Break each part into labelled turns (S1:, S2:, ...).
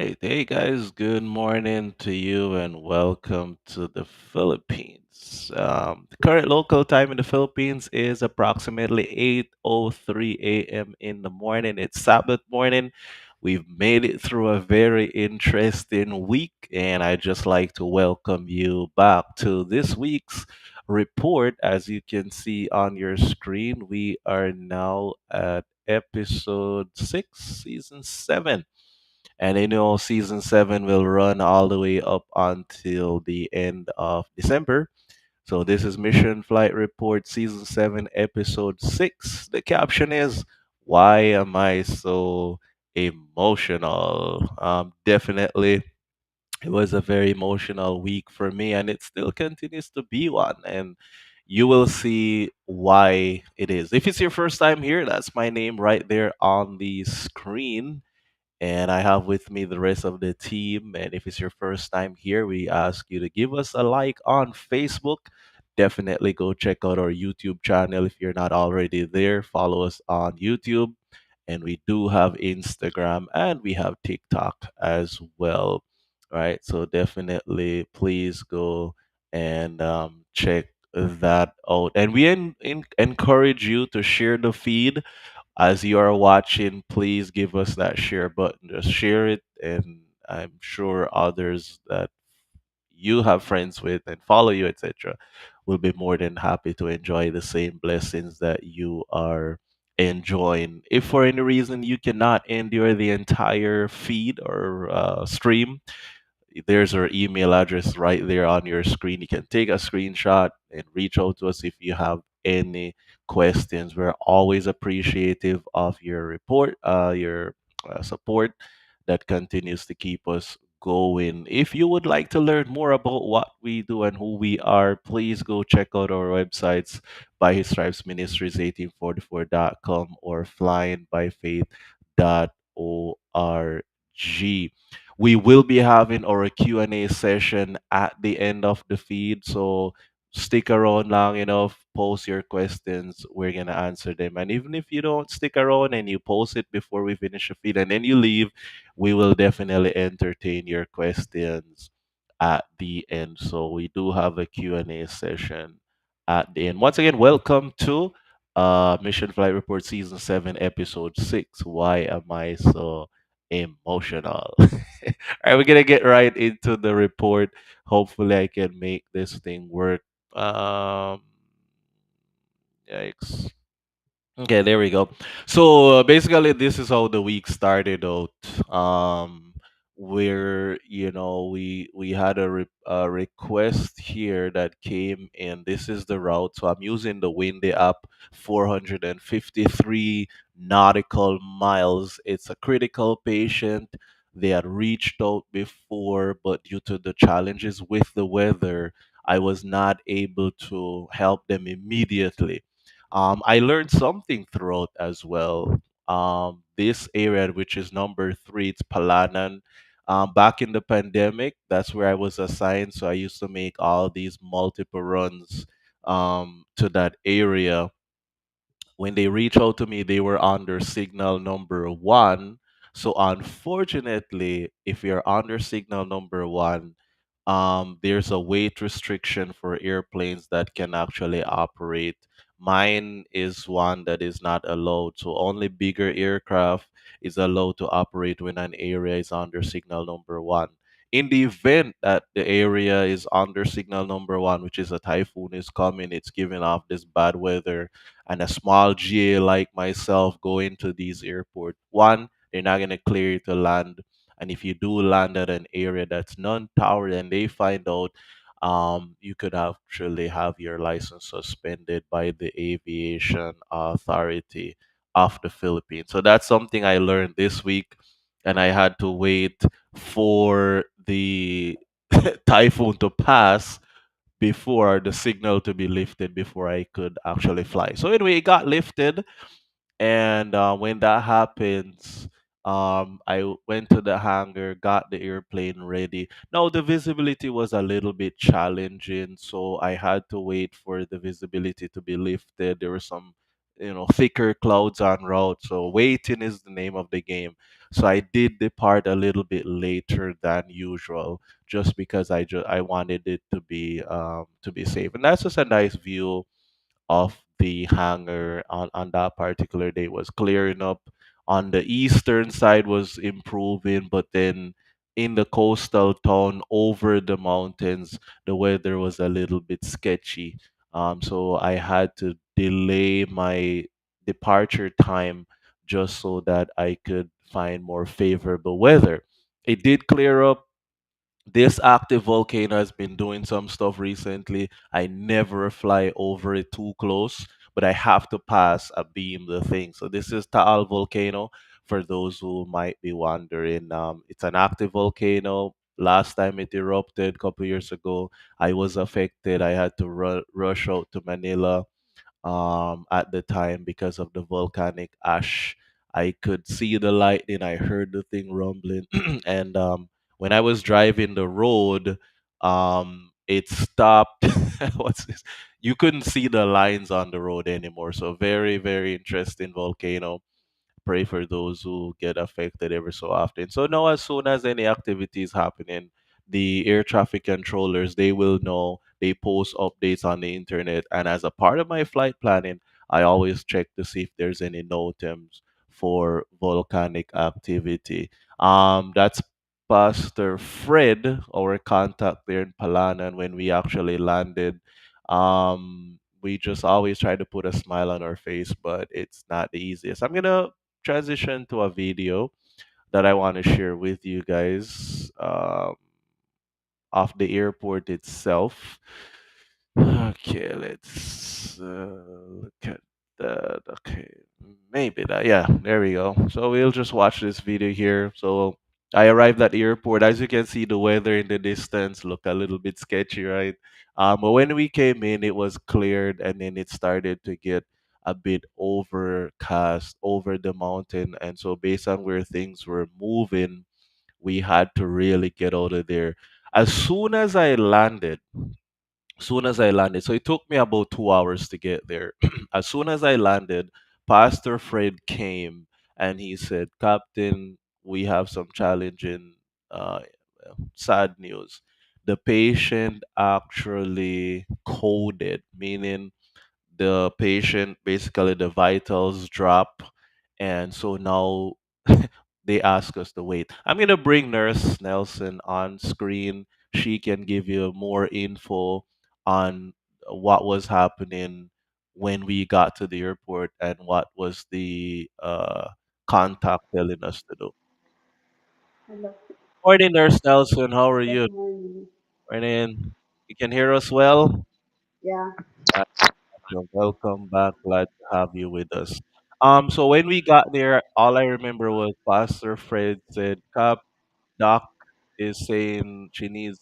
S1: right. Hey guys, good morning to you and welcome to the Philippines. The current local time in the Philippines is approximately 8:03 a.m. in the morning. It's Sabbath morning. We've made it through a very interesting week, and I just like to welcome you back to this week's report. As you can see on your screen, we are now at episode 6, season 7, and season 7 will run all the way up until the end of December. So this is Mission Flight Report season 7 episode 6. The caption is, why am I so emotional? Definitely it was a very emotional week for me, and it still continues to be one, and you will see why it is. If it's your first time here, that's my name right there on the screen, and I have with me the rest of the team. And if it's your first time here, we ask you to give us a like on Facebook. Definitely go check out our YouTube channel if you're not already there. Follow us on YouTube. And we do have Instagram and we have TikTok as well. Right. So definitely please go and check that out. And we encourage you to share the feed as you are watching. Please give us that share button. Just share it, and I'm sure others that you have friends with and follow you, etc., will be more than happy to enjoy the same blessings that you are enjoying. If for any reason you cannot endure the entire feed or stream, there's our email address right there on your screen. You can take a screenshot and reach out to us if you have any questions. We're always appreciative of your support that continues to keep us going. If you would like to learn more about what we do and who we are, please go check out our websites, by His Stripes Ministries 1844.com or flyingbyfaith.org. We will be having our Q&A session at the end of the feed, so stick around long enough, post your questions, we're going to answer them. And even if you don't stick around and you post it before we finish the feed and then you leave, we will definitely entertain your questions at the end. So we do have a Q&A session at the end. Once again, welcome to Mission Flight Report Season 7, Episode 6. Why am I so emotional? All right, we're gonna get right into the report. Hopefully, I can make this thing work. Um, yikes. Okay, there we go. So basically, this is how the week started out. Um, where we had a request here that came in. This is the route. So I'm using the Windy app, 453 nautical miles. It's a critical patient. They had reached out before, but due to the challenges with the weather, I was not able to help them immediately. I learned something throughout as well. This area, which is number 3, it's Palanan. Back in the pandemic, that's where I was assigned. So I used to make all these multiple runs to that area. When they reached out to me, they were under signal number 1. So unfortunately, if you're under signal number 1, there's a weight restriction for airplanes that can actually operate. Mine is one that is not allowed, so only bigger aircraft is allowed to operate when an area is under signal number 1. In the event that the area is under signal number 1, which is a typhoon is coming, it's giving off this bad weather, and a small GA like myself go into these airports, one, they're not going to clear you to land. And if you do land at an area that's non-towered and they find out, you could actually have your license suspended by the Aviation Authority of the Philippines. So that's something I learned this week, and I had to wait for the typhoon to pass before the signal to be lifted before I could actually fly. So anyway, it got lifted, and when that happens, went to the hangar, got the airplane ready. Now the visibility was a little bit challenging, so I had to wait for the visibility to be lifted. There were some thicker clouds en route. So waiting is the name of the game. So I did depart a little bit later than usual, just because I wanted it to be safe. And that's just a nice view of the hangar on that particular day. Was clearing up. On the eastern side was improving, but then in the coastal town over the mountains, the weather was a little bit sketchy. So I had to delay my departure time just so that I could find more favorable weather. It did clear up. This active volcano has been doing some stuff recently. I never fly over it too close, but I have to pass a beam the thing. So this is Taal volcano. For those who might be wondering, it's an active volcano. Last time it erupted a couple years ago, I was affected. I had to rush out to Manila at the time because of the volcanic ash. I could see the lightning, I heard the thing rumbling, and when I was driving the road, it stopped. What's this? You couldn't see the lines on the road anymore. So very, very interesting volcano. Pray for those who get affected every so often. So now, as soon as any activity is happening, the air traffic controllers, they will know. They post updates on the internet, and as a part of my flight planning, I always check to see if there's any NOTAMs for volcanic activity. That's Pastor Fred, our contact there in Palanan, when we actually landed. We just always try to put a smile on our face, but it's not the easiest. I'm gonna transition to a video that I want to share with you guys of the airport itself. Okay, let's look at that. Okay, maybe that. Yeah, there we go. So we'll just watch this video here. So I arrived at the airport. As you can see, the weather in the distance look a little bit sketchy, right? But when we came in, it was cleared, and then it started to get a bit overcast over the mountain. And so, based on where things were moving, we had to really get out of there. As soon as I landed, so it took me about 2 hours to get there. As soon as I landed, Pastor Fred came and he said, Captain, we have some challenging, uh, sad news. The patient actually coded, meaning the patient basically the vitals drop, and so now they ask us to wait. I'm gonna bring Nurse Nelson on screen. She can give you more info on what was happening when we got to the airport and what was the contact telling us to do.
S2: Hello.
S1: Morning, Nurse Nelson. How are
S2: Good
S1: you?
S2: morning.
S1: Morning. You can hear us well?
S2: Yeah.
S1: You're welcome back. Glad to have you with us. So when we got there, all I remember was Pastor Fred said, "Cap, Doc is saying she needs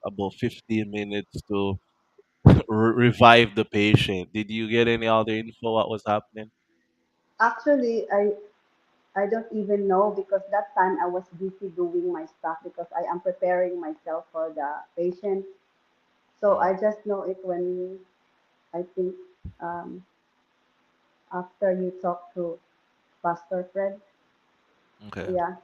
S1: about 15 minutes to revive the patient." Did you get any other info? What was happening?
S2: Actually, I don't even know because that time I was busy doing my stuff because I am preparing myself for the patient. So
S1: Mm,
S2: I just know it when I think um, after you talk to Pastor Fred.
S1: okay.
S2: Yeah.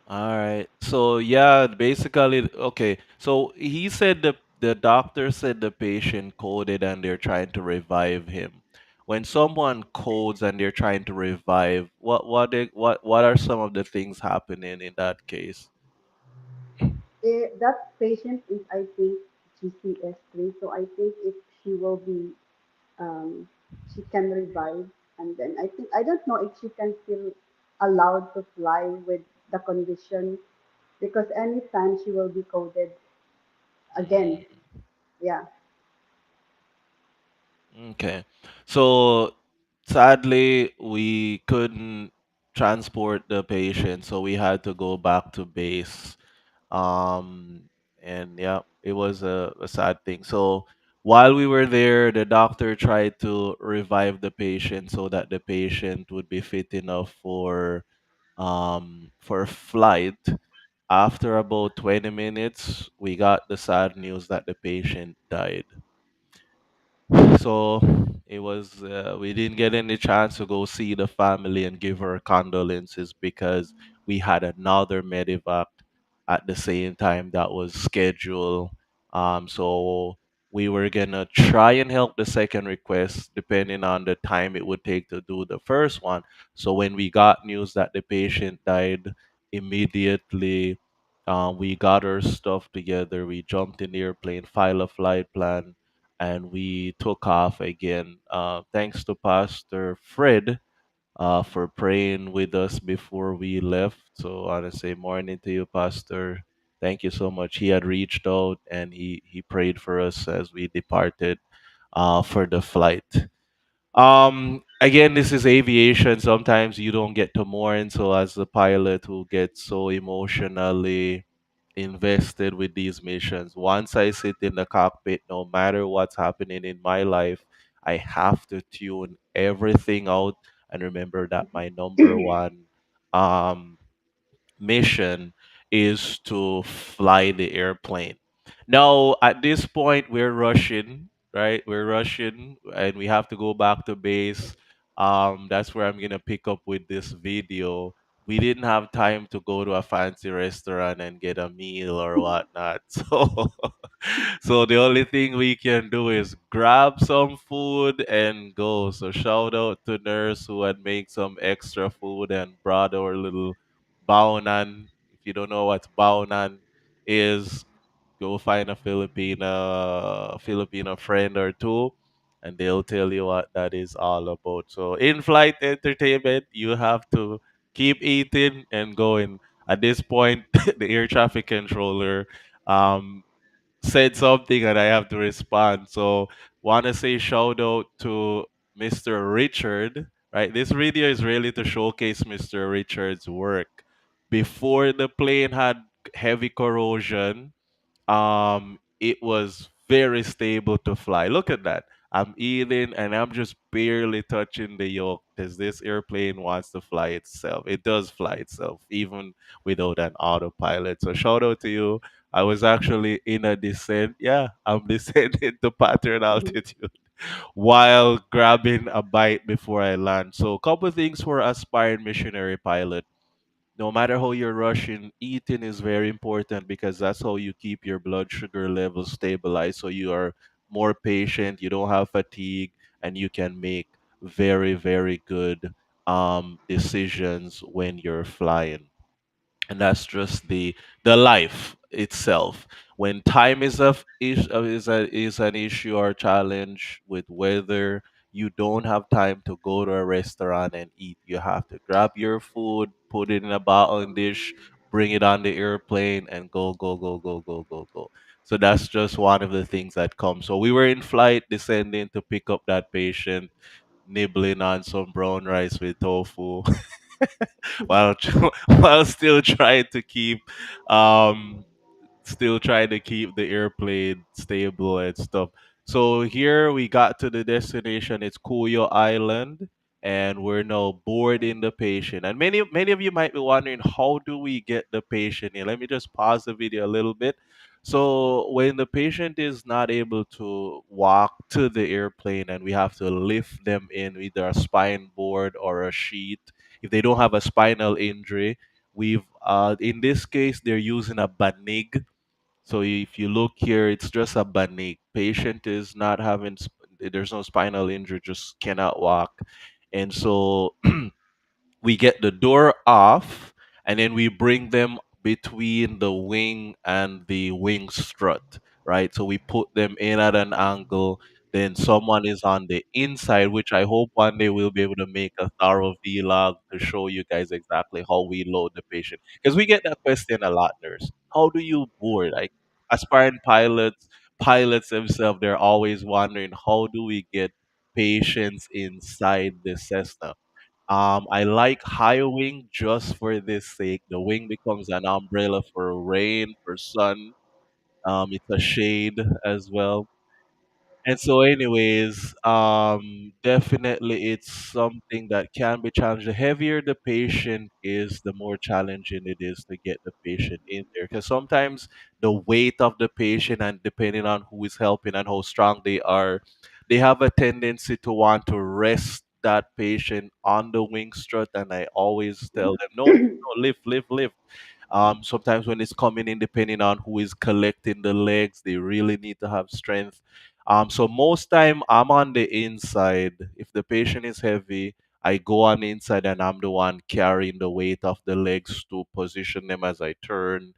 S1: All right. So yeah, basically, okay. So he said the doctor said the patient coded and they're trying to revive him. When someone codes and they're trying to revive, what are some of the things happening in that case?
S2: That patient is, I think, GCS3. So I think if she will be, um, she can revive. And then I think, I don't know if she can still allowed to fly with the condition because anytime she will be coded again.
S1: Mm,
S2: Yeah.
S1: okay. So sadly, we couldn't transport the patient, so we had to go back to base. And yeah, it was a sad thing. So while we were there, the doctor tried to revive the patient so that the patient would be fit enough for flight. After about 20 minutes, we got the sad news that the patient died. So it was we didn't get any chance to go see the family and give her condolences because we had another medevac at the same time that was scheduled. So we were gonna try and help the second request depending on the time it would take to do the first one. So when we got news that the patient died immediately, we got our stuff together. We jumped in the airplane, filed a flight plan, and we took off again. Thanks to Pastor Fred for praying with us before we left. So I want to say morning to you, Pastor. Thank you so much. He had reached out and he prayed for us as we departed for the flight. Again, this is aviation. Sometimes you don't get to mourn. So as the pilot who gets so emotionally invested with these missions, once I sit in the cockpit, no matter what's happening in my life, I have to tune everything out and remember that my number one um mission is to fly the airplane. Now, at this point, we're rushing, right? We're rushing and we have to go back to base. That's where I'm going to pick up with this video. We didn't have time to go to a fancy restaurant and get a meal or whatnot. So the only thing we can do is grab some food and go. So shout out to nurse who had make some extra food and brought our little baonan. If you don't know what baonan is, go find a Filipino friend or two, and they'll tell you what that is all about. So in-flight entertainment, you have to keep eating and going. At this point, the air traffic controller um, said something and I have to respond. So want to say shout out to Mr. Richard. Right, this video is really to showcase Mr. Richard's work. Before the plane had heavy corrosion, it was very stable to fly. Look at that. I'm eating and I'm just barely touching the yoke because this airplane wants to fly itself. It does fly itself, even without an autopilot. So shout out to you. I was actually in a descent. Yeah, I'm descending to pattern altitude while grabbing a bite before I land. So a couple things for aspiring missionary pilot. No matter how you're rushing, eating is very important because that's how you keep your blood sugar levels stabilized. So you are more patient, you don't have fatigue, and you can make very, very good decisions when you're flying. And that's just the life itself. When time is an issue or challenge with weather, you don't have time to go to a restaurant and eat. You have to grab your food, put it in a bottle and dish, bring it on the airplane, and go. So that's just one of the things that comes. So we were in flight descending to pick up that patient, nibbling on some brown rice with tofu while while um still trying to keep the airplane stable and stuff. So here we got to the destination. It's Cuyo Island, and we're now boarding the patient. And many of you might be wondering, how do we get the patient in? Let me just pause the video a little bit. So when the patient is not able to walk to the airplane, and we have to lift them in either a spine board or a sheet. If they don't have a spinal injury, we've in this case they're using a banig. So if you look here, it's just a banig. Patient is not having there's no spinal injury, just cannot walk. And so we get the door off and then we bring them between the wing and the wing strut, right? So we put them in at an angle. Then someone is on the inside, which I hope one day we'll be able to make a thorough vlog to show you guys exactly how we load the patient. Because we get that question a lot, nurse. How do you board? Like aspiring pilots themselves, they're always wondering how do we get patients inside the Cessna. I like high wing just for this sake. The wing becomes an umbrella for rain, for sun. It's a shade as well. And so, anyways, definitely it's something that can be challenged. The heavier the patient is, the more challenging it is to get the patient in there. Because sometimes the weight of the patient and depending on who is helping and how strong they are, they have a tendency to want to rest that patient on the wing strut, and I always tell them, no, no, no, lift, lift, lift. Sometimes when it's coming in, depending on who is collecting the legs, they really need to have strength. So most time I'm on the inside. If the patient is heavy, I go on the inside and I'm the one carrying the weight of the legs to position them as I turn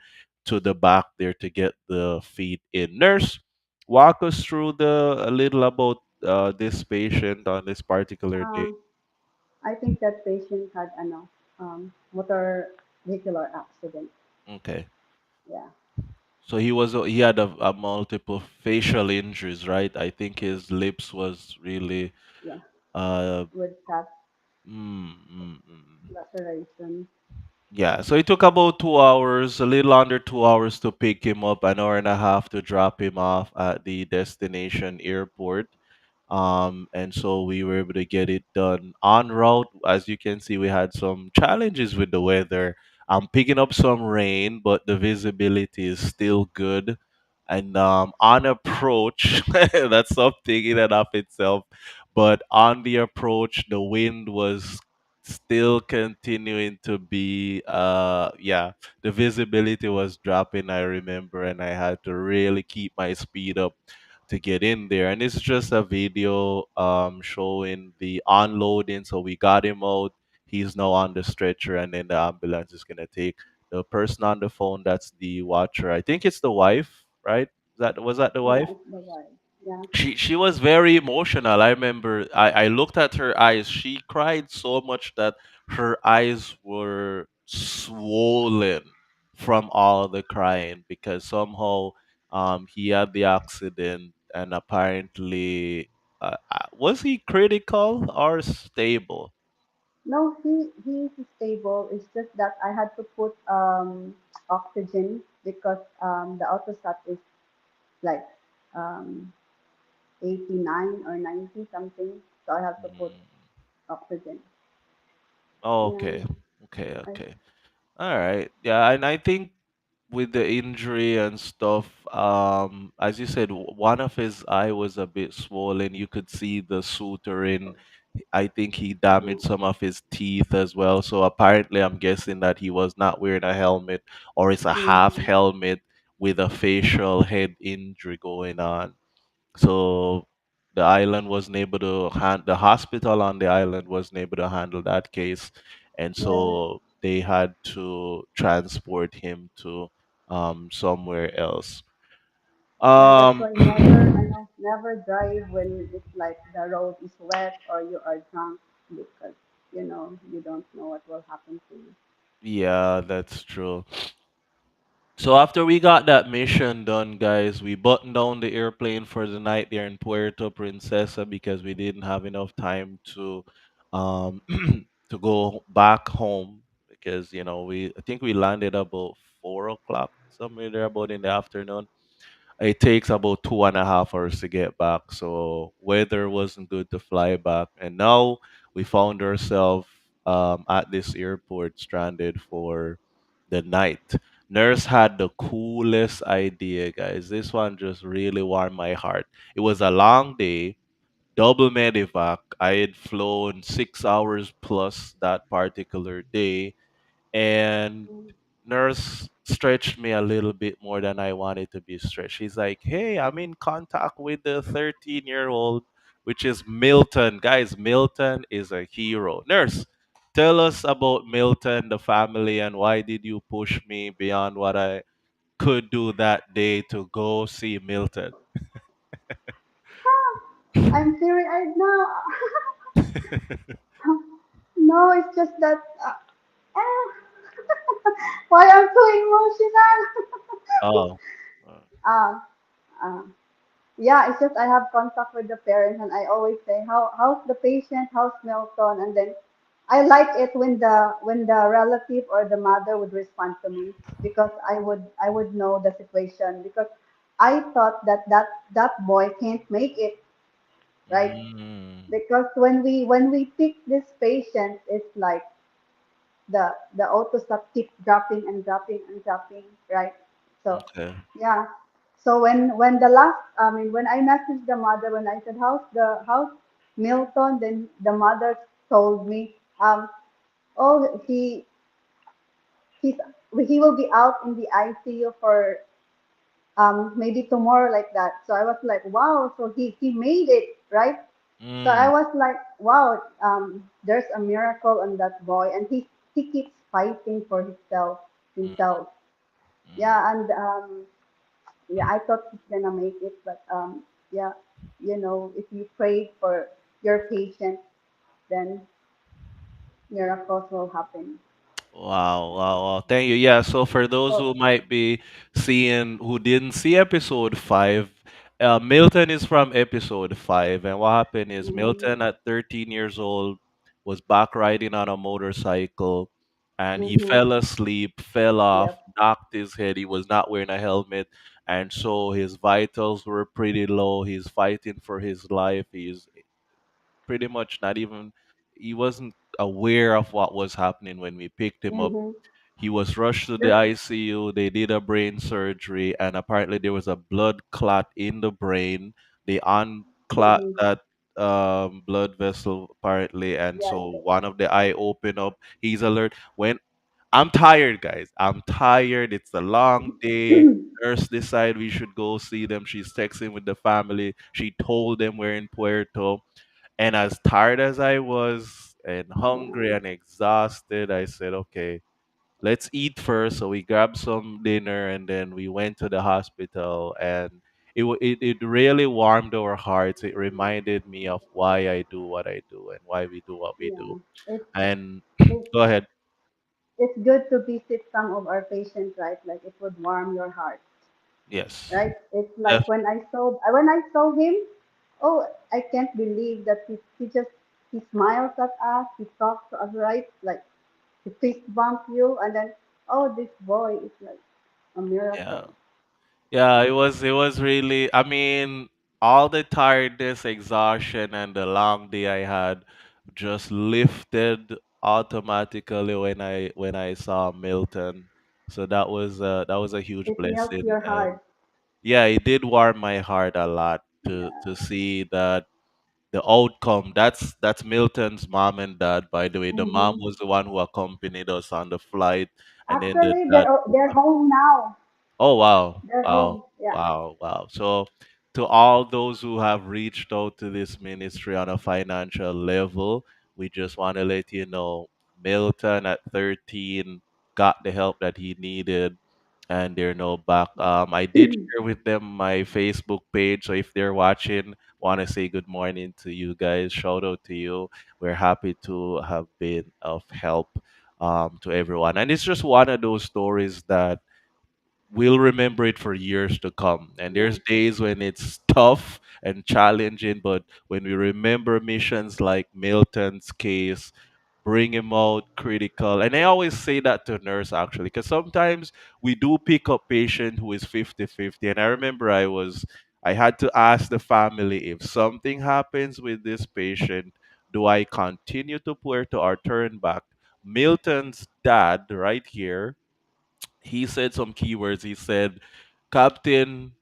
S1: to the back there to get the feet in. Nurse, walk us through a little about this patient on this particular day.
S2: Um, I think that patient had ano, motor vehicular accident.
S1: Okay.
S2: Yeah,
S1: So he had a multiple facial injuries, right? I think his lips was really
S2: yeah,
S1: uh
S2: with cut
S1: mm, mm, mm.
S2: laceration.
S1: Yeah, so it took about 2 hours, a little under 2 hours to pick him up, an hour and a half to drop him off at the destination airport. And so we were able to get it done en route. As you can see, we had some challenges with the weather. I'm picking up some rain, but the visibility is still good. And on approach, that's something in and of itself. But on the approach, the wind was still continuing to be, yeah, the visibility was dropping, I remember, and I had to really keep my speed up to get in there. And it's just a video showing the unloading. So we got him out. He's now on the stretcher, and then the ambulance is gonna take the person on the phone. That's the watcher. I think it's the wife, right? That was that the
S2: Yeah,
S1: wife?
S2: it's the wife. Yeah.
S1: She was very emotional. I remember I looked at her eyes. She cried so much that her eyes were swollen from all the crying because somehow he had the accident and apparently was he critical or stable?
S2: No, he's stable. It's just that I had to put oxygen because the autosat is like um 89 or 90 something. So I have to put
S1: Mm.
S2: oxygen.
S1: Oh,
S2: Yeah.
S1: okay. Okay,
S2: I,
S1: okay. All right. Yeah, and I think with the injury and stuff, as you said, one of his eye was a bit swollen. You could see the suturing. I think he damaged some of his teeth as well. So apparently, I'm guessing that he was not wearing a helmet, or it's a half
S2: mm,
S1: helmet with a facial head injury going on. So the island wasn't able to the hospital on the island wasn't able to handle that case, and
S2: yeah.
S1: so they had to transport him to somewhere else.
S2: Yeah, that's
S1: Um
S2: why never, I know, never drive when it's like the road is wet or you are drunk because, you don't know what will happen to you.
S1: yeah, that's true. So after we got that mission done, guys, we buttoned down the airplane for the night there in Puerto Princesa because we didn't have enough time to um to go back home because we I think we landed about 4 o'clock somewhere there about in the afternoon. It takes about 2.5 hours to get back, so weather wasn't good to fly back. And now we found ourselves at this airport stranded for the night. Nurse had the coolest idea, guys. This one just really warmed my heart. It was a long day, double medevac. I had flown 6 hours plus that particular day, and
S2: Mm.
S1: nurse stretched me a little bit more than I wanted to be stretched. She's like, "Hey, I'm in contact with the 13-year-old, which is Milton. Guys, Milton is a hero. Nurse, tell us about Milton, the family, and why did you push me beyond what I could do that day to go see Milton?"
S2: I'm teary-eyed now. No, it's just that, ah, why I'm so emotional.
S1: Oh.
S2: Ah, ah. Yeah, it's just I have contact with the parents and I always say, how's the patient, how's Milton? And then I like it when the relative or the mother would respond to me because I would know the situation because I thought that boy can't make it, right?
S1: Mm,
S2: Because when we pick this patient, it's like the auto stop keep dropping and dropping and dropping, right? So
S1: okay.
S2: yeah. So when the last, I mean, when I messaged the mother, when I said how's Milton, then the mother told me, oh, he's he will be out in the ICU for maybe tomorrow, like that. So I was like, wow, so he made it, right? So I
S1: Mm,
S2: was like, wow, there's a miracle on that boy, and he keeps fighting for
S1: mm,
S2: himself.
S1: mm.
S2: Yeah, and yeah, I thought he's gonna make it, but yeah, if you pray for your patient, then miracles will happen.
S1: Wow, wow, wow. Thank you. Yeah, so for those
S2: So,
S1: who might be who didn't see episode five, Milton is from episode five. And what happened is
S2: mm-hmm,
S1: Milton, at 13 years old, was back riding on a motorcycle and he
S2: mm-hmm,
S1: fell asleep, fell off,
S2: yep,
S1: knocked his head. He was not wearing a helmet. And so his vitals were pretty low. He's fighting for his life. He's pretty much not even, he wasn't aware of what was happening when we picked him up.
S2: mm-hmm,
S1: He was rushed to the
S2: just,
S1: ICU. They did a brain surgery, and apparently there was a blood clot in the brain. They unclot
S2: mm-hmm,
S1: that blood vessel apparently, and
S2: yes,
S1: so one of the eye opened up. He's alert. When I'm tired, guys. I'm tired. It's a long day. Nurse decided we should go see them. She's texting with the family. She told them we're in Puerto. And as tired as I was and hungry
S2: yeah,
S1: and exhausted, I said, okay, let's eat first. So we grabbed some dinner and then we went to the hospital. And it really warmed our hearts. It reminded me of why I do what I do and why we do what we do.
S2: yeah. It's
S1: And
S2: it's
S1: go ahead.
S2: it's good to visit some of our patients, right? Like it would warm your heart,
S1: Yes.
S2: right? It's
S1: Def-
S2: like when I saw him, oh, I can't believe that he smiles at us, he talks to us, right? Like he fist bump you, and then oh, this boy is like a
S1: yeah.
S2: miracle.
S1: Yeah, it was really, I mean, all the tiredness, exhaustion and the long day I had just lifted automatically when I saw Milton. So that was a huge
S2: It melts
S1: blessing.
S2: your
S1: And
S2: heart.
S1: yeah, it did warm my heart a lot to
S2: Yeah.
S1: see that the outcome. That's Milton's mom and dad, by the way. The mom
S2: Hmm.
S1: was the one who accompanied us on the flight, and then the
S2: Actually,
S1: dad.
S2: they're home now.
S1: Oh wow.
S2: They're
S1: Wow.
S2: home. Yeah.
S1: Wow. Wow. So to all those who have reached out to this ministry on a financial level, we just want to let you know Milton at 13 got the help that he needed and they're no back. I did share with them my Facebook page. So if they're watching, want to say good morning to you guys. Shout out to you. We're happy to have been of help to everyone. And it's just one of those stories that we'll remember it for years to come. And
S2: Yeah.
S1: there's days when it's tough and challenging, but when we remember missions like Milton's case, bring him out critical. And I always say that to nurse actually, because sometimes we do pick up patient who is 50-50. And I remember I had to ask the family if something happens with this patient, do I continue to Puerto or turn back? Milton's dad right here, he said some keywords. He said, Captain,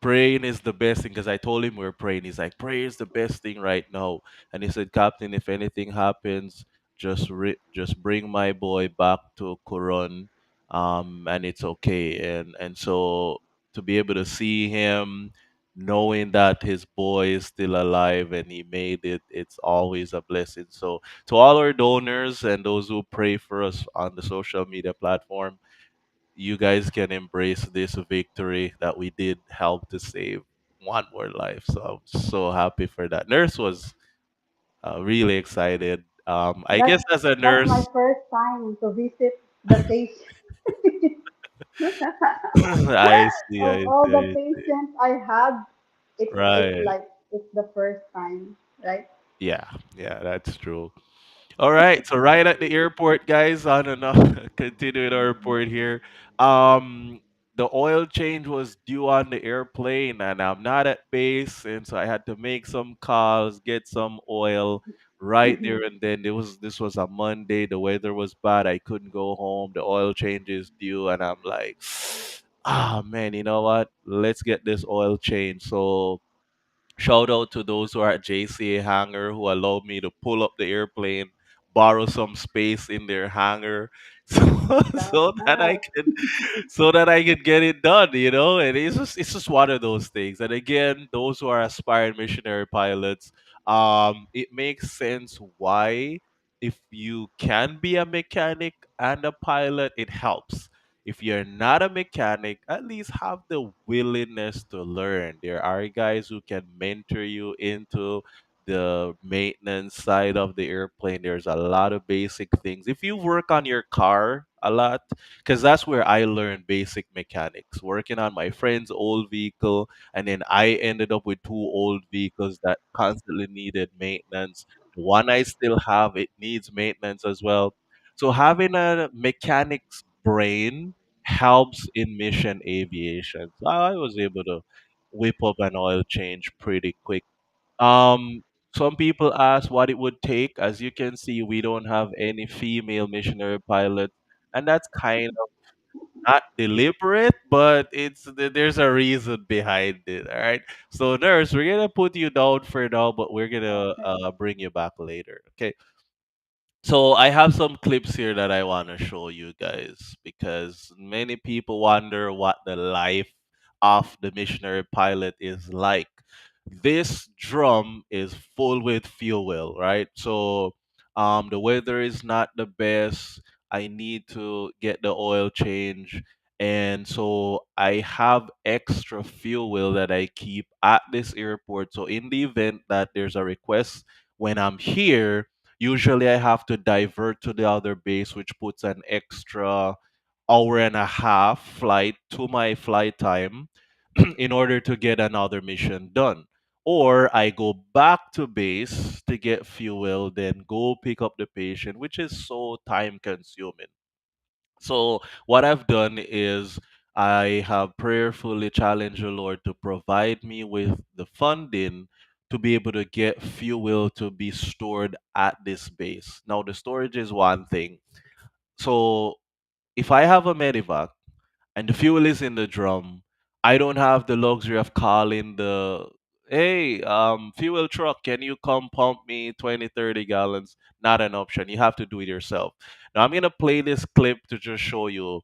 S1: praying is the best thing because I told him we are praying. He's like, prayer is the best thing right now. And he said, Captain, if anything happens, just bring my boy back to Coron, and it's okay. And so to be able to see him, knowing that his boy is still alive and he made it, it's always a blessing. So to all our donors and those who pray for us on the social media platform, you guys can embrace this victory that we did help to save one more life. So I'm so happy for that. Nurse was really excited. I
S2: That's
S1: guess as a
S2: that's my
S1: nurse,
S2: first time to visit the patient.
S1: I see,
S2: Of
S1: I
S2: all
S1: see,
S2: the
S1: I see.
S2: patients I had, it's
S1: Right.
S2: like it's the first time, right?
S1: Yeah, yeah, that's true. All right, so right at the airport, guys, on and continuing our report here. Um, the oil change was due on the airplane, and I'm not at base, and so I had to make some calls, get some oil right there and then. This was a Monday. The weather was bad. I couldn't go home. The oil change is due, and I'm like, Ah man, you know what? Let's get this oil change. So shout out to those who are at JCA hangar who allowed me to pull up the airplane, borrow some space in their hangar, so
S2: That's
S1: so that I
S2: nice.
S1: can get it done, you know. And it's just one of those things. And again, those who are aspiring missionary pilots, it makes sense why if you can be a mechanic and a pilot, it helps. If you're not a mechanic, at least have the willingness to learn. There are guys who can mentor you into the maintenance side of the airplane. There's a lot of basic things. If you work on your car a lot, because that's where I learned basic mechanics, working on my friend's old vehicle, and then I ended up with two old vehicles that constantly needed maintenance. The one I still have, it needs maintenance as well. So having a mechanic's brain helps in mission aviation. So I was able to whip up an oil change pretty quick. Some people ask what it would take. As you can see, we don't have any female missionary pilots, and that's kind of not deliberate, but there's a reason behind it. All right. So, nurse, we're gonna put you down for now, but we're gonna
S2: Okay.
S1: bring you back later. Okay. So I have some clips here that I want to show you guys because many people wonder what the life of the missionary pilot is like. This drum is full with fuel, right? So the weather is not the best. I need to get the oil change, and so I have extra fuel that I keep at this airport. So in the event that there's a request when I'm here, usually I have to divert to the other base, which puts an extra hour and a half flight to my flight time in order to get another mission done. Or I go back to base to get fuel, then go pick up the patient, which is so time consuming. So what I've done is I have prayerfully challenged the Lord to provide me with the funding to be able to get fuel to be stored at this base. Now the storage is one thing. So if I have a medevac and the fuel is in the drum, I don't have the luxury of calling the hey, fuel truck, can you come pump me 20, 30 gallons? Not an option. You have to do it yourself. Now I'm gonna play this clip to just show you.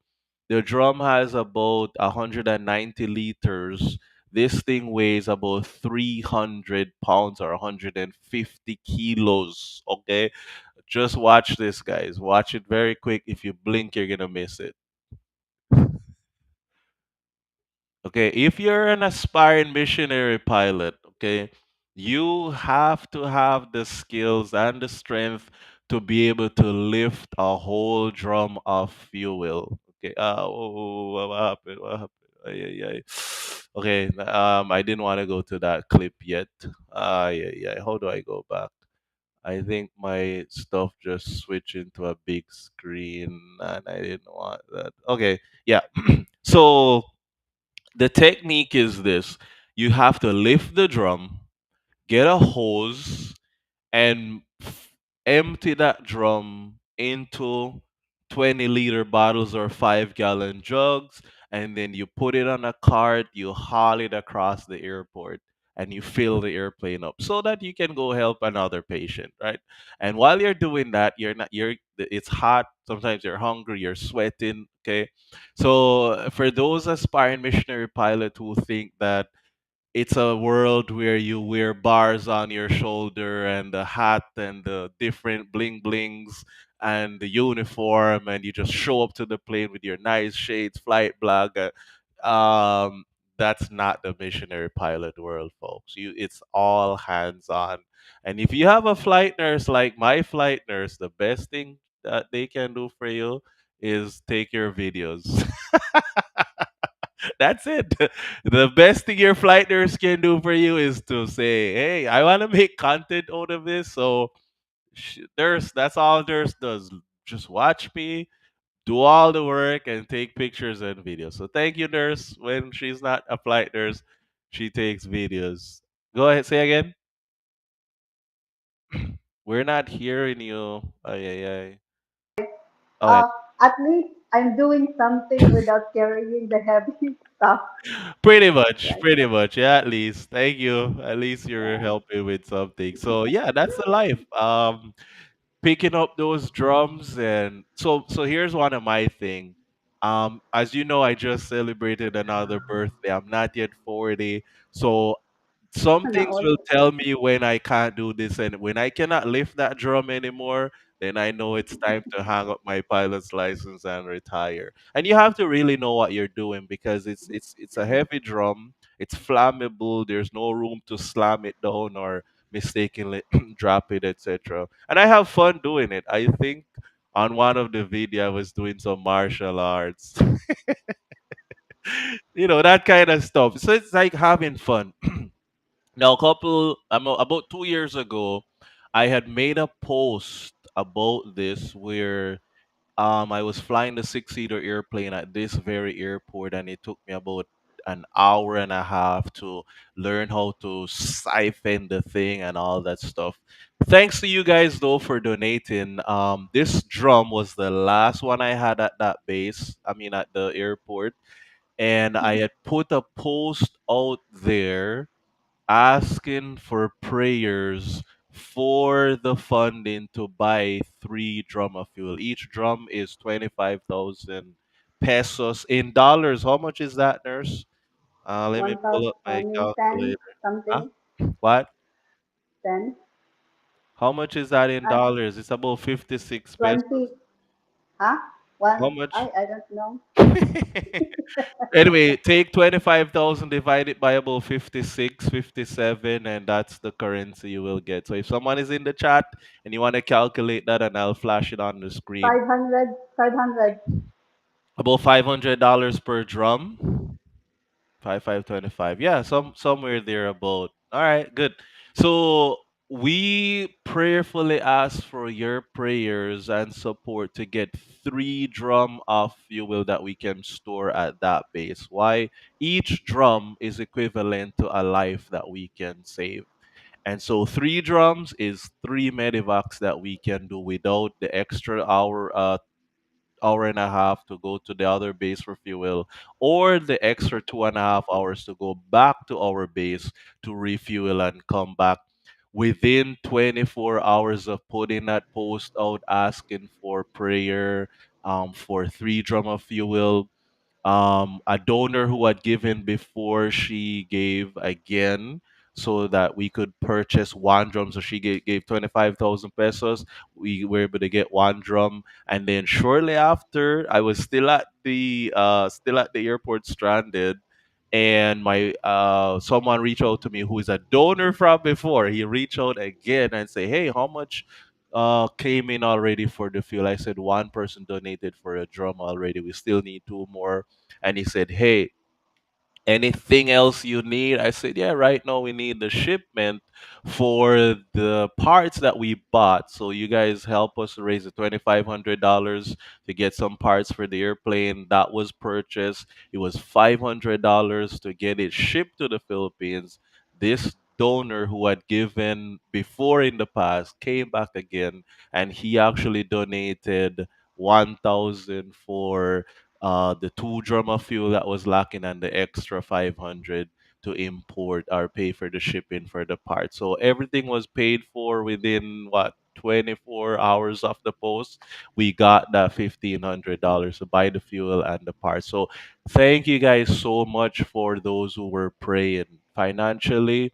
S1: The drum has about 190 liters. This thing weighs about 300 pounds or 150 kilos. Okay, just watch this, guys. Watch it very quick. If you blink, you're gonna miss it. Okay, if you're an aspiring missionary pilot, okay, you have to have the skills and the strength to be able to lift a whole drum of fuel. Okay, what happened? What happened? Ay, ay, ay. Okay, I didn't want to go to that clip yet. Ay, ay, ay. How do I go back? I think my stuff just switched into a big screen and I didn't want that. Okay, yeah. So the technique is this: you have to lift the drum, get a hose, and empty that drum into 20-liter bottles or 5-gallon jugs, and then you put it on a cart, you haul it across the airport, and you fill the airplane up so that you can go help another patient, right? And while you're doing that, it's hot, sometimes you're hungry, you're sweating, okay? So for those aspiring missionary pilot who think that it's a world where you wear bars on your shoulder and the hat and the different bling blings and the uniform, and you just show up to the plane with your nice shades, flight blog. That's not the missionary pilot world, folks. It's all hands on. And if you have a flight nurse like my flight nurse, the best thing that they can do for you is take your videos. That's it. The best thing your flight nurse can do for you is to say, "Hey, I want to make content out of this." So, nurse, that's all nurse does. Just watch me do all the work and take pictures and videos. So, thank you, nurse. When she's not a flight nurse, she takes videos. Go ahead, say again. We're not hearing you. Ay, ay, ay. Okay.
S2: Uh, at least I'm doing something without carrying the heavy stuff,
S1: Pretty much,
S2: right?
S1: pretty much. Yeah, at least. Thank you. At least you're
S2: Yeah.
S1: helping with something. So yeah, that's the life. Picking up those drums, and so here's one of my thing. As you know, I just celebrated another birthday. I'm not yet 40. So some
S2: Sana
S1: things
S2: all.
S1: will tell me when I can't do this, and when I cannot lift that drum anymore, then I know it's time to hang up my pilot's license and retire. And you have to really know what you're doing because it's a heavy drum, it's flammable, there's no room to slam it down or mistakenly drop it, etc. And I have fun doing it. I think on one of the video I was doing some martial arts, that kind of stuff. So it's like having fun. Now, about 2 years ago, I had made a post about this where I was flying the six-seater airplane at this very airport, and it took me about an hour and a half to learn how to siphon the thing and all that stuff. Thanks to you guys though for donating. This drum was the last one I had at that base. I mean, at the airport, and I had put a post out there asking for prayers for the funding to buy three drum of fuel. Each drum is 25,000 pesos in dollars. How much is that, nurse? Let me
S2: 1,000,
S1: pull up my
S2: mean 10
S1: calculator. Huh?
S2: something,
S1: What?
S2: 10,
S1: How much is that in
S2: uh,
S1: dollars? It's about 56 pesos.
S2: 20, huh? One,
S1: How much?
S2: I don't know.
S1: Anyway, take 25,000 divided by about 56, 57, and that's the currency you will get. So if someone is in the chat and you want to calculate that, and I'll flash it on the screen.
S2: 500, 500.
S1: About $500 per drum. 5,525. Yeah, somewhere there about. All right, good. So we prayerfully ask for your prayers and support to get three drum of fuel that we can store at that base. Why? Each drum is equivalent to a life that we can save. And so three drums is three medivacs that we can do without the extra hour and a half to go to the other base for fuel, or the extra 2.5 hours to go back to our base to refuel and come back within 24 hours of putting that post out asking for prayer for three drum of fuel. A donor who had given before she gave again so that we could purchase one drum. So she gave 25,000 pesos. We were able to get one drum. And then shortly after, I was still at the airport stranded. And my someone reached out to me who is a donor from before. He reached out again and say, "Hey, how much came in already for the fuel?" I said, "One person donated for a drum already. We still need two more." And he said, "Hey, anything else you need?" I said, "Yeah, right now we need the shipment for the parts that we bought. So you guys help us raise the $2,500 to get some parts for the airplane that was purchased. It was $500 to get it shipped to the Philippines." This donor who had given before in the past came back again, and he actually donated 1,000 for the two drum of fuel that was lacking and the extra 500 to import or pay for the shipping for the part. So everything was paid for within what 24 hours of the post. We got that $1,500 to buy the fuel and the parts. So thank you guys so much for those who were praying financially.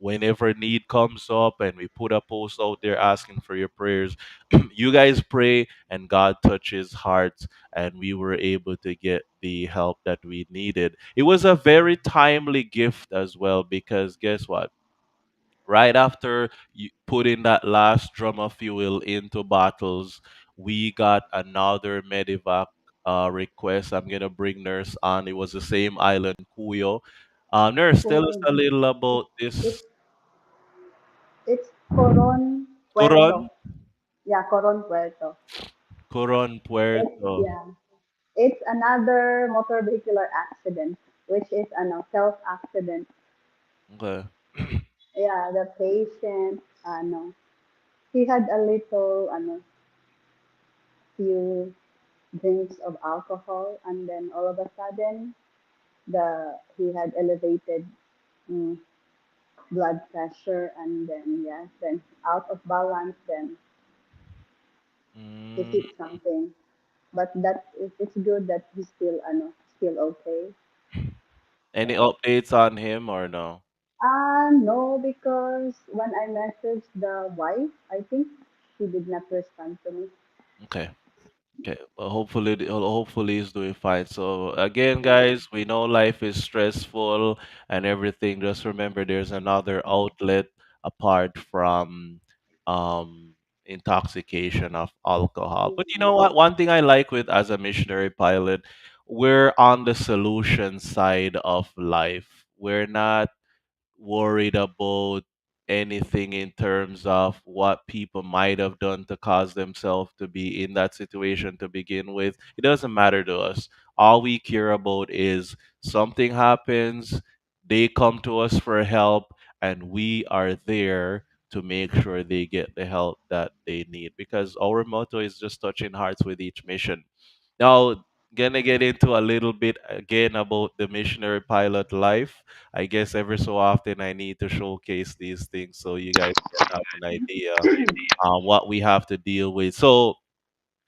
S1: Whenever need comes up and we put a post out there asking for your prayers, you guys pray and God touches hearts, and we were able to get the help that we needed. It was a very timely gift as well because guess what? Right after you putting that last drum of fuel into bottles, we got another medevac request. I'm gonna bring Nurse on. It was the same island, Cuyo. Nurse, tell us
S2: Coron.
S1: a little
S2: It's,
S1: about
S2: it's,
S1: this.
S2: it's Coron
S1: Coron,
S2: Puerto. Yeah, Coron Puerto.
S1: Coron, Puerto.
S2: Yeah. It's another motor vehicular accident, which is self accident.
S1: Okay.
S2: Yeah, the patient, he had a little, few. drinks of alcohol, and then all of a sudden, the he had elevated mm, blood pressure, and then yes, then out of balance, then he
S1: Mm.
S2: hit something. But it's good that he's still still okay.
S1: Any
S2: Yeah.
S1: updates on him or no?
S2: No, because when I messaged the wife, I think she did not respond to me.
S1: Okay. Okay, well, hopefully he's doing fine. So again,
S2: Yeah.
S1: guys, we know life is stressful and everything. Just remember, there's another outlet apart from um, intoxication of alcohol. But you know
S2: Mhm.
S1: what? One thing I like with as a missionary pilot, we're on the solution side of life. We're not worried about anything in terms of what people might have done to cause themselves to be in that situation to begin with. It doesn't matter to us. All we care about is something happens, they come to us for help, and we are there to make sure they get the help that they need because our motto is just touching hearts with each mission. Now, gonna get into a little bit again about the missionary pilot life. I guess every so often I need to showcase these things so you guys can have an idea what we have to deal with. So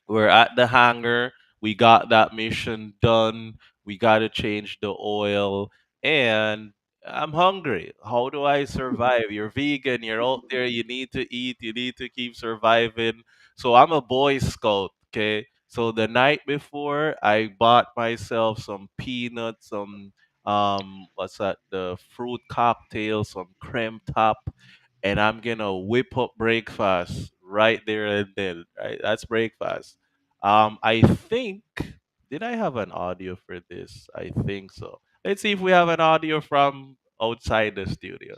S1: we're at the hangar. We got that mission done. We got to change the oil. And I'm hungry. How do I survive? You're vegan. You're out there. You need to eat. You need to keep surviving. So I'm a Boy Scout. Okay. So the night before, I bought myself some peanuts, some what's that? The fruit cocktail, some creme top, and I'm gonna whip up breakfast right there and then. Right, that's breakfast. I think did I have an audio for this? I think so. Let's see if we have an audio from outside the studio.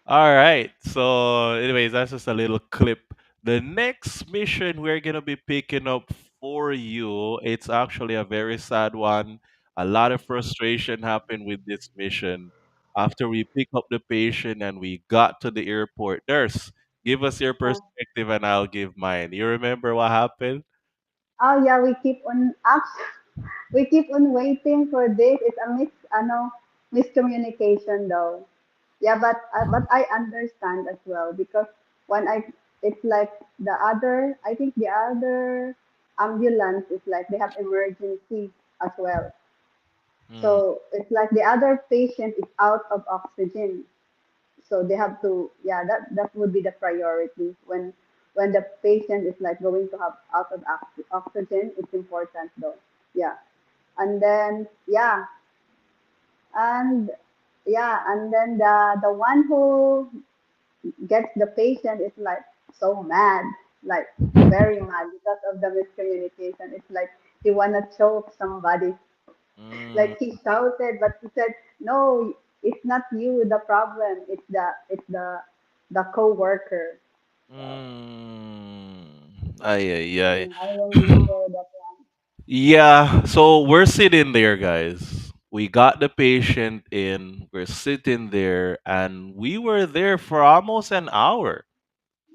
S1: All right. So, anyways, that's just a little clip. The next mission we're gonna be picking up for you, it's actually a very sad one. A lot of frustration happened with this mission. After we pick up the patient and we got to the airport, nurse, give us your
S2: Yeah.
S1: perspective and I'll give mine. You remember what happened?
S2: Oh yeah, we keep on waiting for this. It's a miscommunication though. Yeah, but I understand as well because when I it's like the other I think the other ambulance is like they have emergency as well.
S1: Mm,
S2: So it's like the other patient is out of oxygen. So they have to that would be the priority when the patient is like going to have out of oxygen. It's important though. Yeah. And then and and then the one who gets the patient is like so mad, like very mad because of the miscommunication. It's like he wanna choke somebody.
S1: mm,
S2: Like he shouted, but he said, "No, it's not you. The problem. It's the co-worker."
S1: Ay, ay, ay.
S2: I remember that one.
S1: Yeah, so we're sitting there, guys. We got the patient in, we're sitting there, and we were there for almost an hour.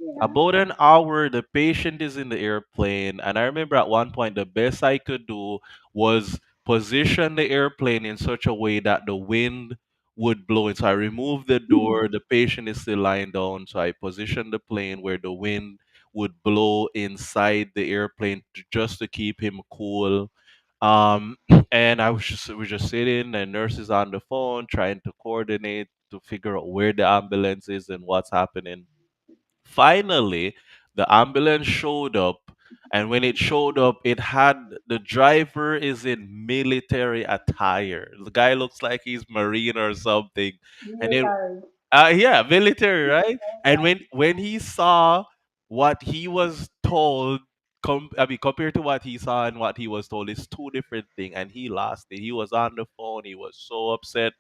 S2: Yeah.
S1: About an hour, the patient is in the airplane, and I remember at one point the best I could do was position the airplane in such a way that the wind would blow in. So I removed the door, the patient is still lying down, so I positioned the plane where the wind would blow inside the airplane just to keep him cool. Um, and we're just sitting, and nurses on the phone trying to coordinate to figure out where the ambulance is and what's happening. Finally, the ambulance showed up, and when it showed up, it had the driver is in military attire. The guy looks like he's Marine or something. And then,
S2: Military.
S1: yeah, military, right? And
S2: Yeah.
S1: when he saw what he was told, I mean, compared to what he saw and what he was told, it's two different things. And he lost it. He was on the phone. He was so upset.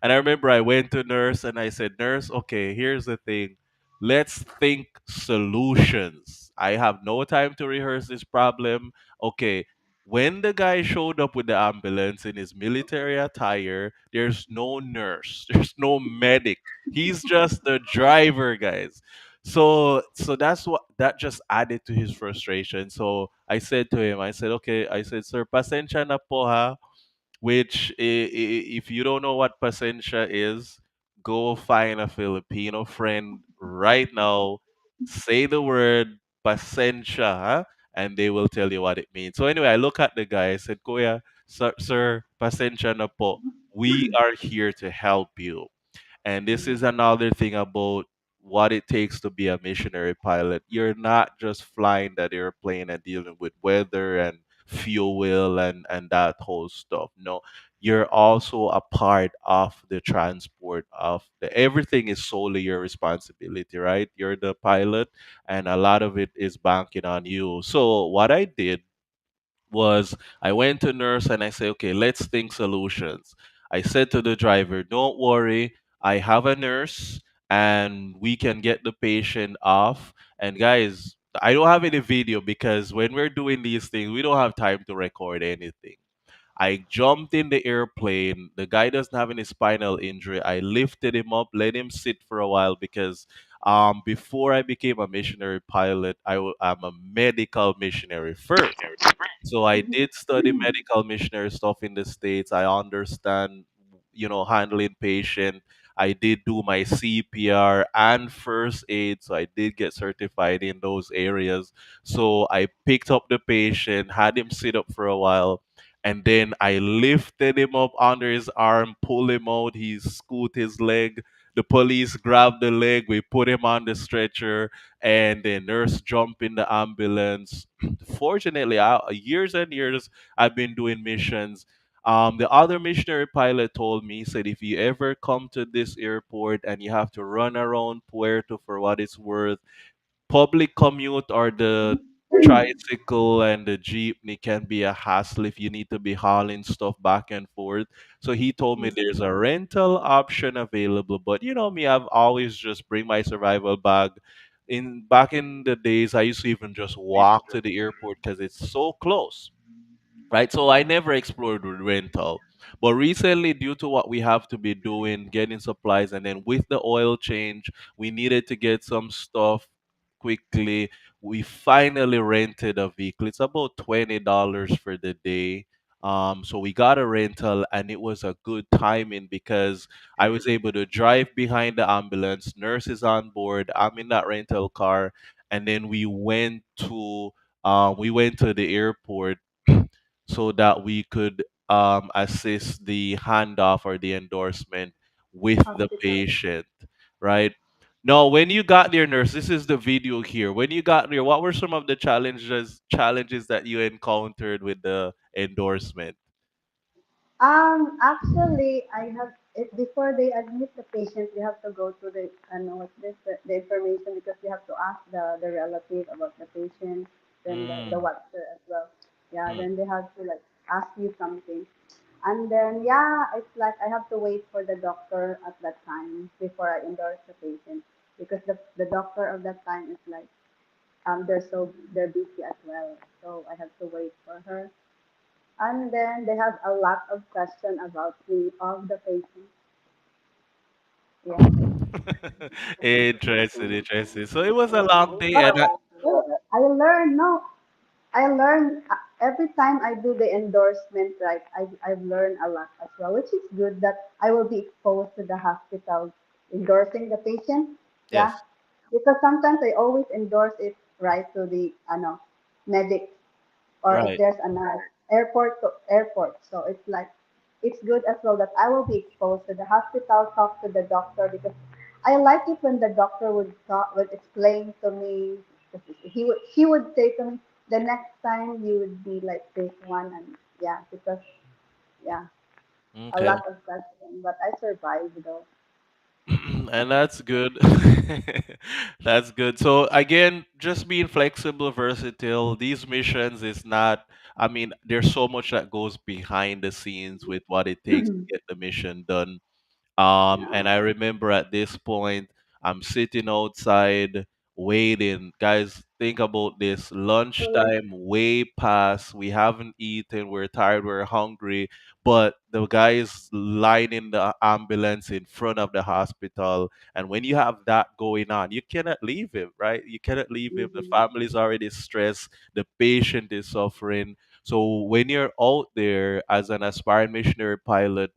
S1: And I remember I went to nurse and I said, Nurse, okay, here's the thing. Let's think solutions. I have no time to rehearse this problem. Okay, When the guy showed up with the ambulance in his military attire, there's no nurse, there's no medic. He's just the driver, guys. So that's what that just added to his frustration. So I said to him, I said, okay, I said, sir, pasensya na po ha, which if you don't know what pasensya is, go find a Filipino friend right now, say the word pasensya, huh? And they will tell you what it means. So anyway, I look at the guy, I said, Kuya, sir, pasensya na po. We are here to help you. And this is another thing about what it takes to be a missionary pilot. You're not just flying that airplane and dealing with weather and fuel and that whole stuff. No, you're also a part of the transport of the everything is solely your responsibility, right? You're the pilot and a lot of it is banking on you. So what I did was I went to nurse and I said, okay, let's think solutions. I said to the driver, don't worry, I have a nurse and we can get the patient off. And guys, I don't have any video because when we're doing these things, we don't have time to record anything. I jumped in the airplane. The guy doesn't have any spinal injury. I lifted him up, let him sit for a while because before I became a missionary pilot, I'm a medical missionary first. So I did study medical missionary stuff in the States. I understand, handling patient. I did do my CPR and first aid. So I did get certified in those areas. So I picked up the patient, had him sit up for a while, and then I lifted him up under his arm, pull him out. He scoot his leg. The police grabbed the leg. We put him on the stretcher, and the nurse jumped in the ambulance. Fortunately, years and years I've been doing missions. The other missionary pilot told me, he said, if you ever come to this airport and you have to run around Puerto for what it's worth, public commute or the tricycle and the jeepney can be a hassle if you need to be hauling stuff back and forth. So he told me there's a rental option available. But you know me, I've always just bring my survival bag. In back in the days, I used to even just walk to the airport because it's so close, right? So I never explored with rental. But recently, due to what we have to be doing, getting supplies, and then with the oil change, we needed to get some stuff quickly. We finally rented a vehicle. It's about $20 for the day. So we got a rental, and it was a good timing because I was able to drive behind the ambulance. Nurses on board. I'm in that rental car, and then we went to the airport so that we could assist the handoff or the endorsement with the
S2: Hospital.
S1: patient, right? Now, when you got there, nurse, this is the video here. When you got there, what were some of the challenges that you encountered with the endorsement?
S2: Actually, I have it before they admit the patient. You have to go to the what's this the information because you have to ask the relative about the patient, then the
S1: Mm,
S2: doctor as well. Yeah,
S1: mm,
S2: then they have to like ask you something, and then yeah, it's like I have to wait for the doctor at that time before I endorse the patient because the doctor of that time is like they're busy as well, so I have to wait for her. And then they have a lot of questions about me of the patient. Yeah.
S1: interesting, interesting. So it was a long day, and
S2: But I learned, no, I learned every time I do the endorsement, right? I've learned a lot as well, which is good that I will be exposed to the hospital endorsing the patient. Yeah.
S1: yes,
S2: Because sometimes I always endorse it right to the medic or if
S1: right.
S2: there's an airport to airport. So it's like it's good as well that I will be exposed to the hospital, talk to the doctor because I like it when the doctor would explain to me. He would say to me the next time you would be like this one and yeah because yeah a
S1: Okay.
S2: lot of questions but I survived though.
S1: And that's good. That's good. So again, just being flexible, versatile. These missions is not. I mean, there's so much that goes behind the scenes with what it takes to get the mission done.
S2: Yeah.
S1: And I remember at this point, I'm sitting outside waiting. Guys, think about this.
S2: Correct.
S1: Lunchtime way past. We haven't eaten. We're tired. We're hungry. But the guy is lining the ambulance in front of the hospital. And when you have that going on, you cannot leave him, right? You cannot leave him. The
S2: Mm-hmm.
S1: family is already stressed. The patient is suffering. So when you're out there as an aspiring missionary pilot,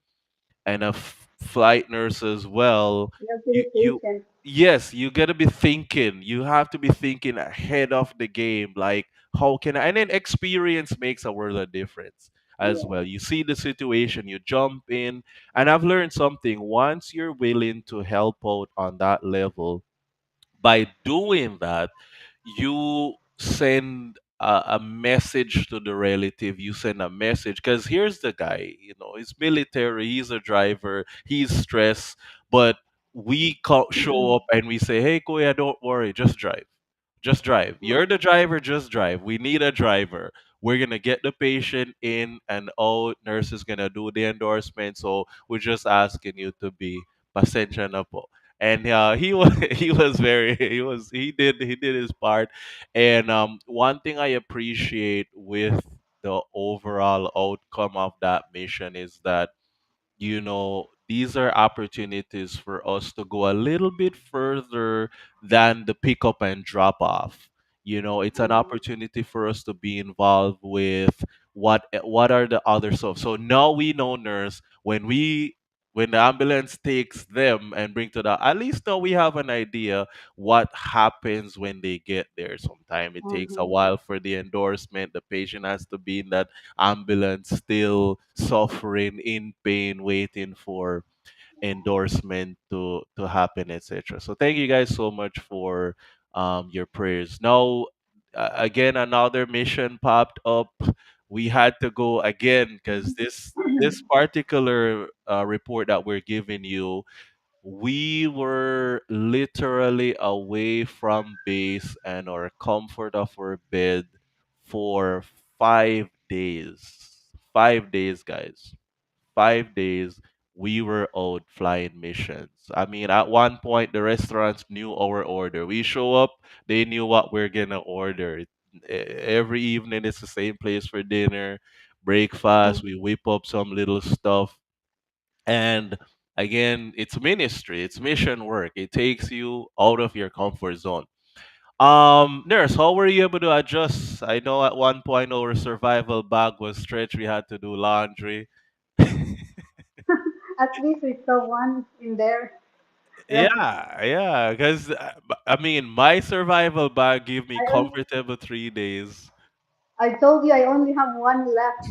S1: and a flight nurse as well,
S2: You have to be
S1: you
S2: patient.
S1: yes, you gotta be thinking. You have to be thinking ahead of the game. Like, how can I? And then experience makes a world of difference as
S2: Yes.
S1: well. You see the situation, you jump in, and I've learned something. Once you're willing to help out on that level, by doing that, you send a message to the relative. You send a message because here's the guy, he's military, he's a driver, he's stressed, but we show
S2: Mm-mm.
S1: up and we say, hey, Kuya, don't worry, just drive. Just drive. You're the driver, just drive. We need a driver. We're gonna get the patient in and out. Nurse is gonna do the endorsement. So we're just asking you to be pasensya na po. And he was he did his part. And one thing I appreciate with the overall outcome of that mission is that these are opportunities for us to go a little bit further than the pick up and drop off. It's an
S2: Mm-hmm.
S1: opportunity for us to be involved with what are the other stuff. So now we know, nurse, when the ambulance takes them and bring to the, at least now we have an idea what happens when they get there. Sometimes it takes a
S2: Mm-hmm.
S1: while for the endorsement. The patient has to be in that ambulance still suffering in pain waiting for endorsement to happen, etc. So thank you guys so much for your prayers. Now again, another mission popped up. We had to go again because this particular report that we're giving you, we were literally away from base and our comfort of our bed for 5 days. 5 days, guys. 5 days we were out flying missions. I mean, at one point, the restaurants knew our order. We show up, they knew what we're gonna order. Every evening, it's the same place for dinner, breakfast. We whip up some little stuff, and again, it's ministry, it's mission work. It takes you out of your comfort zone. Nurse, how were you able to adjust? I know at one point our survival bag was stretched. We had to do laundry.
S2: At least we saw one in there. Right.
S1: Yeah, yeah. Because I mean, my survival bag gave me
S2: I on-
S1: comfortable 3 days.
S2: I told you I only have one left,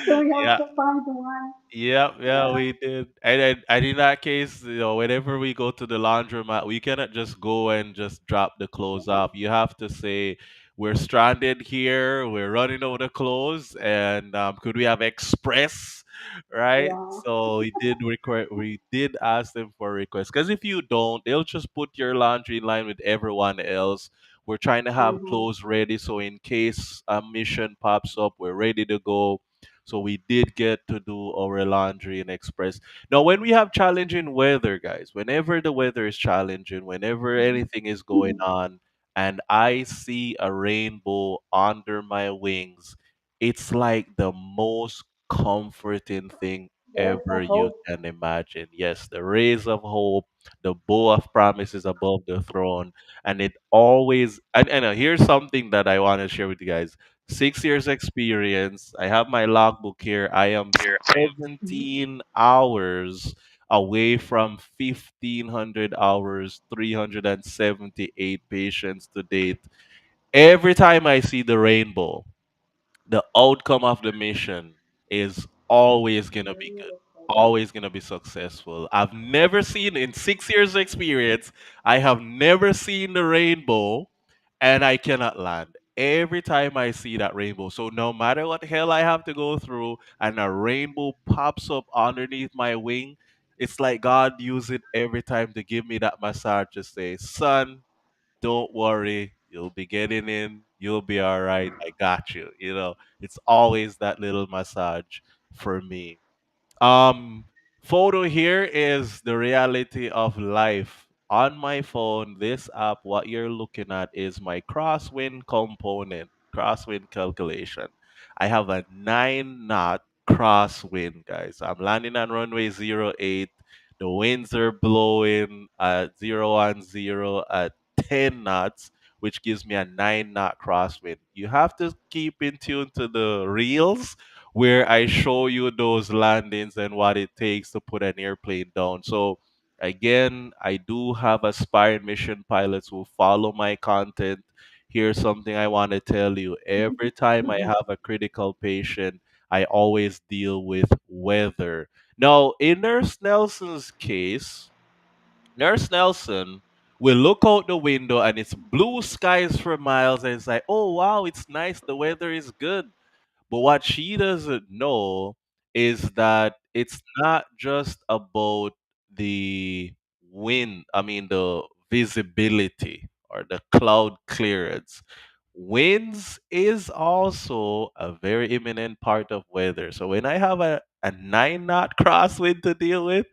S2: so we have
S1: Yeah,
S2: to find one.
S1: yeah, yeah,
S2: Yeah.
S1: we did. And in that case, whenever we go to the laundromat, we cannot just go and just drop the clothes off. You have to say, we're stranded here, we're running out of clothes, and could we have express, right?
S2: Yeah.
S1: So we did ask them for a request. Because if you don't, they'll just put your laundry in line with everyone else. We're trying to have
S2: Mm-hmm.
S1: clothes ready, so in case a mission pops up, we're ready to go. So we did get to do our laundry in Express. Now, when we have challenging weather, guys, whenever the weather is challenging, whenever anything is going on, and I see a rainbow under my wings, it's like the most comforting thing
S2: Yes, I
S1: ever you
S2: hope.
S1: can imagine. Yes, the rays of hope, the bow of promises above the throne, and it always. And here's something that I want to share with you guys. 6 years experience. I have my logbook here. I am
S2: Mhm.
S1: 17 hours away from 1,500 hours, 378 patients to date. Every time I see the rainbow, the outcome of the mission is always gonna be good,
S2: Beautiful.
S1: always gonna be successful. I've never seen, in 6 years experience, I have never seen the rainbow and I cannot land. Every time I see that rainbow. So no matter what hell I have to go through and a rainbow pops up underneath my wing, it's like God use it every time to give me that massage to say, son, don't worry, you'll be getting in, you'll be all right, I got you. It's always that little massage for me. um Photo here is the reality of life on my phone, this app, what you're looking at is my crosswind component, crosswind calculation. I have a 9 knot crosswind, guys. I'm landing on runway 08. The winds are blowing at 010 at 10 knots, which gives me a 9 knot crosswind. You have to keep in tune to the reels where I show you those landings and what it takes to put an airplane down. So, again, I do have aspiring mission pilots who follow my content. Here's something I want to tell you. Every time I
S2: Mhm.
S1: have a critical patient, I always deal with weather. Now, in Nurse Nelson's case, Nurse Nelson will look out the window and it's blue skies for miles, and it's like, oh wow, it's nice, the weather is good. But what she doesn't know is that it's not just about the wind, I mean, the visibility or the cloud clearance. Winds is also a very imminent part of weather. So when I have a 9 knot crosswind to deal with,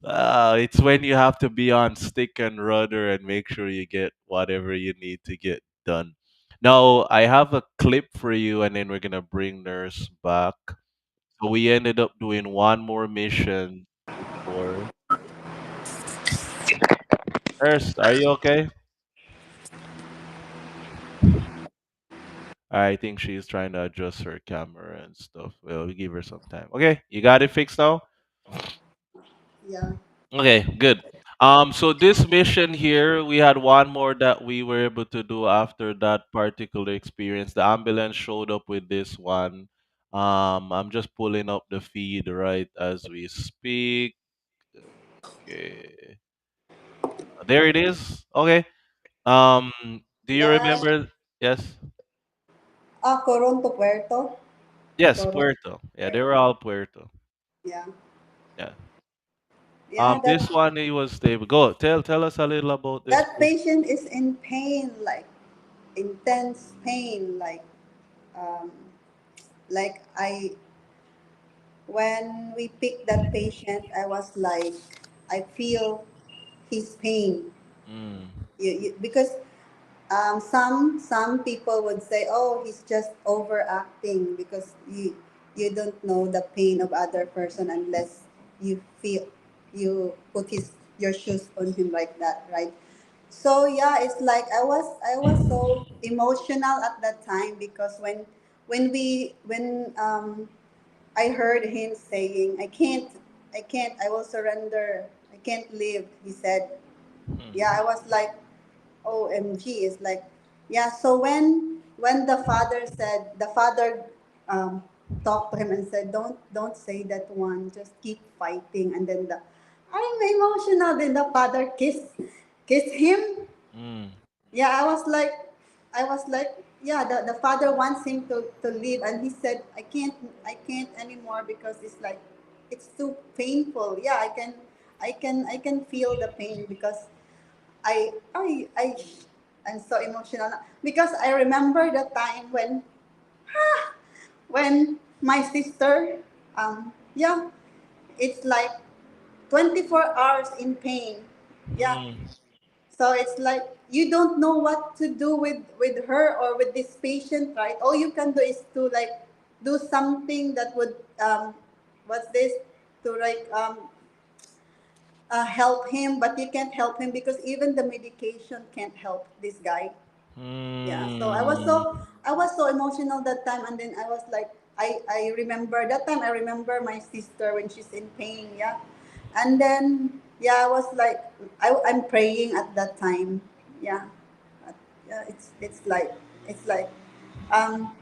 S1: it's when you have to be on stick and rudder and make sure you get whatever you need to get done. Now, I have a clip for you, and then we're gonna bring Nurse back. So we ended up doing one more mission before. Nurse, are you okay? I think she's trying to adjust her camera and stuff. Well, we give her some time. Okay, you got it fixed now?
S2: Yeah.
S1: Okay, good. So this mission here, we had one more that we were able to do after that particular experience. The ambulance showed up with this one. I'm just pulling up the feed right as we speak. Okay, there it is. Okay. Um, do you
S2: Yeah.
S1: remember? Yes.
S2: Coron to Puerto.
S1: Yes,
S2: Coron.
S1: Puerto. Yeah, they were all Puerto.
S2: Yeah.
S1: Yeah.
S2: Yeah.
S1: This one he was stable. Go tell us a little about this
S2: That
S1: patient.
S2: patient is in pain, like intense pain, um, like I when we picked that patient, I was like, I feel his pain.
S1: Mm,
S2: Because some people would say, oh, he's just overacting because you don't know the pain of other person unless you feel you put his your shoes on him like that, right? So yeah, it's like I was so emotional at that time because when I heard him saying, I can't, I will surrender, I can't live, he said. Yeah, I
S1: mm,
S2: was like, OMG. It's like, yeah. So when the father um, talked to him and said, don't say that one, just keep fighting. And then I'm emotional. Then the father kissed him.
S1: mm,
S2: Yeah, I was like, yeah, the father wants him to live, and he said, I can't anymore because it's like it's too painful. Yeah, I can feel the pain because I I'm so emotional because I remember the time when my sister, yeah, it's like 24 hours in pain. Yeah,
S1: mm,
S2: so it's like you don't know what to do with her or with this patient, right? All you can do is to like do something that would what's this to like help him, but you can't help him because even the medication can't help this guy. Yeah, so i was
S1: mm,
S2: so i was so emotional that time, and then I was like, I remember that time, I remember my sister when she's in pain. Yeah, and then yeah, I was like, I'm praying at that time. Yeah. Yeah, it's like um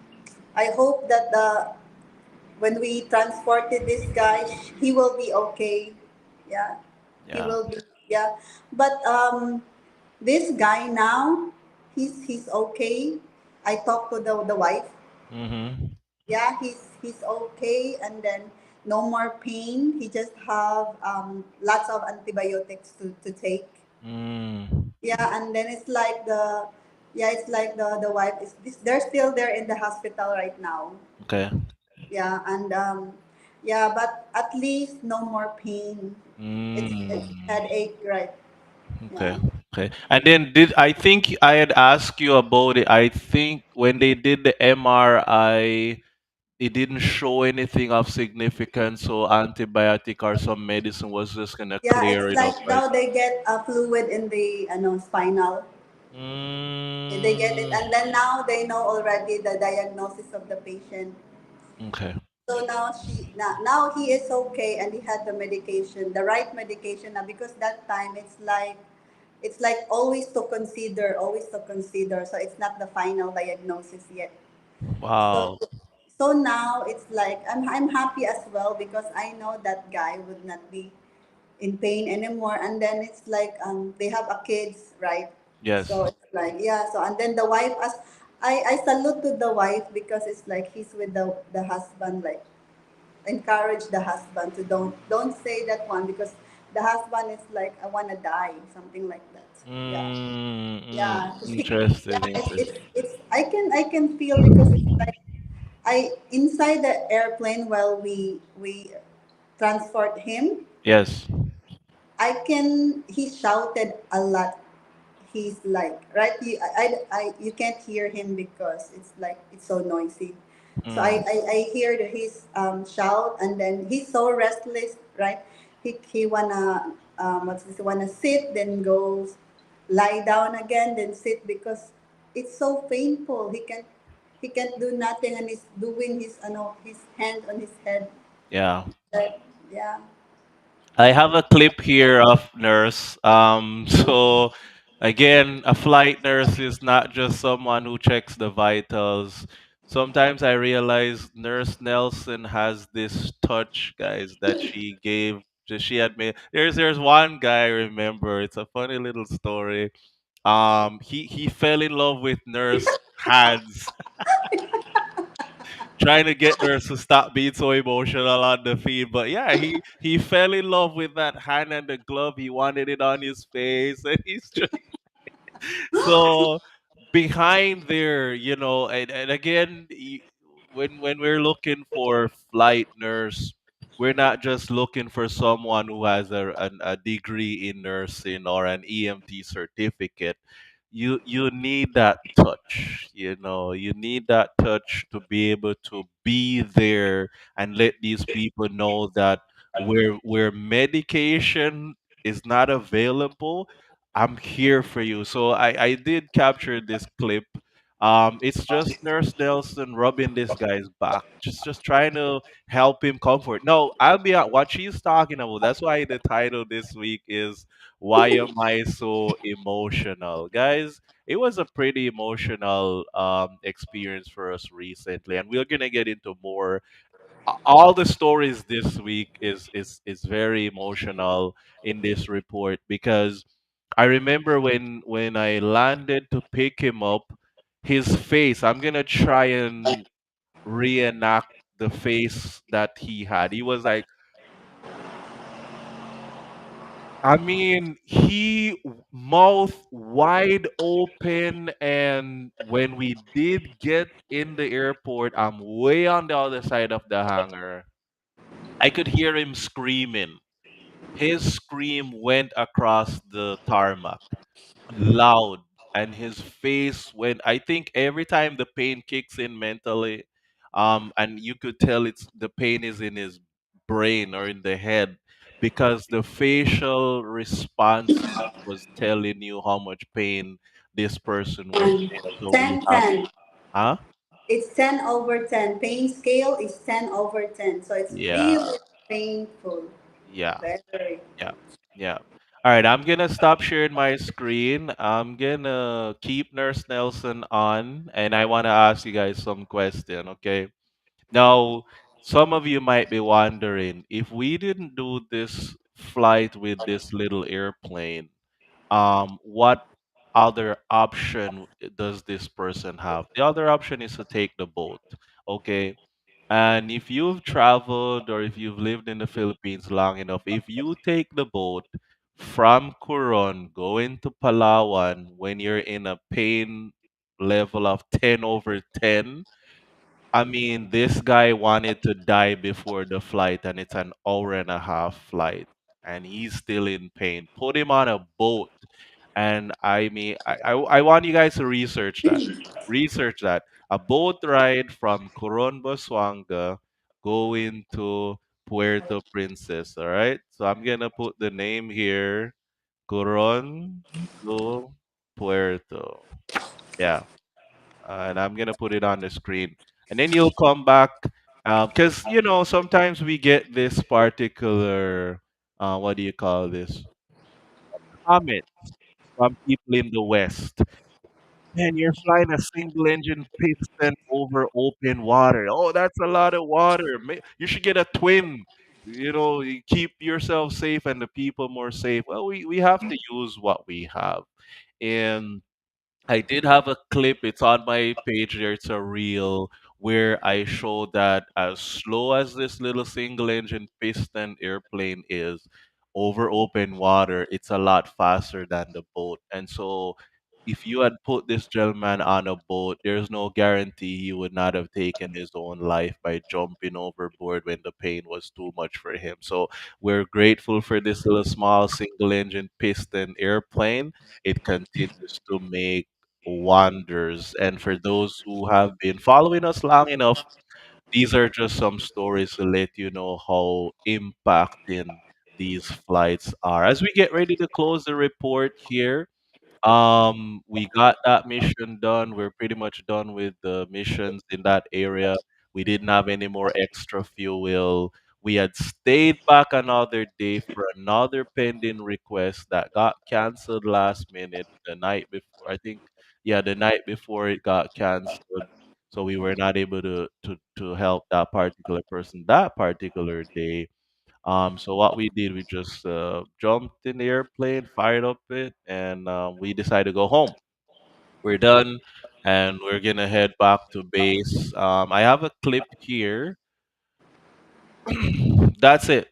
S2: I hope that when we transported this guy, he will be okay. Yeah, he
S1: yeah.
S2: will be. Yeah, but this guy now, he's okay. I talked to the wife.
S1: Mm-hmm.
S2: Yeah, he's okay, and then no more pain. He just have lots of antibiotics to take.
S1: Mm.
S2: Yeah, and then it's like the wife they're still there in the hospital right now.
S1: Okay.
S2: Yeah, and yeah, but at least no more pain. It's
S1: Mm.
S2: headache, right?
S1: Okay.
S2: Yeah.
S1: Okay. And then did I think I had asked you about it? I think when they did the MRI, it didn't show anything of significance, so antibiotic or some medicine was just gonna
S2: Yeah,
S1: clear
S2: it's
S1: it up,
S2: like
S1: right?
S2: now they get a fluid in the spinal. They get it,
S1: Mm,
S2: and then now they know already the diagnosis of the patient.
S1: okay.
S2: So now he is okay, and he had the medication, the right medication now, because that time it's like always to consider. So it's not the final diagnosis yet. So
S1: Wow.
S2: so now it's like I'm happy as well because I know that guy would not be in pain anymore. And then it's like they have a kids, right?
S1: Yes.
S2: So it's like, yeah. So and then the wife, as I salute to the wife, because it's like he's with the husband, like encourage the husband to don't say that one, because the husband is like, I want to die, something like that. Yeah. Yeah.
S1: Interesting,
S2: Yeah,
S1: interesting.
S2: it's I can feel, because it's like I inside the airplane while we transport him.
S1: Yes.
S2: He shouted a lot. He's like, right, you can't hear him because it's like it's so noisy. So
S1: Mm,
S2: I hear his shout, and then he's so restless, right? He wanna what's this, wanna sit, then goes lie down again, then sit, because it's so painful. He can't do nothing, and he's doing his hand on his head.
S1: yeah.
S2: Yeah.
S1: I have a clip here of nurse. So again, a flight nurse is not just someone who checks the vitals. Sometimes I realize Nurse Nelson has this touch, guys, that she gave. She had made. There's one guy I remember. It's a funny little story. He fell in love with Nurse Hands, trying to get nurse to stop being so emotional on the field. But yeah, he fell in love with that hand and the glove. He wanted it on his face, and he's just so behind there, and again, when we're looking for flight nurse, we're not just looking for someone who has a degree in nursing or an EMT certificate. You need that touch, you need that touch to be able to be there and let these people know that where medication is not available, I'm here for you. So I did capture this clip. It's just Nurse Nelson rubbing this guy's back, just trying to help him comfort. No, I'll be on what she's talking about. That's why the title this week is "Why Am I So Emotional?" Guys, it was a pretty emotional experience for us recently, and we're gonna get into more. All the stories this week is very emotional in this report because I remember when I landed to pick him up, his face. I'm gonna try and reenact the face that he had. He was like, I mean, mouth wide open, and when we did get in the airport, I'm way on the other side of the hangar. I could hear him screaming. His scream went across the tarmac, loud, and his face went. I think every time the pain kicks in mentally, and you could tell it's the pain is in his brain or in the head because the facial responses was telling you how much pain this person was
S2: And
S1: in. So we
S2: 10
S1: have,
S2: 10.
S1: huh?
S2: It's 10 over 10. Pain scale is 10 over 10. So it's
S1: Yeah,
S2: really painful.
S1: yeah.
S2: Very.
S1: Yeah. Yeah. All right, I'm gonna stop sharing my screen. I'm gonna keep Nurse Nelson on, and I wanna ask you guys some question, okay? Now, some of you might be wondering if we didn't do this flight with this little airplane, what other option does this person have? The other option is to take the boat, okay? And if you've traveled or if you've lived in the Philippines long enough, if you take the boat from Coron going to Palawan when you're in a pain level of 10 over 10, I mean, this guy wanted to die before the flight and it's an hour and a half flight. and he's still in pain. Put him on a boat, and I mean, I want you guys to research that. Research that. A boat ride from Coron, Botswana, going to Puerto Princess. All right. So I'm gonna put the name here. Coron to Puerto. Yeah, and I'm gonna put it on the screen, and then you'll come back, because sometimes we get this particular, what do you call this, comment from people in the West. Man, you're flying a single engine piston over open water. Oh, that's a lot of water. You should get a twin. You keep yourself safe and the people more safe. Well, we have to use what we have. And I did have a clip. It's on my page there. It's a reel where I show that as slow as this little single engine piston airplane is over open water, it's a lot faster than the boat. And so if you had put this gentleman on a boat, there's no guarantee he would not have taken his own life by jumping overboard when the pain was too much for him. So we're grateful for this little small single engine piston airplane. It continues to make wonders. And for those who have been following us long enough, these are just some stories to let you know how impacting these flights are. As we get ready to close the report here, we got that mission done. We're pretty much done with the missions in that area. We didn't have any more extra fuel. We had stayed back another day for another pending request that got canceled last minute the night before. I think, yeah, the night before it got canceled. So we were not able to help that particular person that particular day. So what we did, we just jumped in the airplane, fired up it, and we decided to go home. We're done, and we're gonna head back to base. I have a clip here. That's it.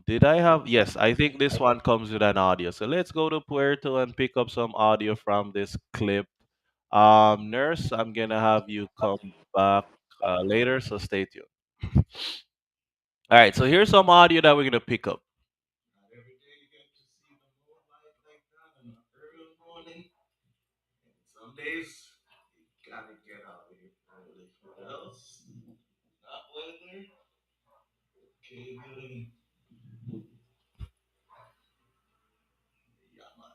S1: Did I have? Yes, I think this one comes with an audio. So let's go to Puerto and pick up some audio from this clip. Nurse, I'm gonna have you come back later, so stay tuned. All right, so here's some audio that we're gonna pick up. Not every day you get to see the moonlight like that in the early morning. And some days you gotta get out of here early. What else? Not weather. Okay, good. Yeah, man.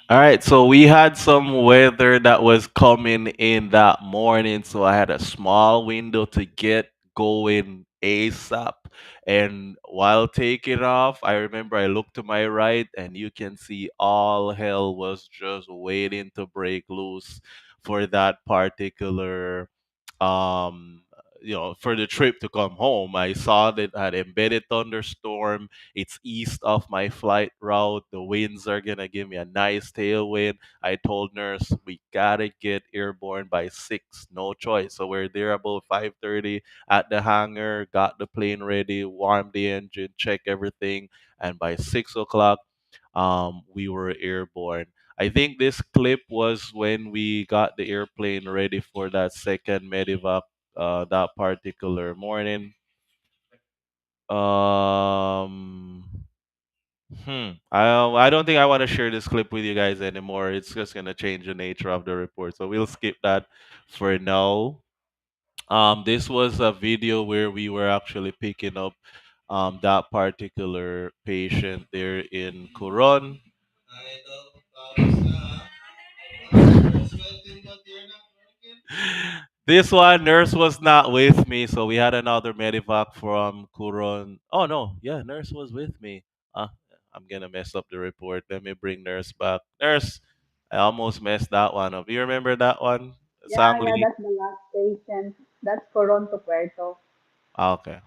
S1: All right, so we had some weather that was coming in that morning, so I had a small window to get going ASAP. And while taking off, I remember I looked to my right, and you can see all hell was just waiting to break loose for that particular um for the trip to come home. I saw that I had embedded thunderstorm. It's east of my flight route. The winds are gonna give me a nice tailwind. I told nurse we gotta get airborne by 6, no choice. So we're there about 5:30 at the hangar. Got the plane ready, warmed the engine, check everything, and by 6 o'clock, we were airborne. I think this clip was when we got the airplane ready for that second medevac that particular morning. Um, I don't think I want to share this clip with you guys anymore. It's just gonna change the nature of the report, so we'll skip that for now. This was a video where we were actually picking up that particular patient there in Coron. This one nurse was not with me, so we had another medevac from Coron. Oh no, yeah, nurse was with me. Uh, I'm gonna mess up the report. Let me bring nurse back. Nurse, I almost messed that one up. You remember that one,
S2: Yeah, yeah,
S1: Sangli?
S2: that's the last patient. That's Toronto, Puerto.
S1: Ah, okay.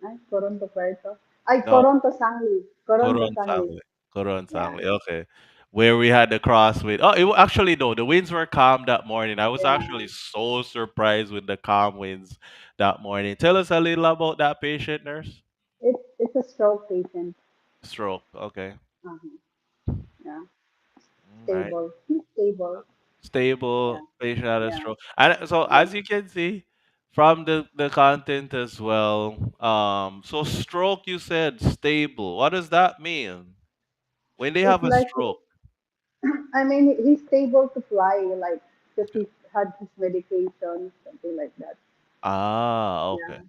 S2: Ay, Toronto, Puerto. Ay,
S1: No,
S2: Toronto, Sangli. Toronto,
S1: Coron
S2: Sangli.
S1: Sangli. Coron
S2: Yeah,
S1: Sangli. Okay. Where we had the crosswind. Oh, actually no, the winds were calm that morning. I was
S2: yeah.
S1: actually so surprised with the calm winds that morning. Tell us a little about that patient, nurse.
S2: It's a stroke patient.
S1: Stroke. Okay.
S2: Uh-huh. Yeah,
S1: All right.
S2: stable. He's stable.
S1: Stable
S2: Yeah,
S1: patient had a
S2: yeah,
S1: stroke. And so
S2: yeah.
S1: as you can see, from the content as well. So stroke, you said stable. What does that mean? When they
S2: It's
S1: have a
S2: like,
S1: stroke?
S2: I mean, he's able to fly, like, because he's had his medication, something like that.
S1: Ah, okay.
S2: Yeah,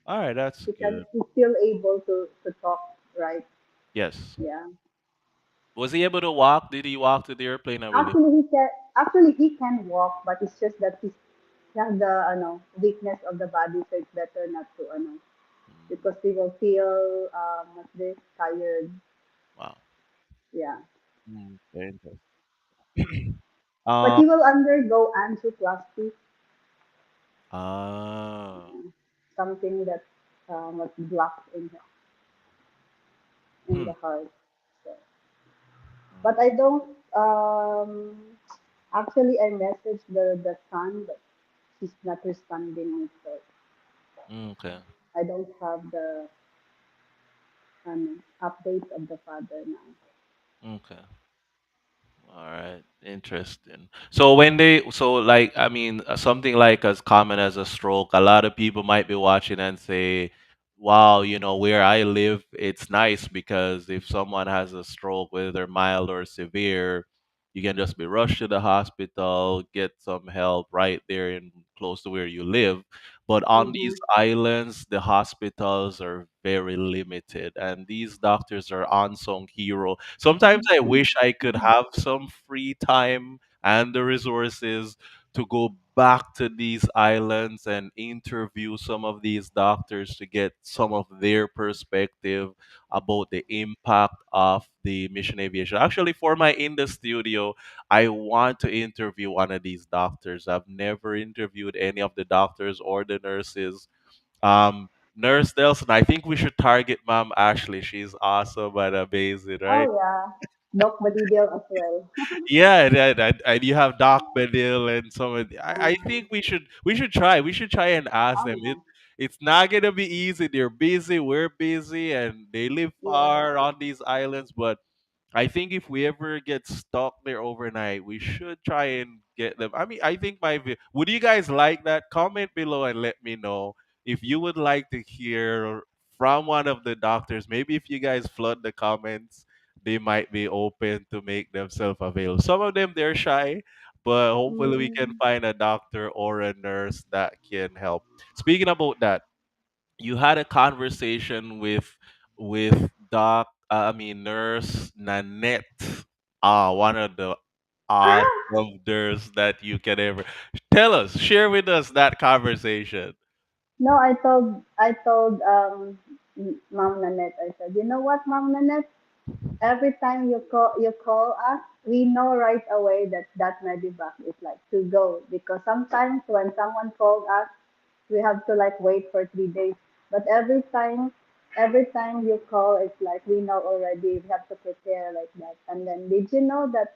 S1: All right, that's good.
S2: he's still able to talk, right?
S1: Yes.
S2: Yeah.
S1: Was he able to walk? Did he walk to the airplane? I really.
S2: Actually he can walk, but it's just that he has the weakness of the body, so it's better not to
S1: Mm,
S2: because he will feel what's this tired.
S1: wow.
S2: Yeah,
S1: Very interesting.
S2: but
S1: Um.
S2: he will undergo angioplasty,
S1: Ah.
S2: something that was blocked in
S1: Hmm.
S2: the heart. So, but I
S1: Okay.
S2: don't actually I messaged the son, but he's not responding. So
S1: Okay.
S2: I don't have the update of the father now.
S1: Okay. All right, interesting. So when they, so like, I mean, something like as common as a stroke, a lot of people might be watching and say, "Wow, where I live, it's nice because if someone has a stroke, whether mild or severe, you can just be rushed to the hospital, get some help right there in close to where you live." But on these
S2: Mm-hmm.
S1: islands, the hospitals are very limited, and these doctors are unsung hero. Sometimes I wish I could have some free time and the resources to go back to these islands and interview some of these doctors to get some of their perspective about the impact of the mission aviation. Actually, for my in the studio, I want to interview one of these doctors. I've never interviewed any of the doctors or the nurses. Nurse Nelson, I think we should target Mom Ashley. She's awesome and amazing, right?
S2: Oh yeah, Doc Badidel as well.
S1: Yeah, and you have Doc Bedil and some of I
S2: Uh,
S1: think we should try. We should try and ask
S2: oh
S1: them.
S2: yeah,
S1: It's not gonna be easy. They're busy, we're busy, and they live
S2: yeah.
S1: far on these islands, but I think if we ever get stuck there overnight, we should try and get them. I mean, I think would you guys like that? Comment below and let me know if you would like to hear from one of the doctors. Maybe if you guys flood the comments, they might be open to make themselves available. Some of them they're shy, but hopefully we can
S2: Mm.
S1: find a doctor or a nurse that can help. Speaking about that, you had a conversation with I mean nurse Nanette, one of the odd nurse that you can ever tell us, share with us that conversation.
S2: No, I told Mom Nanette. I said, you know what, Mom Nanette? Every time you call us, we know right away that that medevac is like to go because sometimes when someone called us, we have to like wait for 3 days. But every time you call, it's like we know already. We have to prepare like that. And then, did you know that?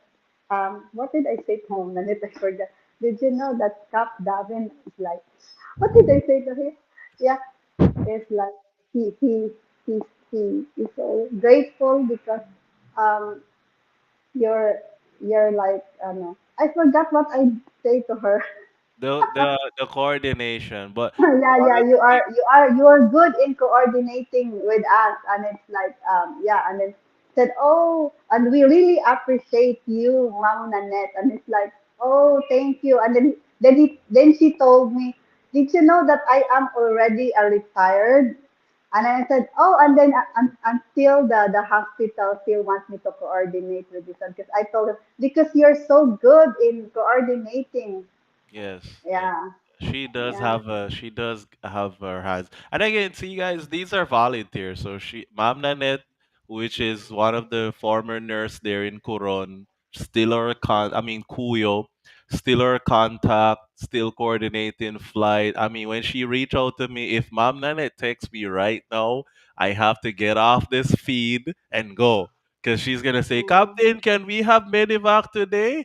S2: What did I say to him? And I forgot. Did you know that Cap Davin is like? What did I say to him? Yeah, it's like he he he he is so grateful because um you're you're like I know. I forgot what I say to her.
S1: The coordination, but
S2: Yeah,
S1: one
S2: yeah,
S1: of
S2: you
S1: the
S2: are
S1: things,
S2: you are you are good in coordinating with us, and it's like yeah, and then said, oh, and we really appreciate you, Mom Nanette, and it's like, oh, thank you, and then she told me, did you know that I am already a retired? And I said, oh, and then until the hospital still wants me to coordinate with this one because I told them because you're so good in coordinating.
S1: yes, yes.
S2: Yeah, yeah.
S1: She does have her hands. And again, see guys, these are volunteers. So Ma'am Nanette, which is one of the former nurse there in Coron, still our Cuyo, still our contact, still coordinating flight. I mean, when she reached out to me, if Ma'am Nanette texts me right now, I have to get off this feed and go. Because she's gonna say,
S2: Mm.
S1: Captain, can we have medevac today?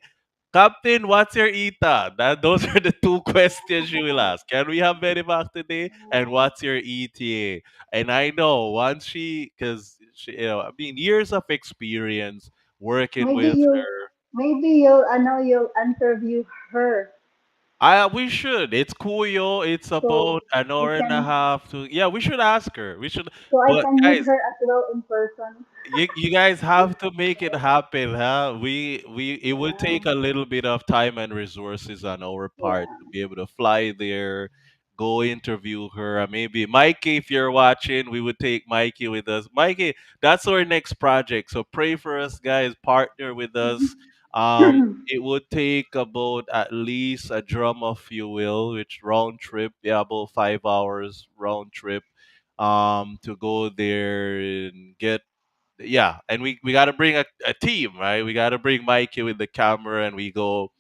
S1: Captain, what's your ETA? Those are the two questions you will ask. Can we have Medivac today? And what's your ETA? And I know once because I mean, years of experience working
S2: Maybe
S1: with
S2: you,
S1: her.
S2: maybe you'll, I know you'll interview her
S1: I we should. It's cool, yo. It's
S2: So
S1: about an
S2: we
S1: hour and a
S2: can,
S1: half to. Yeah, we should ask her. We should.
S2: so I
S1: But
S2: can meet
S1: guys,
S2: her as well in person.
S1: you guys have to make it happen, huh? We it will
S2: Yeah,
S1: take a little bit of time and resources on our part to
S2: yeah.
S1: be able to fly there, go interview her. Maybe Mikey, if you're watching, we would take Mikey with us. Mikey, that's our next project. So pray for us, guys. Partner with us. It would take about at least a drum of fuel, which round trip, yeah, about 5 hours round trip to go there and get, yeah, and we got to bring a team, right? We got to bring Mikey with the camera, and we go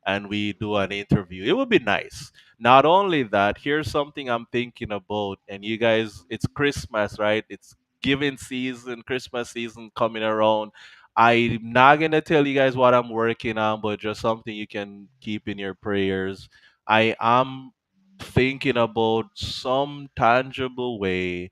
S1: and we do an interview. It would be nice. Not only that, here's something I'm thinking about, and you guys, it's Christmas, right? It's giving season, Christmas season coming around. I'm not gonna tell you guys what I'm working on, but just something you can keep in your prayers. I am thinking about some tangible way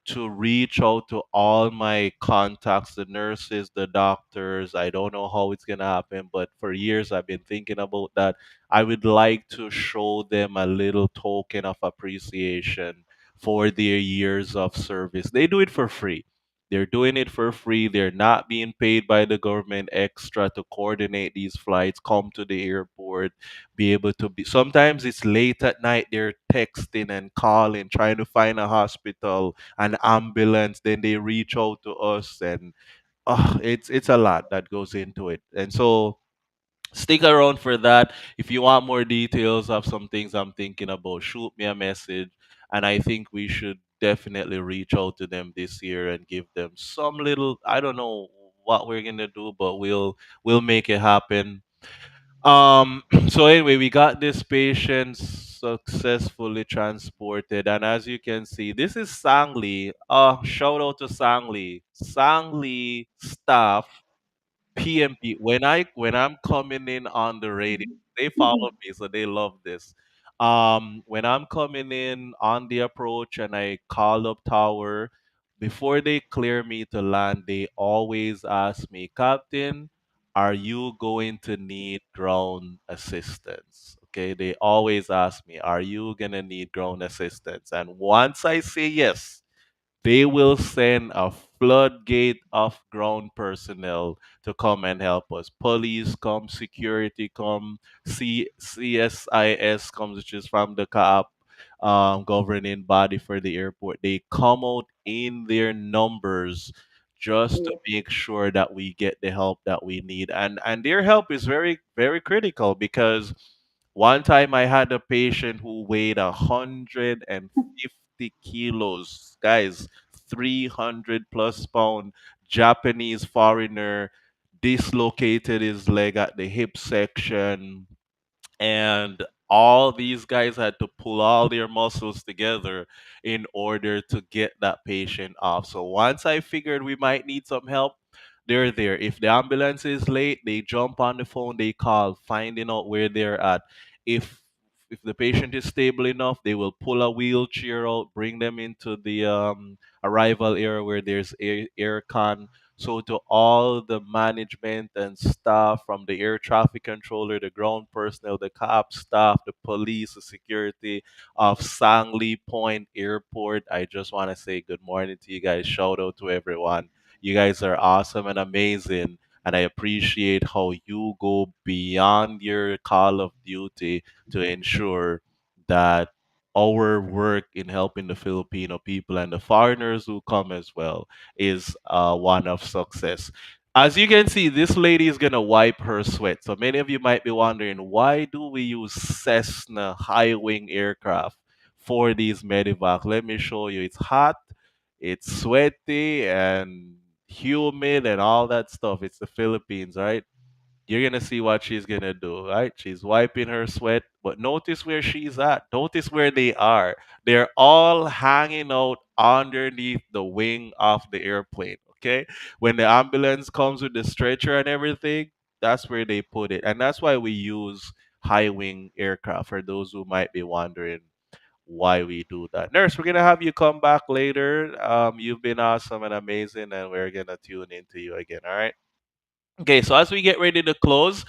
S1: to reach out to all my contacts, the nurses, the doctors. I don't know how it's gonna happen, but for years I've been thinking about that. I would like to show them a little token of appreciation for their years of service. They do it for free. They're doing it for free. They're not being paid by the government extra to coordinate these flights, come to the airport, be able to be. Sometimes it's late at night, they're texting and calling, trying to find a hospital, an ambulance, then they reach out to us, and it's a lot that goes into it. And so stick around for that. If you want more details of some things I'm thinking about, shoot me a message, and I think we should definitely reach out to them this year and give them some little, I don't know what we're gonna do, but we'll make it happen. So anyway, we got this patient successfully transported, and as you can see, this is Sangli. Shout out to Sangli. Sangli staff PMP. When I'm coming in on the radio, they follow me, so they love this. When I'm coming in on the approach and I call up tower, before they clear me to land, they always ask me, Captain, are you going to need ground assistance? Okay, they always ask me, are you gonna need ground assistance? And once I say yes, they will send a floodgate of ground personnel to come and help us. Police come, security come, CSIS comes, which is from the CAP, governing body for the airport. They come out in their numbers just to
S2: Yes.
S1: make sure that we get the help that we need. And their help is very, very critical because one time I had a patient who weighed 150 kilos. Guys, 300 plus pound Japanese foreigner dislocated his leg at the hip section, and all these guys had to pull all their muscles together in order to get that patient off. So once I figured we might need some help, they're there. If the ambulance is late, they jump on the phone, they call, finding out where they're at. If the patient is stable enough, they will pull a wheelchair out, bring them into the arrival area where there's air con. So to all the management and staff, from the air traffic controller, the ground personnel, the cop staff, the police, the security of Sangli Point Airport, I just want to say good morning to you guys. Shout out to everyone. You guys are awesome and amazing. And I appreciate how you go beyond your call of duty to ensure that our work in helping the Filipino people and the foreigners who come as well is one of success. As you can see, this lady is gonna wipe her sweat. So many of you might be wondering, why do we use Cessna high wing aircraft for these medevac? Let me show you. It's hot, it's sweaty and humid and all that stuff. It's the Philippines, right? You're gonna see what she's gonna do, right? She's wiping her sweat, but notice where she's at. Notice where they are. They're all hanging out underneath the wing of the airplane. Okay, when the ambulance comes with the stretcher and everything, that's where they put it, and that's why we use high wing aircraft. For those who might be wondering why we do that, nurse, we're gonna have you come back later. You've been awesome and amazing, and we're gonna tune into you again. All right. Okay, so as we get ready to close,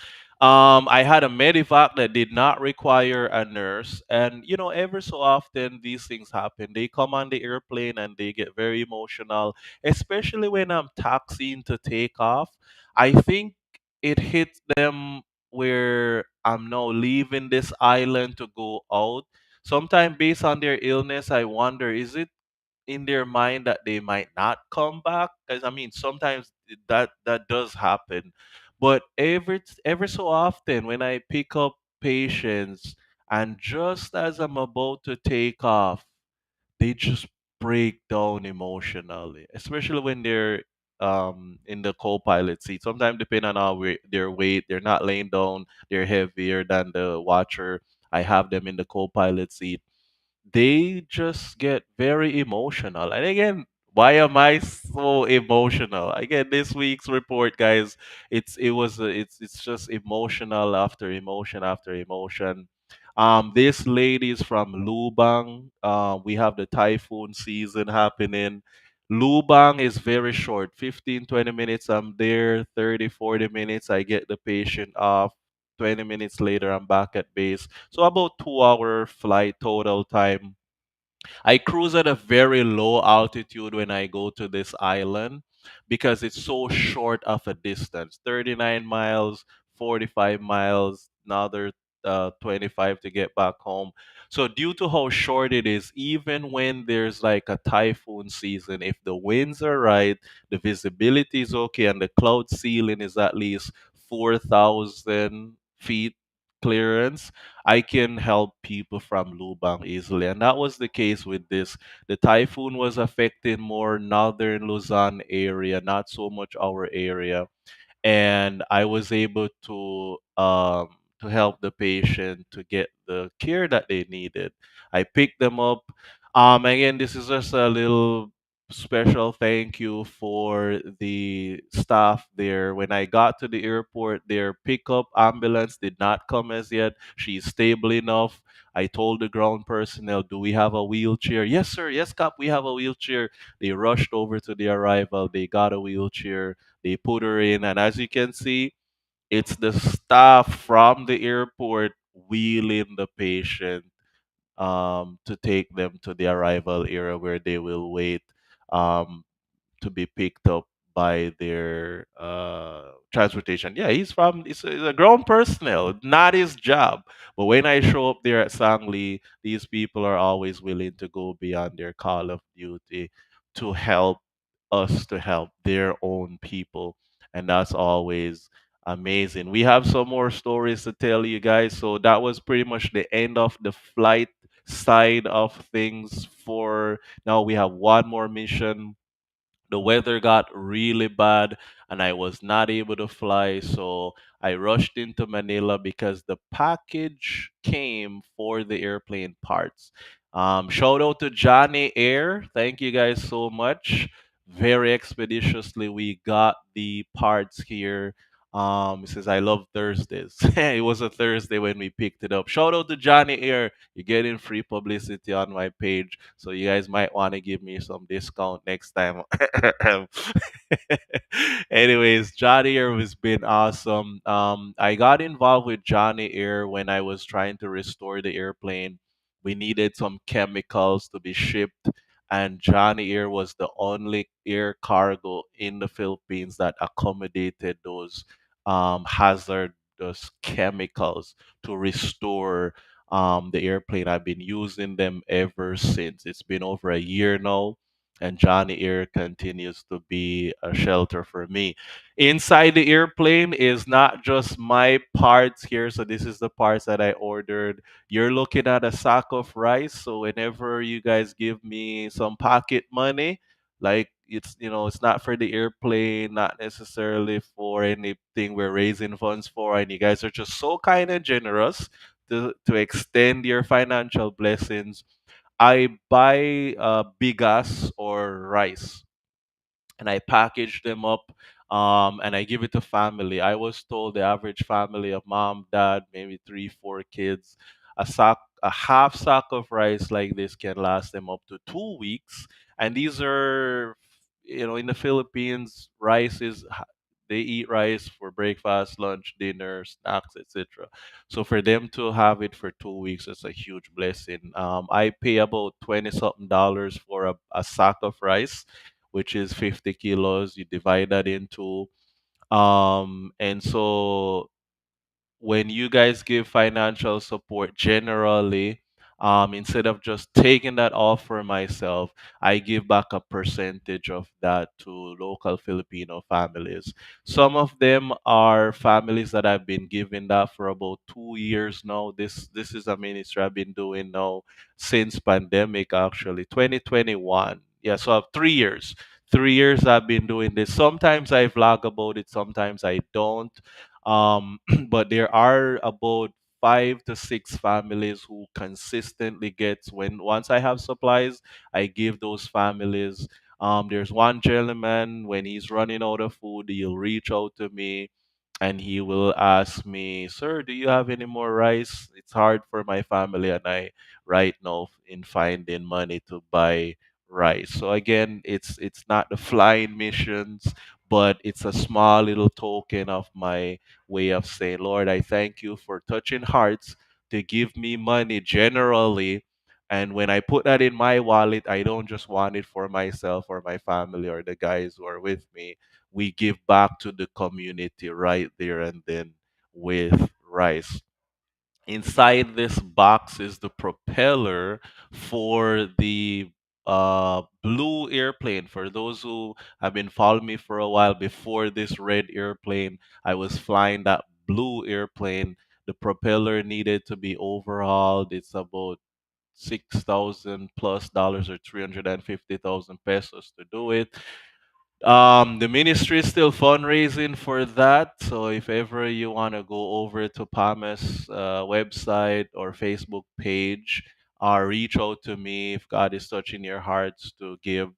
S1: I had a medevac that did not require a nurse, and ever so often these things happen. They come on the airplane and they get very emotional, especially when I'm taxiing to take off. I think it hits them where I'm now leaving this island to go out. Sometimes, based on their illness, I wonder, is it in their mind that they might not come back? Because I mean, sometimes that does happen. But every so often when I pick up patients, and just as I'm about to take off, they just break down emotionally, especially when they're in the co-pilot seat. Sometimes depending on their weight, they're not laying down, they're heavier than the watcher. I have them in the co-pilot seat. They just get very emotional. And again, why am I so emotional? Again, this week's report, guys, it's just emotional after emotion after emotion. This lady is from Lubang. We have the typhoon season happening. Lubang is very short, 15-20 minutes. I'm there, 30-40 minutes. I get the patient off. 20 minutes later, I'm back at base. So about 2 hour flight total time. I cruise at a very low altitude when I go to this island because it's so short of a distance, 39 miles, 45 miles, another 25 to get back home. So, due to how short it is, even when there's like a typhoon season, if the winds are right, the visibility is okay, and the cloud ceiling is at least 4,000 feet clearance, I can help people from Lubang easily. And that was the case with this. The typhoon was affecting more northern Luzon area, not so much our area, and I was able to help the patient to get the care that they needed. I picked them up. Again, this is just a little special thank you for the staff there. When I got to the airport, their pickup ambulance did not come as yet. She's stable enough. I told the ground personnel, "Do we have a wheelchair?" "Yes, sir. Yes, cop. We have a wheelchair." They rushed over to the arrival. They got a wheelchair, they put her in, and as you can see, it's the staff from the airport wheeling the patient to take them to the arrival area where they will wait um, to be picked up by their transportation. Yeah, he's a grown personnel, not his job. But when I show up there at Sangli, these people are always willing to go beyond their call of duty to help us to help their own people. And that's always amazing. We have some more stories to tell you guys. So that was pretty much the end of the flight side of things for now. We have one more mission. The weather got really bad and I was not able to fly. So I rushed into Manila because the package came for the airplane parts. Shout out to Johnny Air. Thank you guys so much. Very expeditiously, we got the parts here. It says, "I love Thursdays." It was a Thursday when we picked it up. Shout out to Johnny Air. You're getting free publicity on my page. So you guys might want to give me some discount next time. Anyways, Johnny Air has been awesome. I got involved with Johnny Air when I was trying to restore the airplane. We needed some chemicals to be shipped, and Johnny Air was the only air cargo in the Philippines that accommodated those hazardous chemicals to restore the airplane. I've been using them ever since. It's been over a year now, and Johnny Air continues to be a shelter for me. Inside the airplane is not just my parts here. So this is the parts that I ordered. You're looking at a sack of rice. So whenever you guys give me some pocket money, like it's not for the airplane, not necessarily for anything we're raising funds for, and you guys are just so kind and generous to extend your financial blessings. I buy bigas or rice, and I package them up, and I give it to family. I was told the average family of mom, dad, maybe 3, 4 kids, a half sack of rice like this can last them up to 2 weeks. And these are, in the Philippines, rice is They eat rice for breakfast, lunch, dinner, snacks, etc. So for them to have it for 2 weeks is a huge blessing. I pay about 20 something dollars for a sack of rice, which is 50 kilos. You divide that into and so when you guys give financial support generally, instead of just taking that off for myself, I give back a percentage of that to local Filipino families. Some of them are families that I've been giving that for about 2 years now. This is a ministry I've been doing now since pandemic actually, 2021. Yeah, so 3 years. 3 years I've been doing this. Sometimes I vlog about it, sometimes I don't. But there are about 5 to 6 families who consistently gets when once I have supplies, I give those families. There's one gentleman when he's running out of food, he'll reach out to me and he will ask me, "Sir, do you have any more rice? It's hard for my family and I right now in finding money to buy rice." So again, it's not the flying missions, but it's a small little token of my way of saying, Lord, I thank you for touching hearts to give me money generally. And when I put that in my wallet, I don't just want it for myself or my family or the guys who are with me. We give back to the community right there and then with rice. Inside this box is the propeller for the blue airplane. For those who have been following me for a while, before this red airplane, I was flying that blue airplane. The propeller needed to be overhauled. It's about 6,000 plus dollars or 350,000 pesos to do it. The ministry is still fundraising for that. So if ever you want to go over to Palmas website or Facebook page, reach out to me if God is touching your hearts to give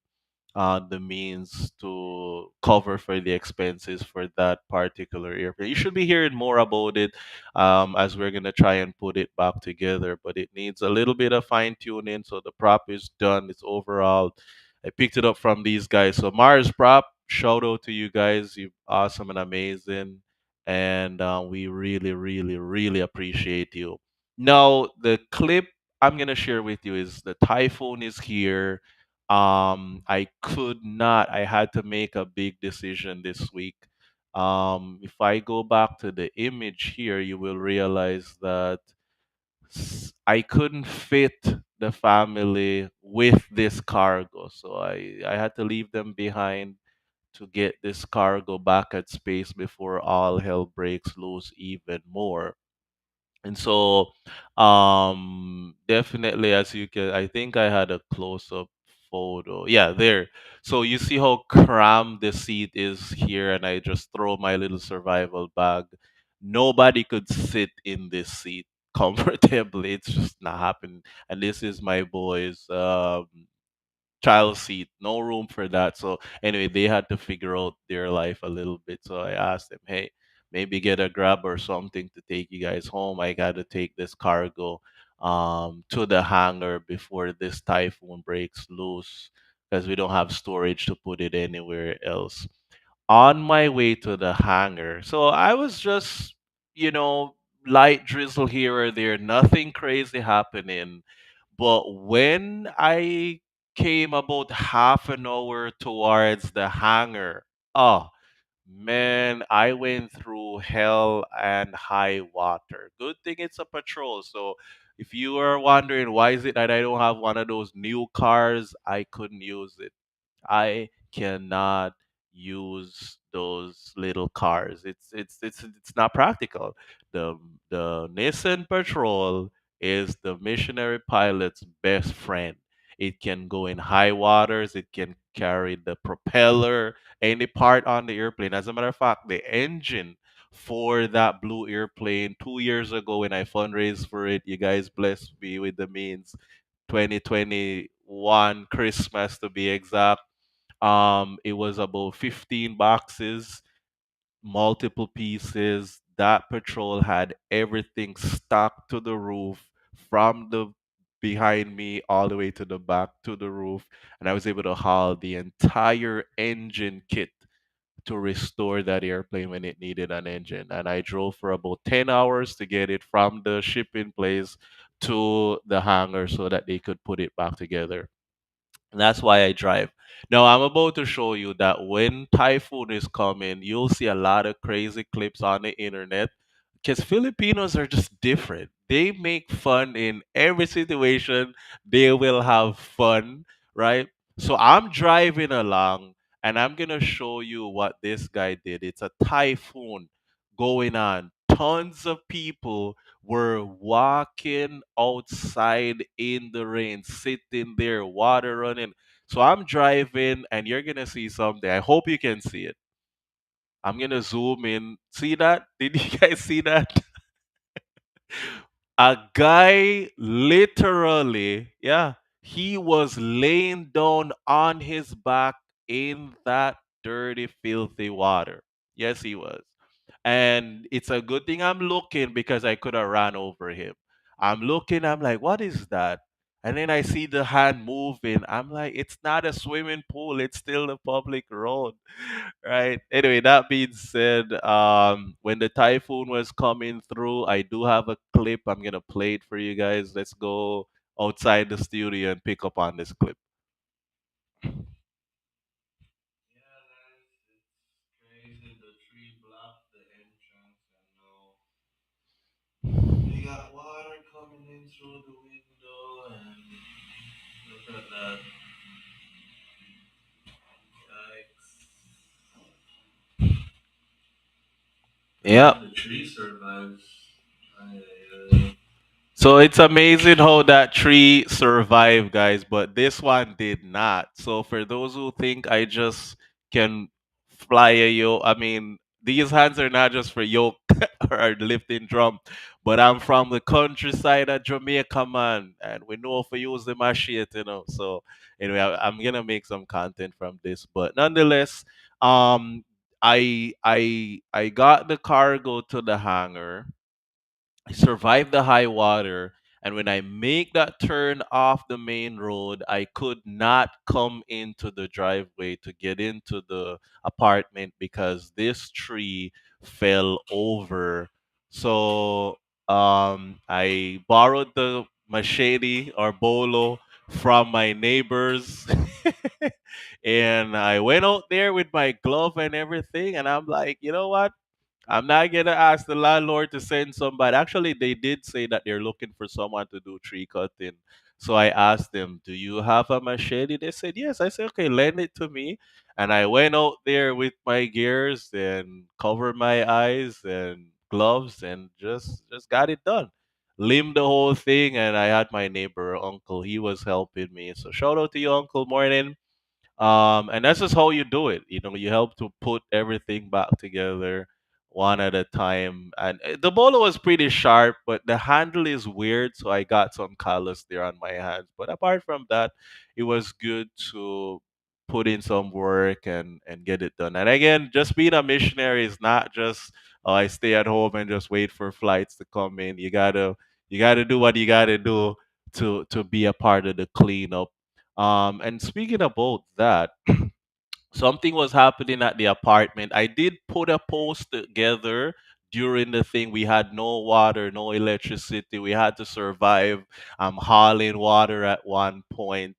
S1: the means to cover for the expenses for that particular airplane. You should be hearing more about it as we're gonna try and put it back together, but it needs a little bit of fine tuning. So the prop is done. It's overall. I picked it up from these guys. So Mars Prop, shout out to you guys. You're awesome and amazing, and we really, really, really appreciate you. Now the clip I'm gonna share with you is the typhoon is here. I could not, I had to make a big decision this week. If I go back to the image here, you will realize that I couldn't fit the family with this cargo. So I had to leave them behind to get this cargo back at space before all hell breaks loose even more. And so, definitely, as you can, I think I had a close up photo. Yeah, there. So you see how crammed the seat is here, and I just throw my little survival bag. Nobody could sit in this seat comfortably. It's just not happening. And this is my boys. Child seat, no room for that. So anyway, they had to figure out their life a little bit. So I asked them, hey, maybe get a grab or something to take you guys home. I got to take this cargo to the hangar before this typhoon breaks loose because we don't have storage to put it anywhere else. On my way to the hangar, so I was just, you know, light drizzle here or there, nothing crazy happening. But when I came about half an hour towards the hangar, oh man, I went through hell and high water. Good thing it's a patrol. So if you are wondering why is it that I don't have one of those new cars, I couldn't use it. I cannot use those little cars. It's not practical. The Nissan Patrol is the missionary pilot's best friend. It can go in high waters, it can carry the propeller, any part on the airplane. As a matter of fact, the engine for that blue airplane 2 years ago when I fundraised for it, you guys blessed me with the means 2021 Christmas to be exact. It was about 15 boxes, multiple pieces. That patrol had everything stuck to the roof from the behind me all the way to the back to the roof, and I was able to haul the entire engine kit to restore that airplane when it needed an engine. And I drove for about 10 hours to get it from the shipping place to the hangar so that they could put it back together. And that's why I drive. Now I'm about to show you that when typhoon is coming, you'll see a lot of crazy clips on the internet because Filipinos are just different. They make fun in every situation. They will have fun, right? So I'm driving along and I'm gonna show you what this guy did. It's a typhoon going on. Tons of people were walking outside in the rain, sitting there, water running. So I'm driving, and you're gonna see something. I hope you can see it. I'm gonna zoom in. See that? Did you guys see that? A guy literally, yeah, he was laying down on his back in that dirty, filthy water. Yes, he was. And it's a good thing I'm looking because I could have ran over him. I'm looking, I'm like, what is that? And then I see the hand moving. I'm like, it's not a swimming pool, it's still a public road. Right. Anyway, that being said, when the typhoon was coming through, I do have a clip. I'm gonna play it for you guys. Let's go outside the studio and pick up on this clip. Yeah, guys, it's crazy. The tree blocked the entrance, and now we got water coming in through the window, and look at that. Yikes. Yeah, the tree survives. Ay, ay, ay. So it's amazing how that tree survived, guys, but this one did not. So for those who think I just can fly a yoke, I mean, these hands are not just for yoke or lifting drum, but I'm from the countryside of Jamaica, man, and we know if we use the machete. So anyway, I'm gonna make some content from this, but nonetheless, um, I got the cargo to the hangar. I survived the high water, and when I make that turn off the main road, I could not come into the driveway to get into the apartment because this tree fell over. So I borrowed the machete or bolo from my neighbors. And I went out there with my glove and everything, and I'm like, you know what? I'm not gonna ask the landlord to send somebody. Actually, they did say that they're looking for someone to do tree cutting. So I asked them, "Do you have a machete?" They said, "Yes." I said, "Okay, lend it to me." And I went out there with my gears and covered my eyes and gloves and just got it done. Limbed the whole thing, and I had my neighbor uncle. He was helping me. So shout out to you, Uncle. Morning. And that's just how you do it. You help to put everything back together one at a time. And the bolo was pretty sharp, but the handle is weird, so I got some callus there on my hands. But apart from that, it was good to put in some work and get it done. And again, just being a missionary is not just I stay at home and just wait for flights to come in. You gotta do what you gotta do to be a part of the cleanup. And speaking about that, something was happening at the apartment. I did put a post together during the thing. We had no water, no electricity. We had to survive. Hauling water at one point.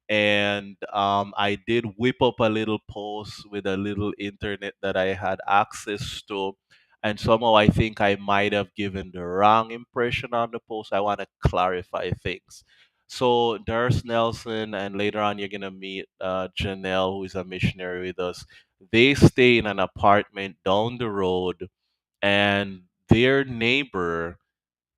S1: And I did whip up a little post with a little internet that I had access to. And somehow I think I might have given the wrong impression on the post. I want to clarify things. So Nurse Nelson, and later on you're gonna meet Janelle, who is a missionary with us. They stay in an apartment down the road, and their neighbor,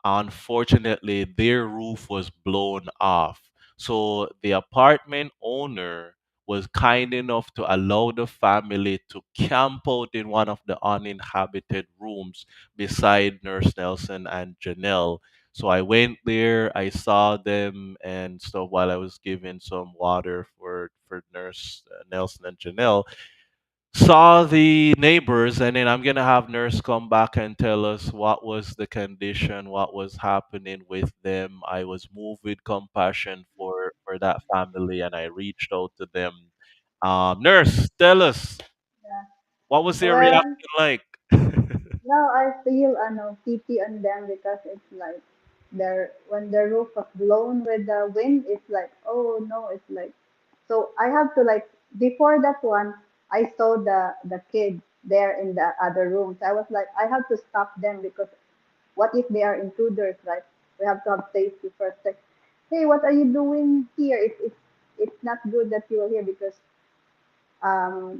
S1: unfortunately, their roof was blown off. So the apartment owner was kind enough to allow the family to camp out in one of the uninhabited rooms beside Nurse Nelson and Janelle. So I went there, I saw them and stuff while I was giving some water for Nurse Nelson and Janelle. Saw the neighbors, and then I'm gonna have nurse come back and tell us what was the condition, what was happening with them. I was moved with compassion for that family, and I reached out to them. Nurse, tell us.
S2: Yeah.
S1: What was their
S2: Well,
S1: reaction like?
S2: now I feel pity on them because it's like when the roof was blown with the wind, it's like, oh no, it's like, so I have to like, before that one, I saw the kid there in the other room. So I was like, I have to stop them because what if they are intruders, right? We have to have safety first. Like, hey, what are you doing here? It's not good that you're here because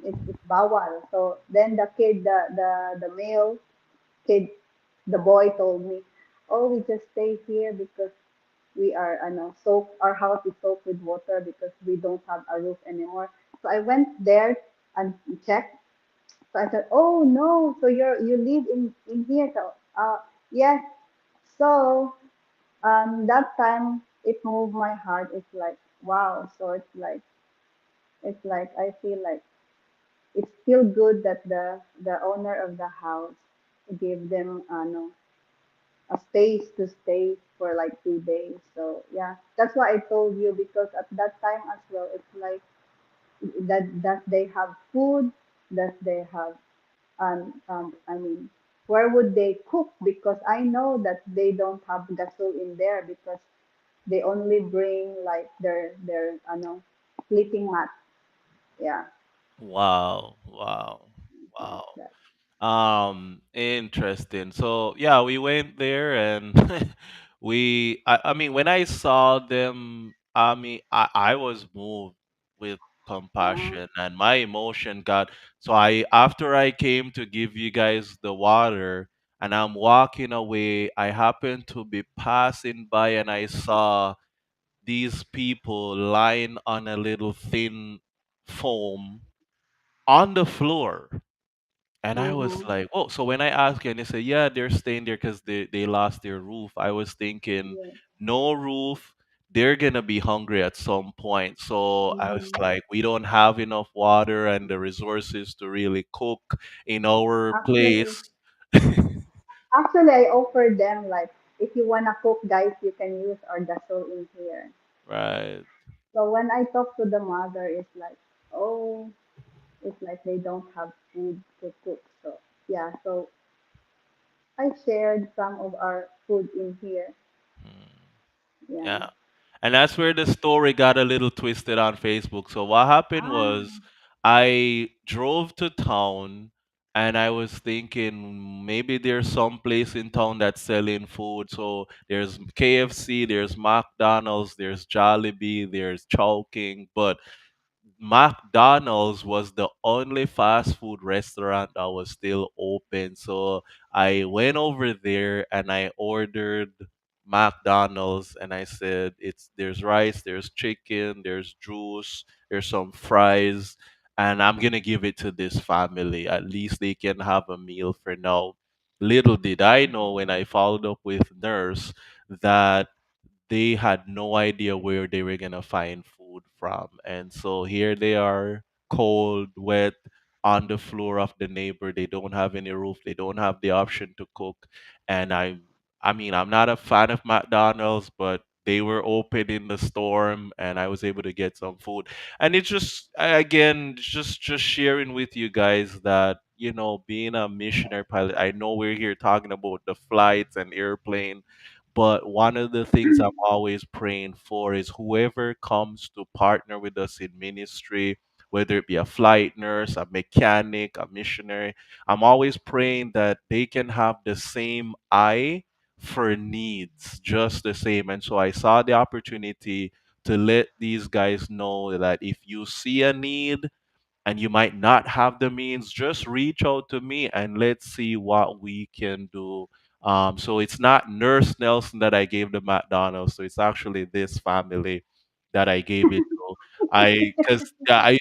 S2: it's bawal. So then the kid, the male kid, the boy told me, "Oh, we just stay here because we are, soaked. Our house is soaked with water because we don't have a roof anymore." So I went there and checked. So I said, "Oh no, so you live in here?" So, yes. So that time it moved my heart. It's like, wow. So it's like I feel like it's still good that the owner of the house gave them no, a space to stay for like 2 days. So yeah, that's why I told you because at that time as well, it's like that they have food, that they have I mean, where would they cook? Because I know that they don't have gasol in there because they only bring like their sleeping mat. Yeah,
S1: Wow, wow,
S2: like
S1: wow.
S2: that.
S1: Interesting. So yeah, we went there and I mean when I saw them, I mean I was moved with
S2: Uh,
S1: compassion and my emotion got so I after I came to give you guys the water and I'm walking away, I happened to be passing by and I saw these people lying on a little thin foam on the floor. And I was
S2: mm-hmm.
S1: like, oh, so when I asked you and they said, yeah, they're staying there because they lost their roof, I was thinking,
S2: Yeah.
S1: no roof, they're going to be hungry at some point. So I was
S2: Mm-hmm.
S1: like, we don't have enough water and the resources to really cook in our
S2: Actually,
S1: place.
S2: actually, I offered them like, if you wanna cook, guys, you can use our gasol in here.
S1: Right.
S2: So when I talk to the mother, it's like, oh, it's like they don't have food to cook. So yeah, so I shared some of our food in here.
S1: Hmm.
S2: Yeah.
S1: Yeah. And that's where the story got a little twisted on Facebook. So what happened
S2: Ah.
S1: was I drove to town and I was thinking maybe there's some place in town that's selling food. So there's KFC, there's McDonald's, there's Jollibee, there's Chowking, but McDonald's was the only fast food restaurant that was still open. So I went over there and I ordered McDonald's and I said it's there's rice, there's chicken, there's juice, there's some fries, and I'm gonna give it to this family. At least they can have a meal for now. Little did I know when I followed up with nurse that they had no idea where they were gonna find food from. And so here they are, cold, wet, on the floor of the neighbor. They don't have any roof. They don't have the option to cook. And I mean, I'm not a fan of McDonald's, but they were open in the storm, and I was able to get some food. And it's just again, just sharing with you guys that being a missionary pilot. I know we're here talking about the flights and airplane, but one of the things I'm always praying for is whoever comes to partner with us in ministry, whether it be a flight nurse, a mechanic, a missionary, I'm always praying that they can have the same eye for needs, just the same. And so I saw the opportunity to let these guys know that if you see a need, and you might not have the means, just reach out to me and let's see what we can do. So it's not Nurse Nelson that I gave the McDonald's, so it's actually this family that I gave it to. Because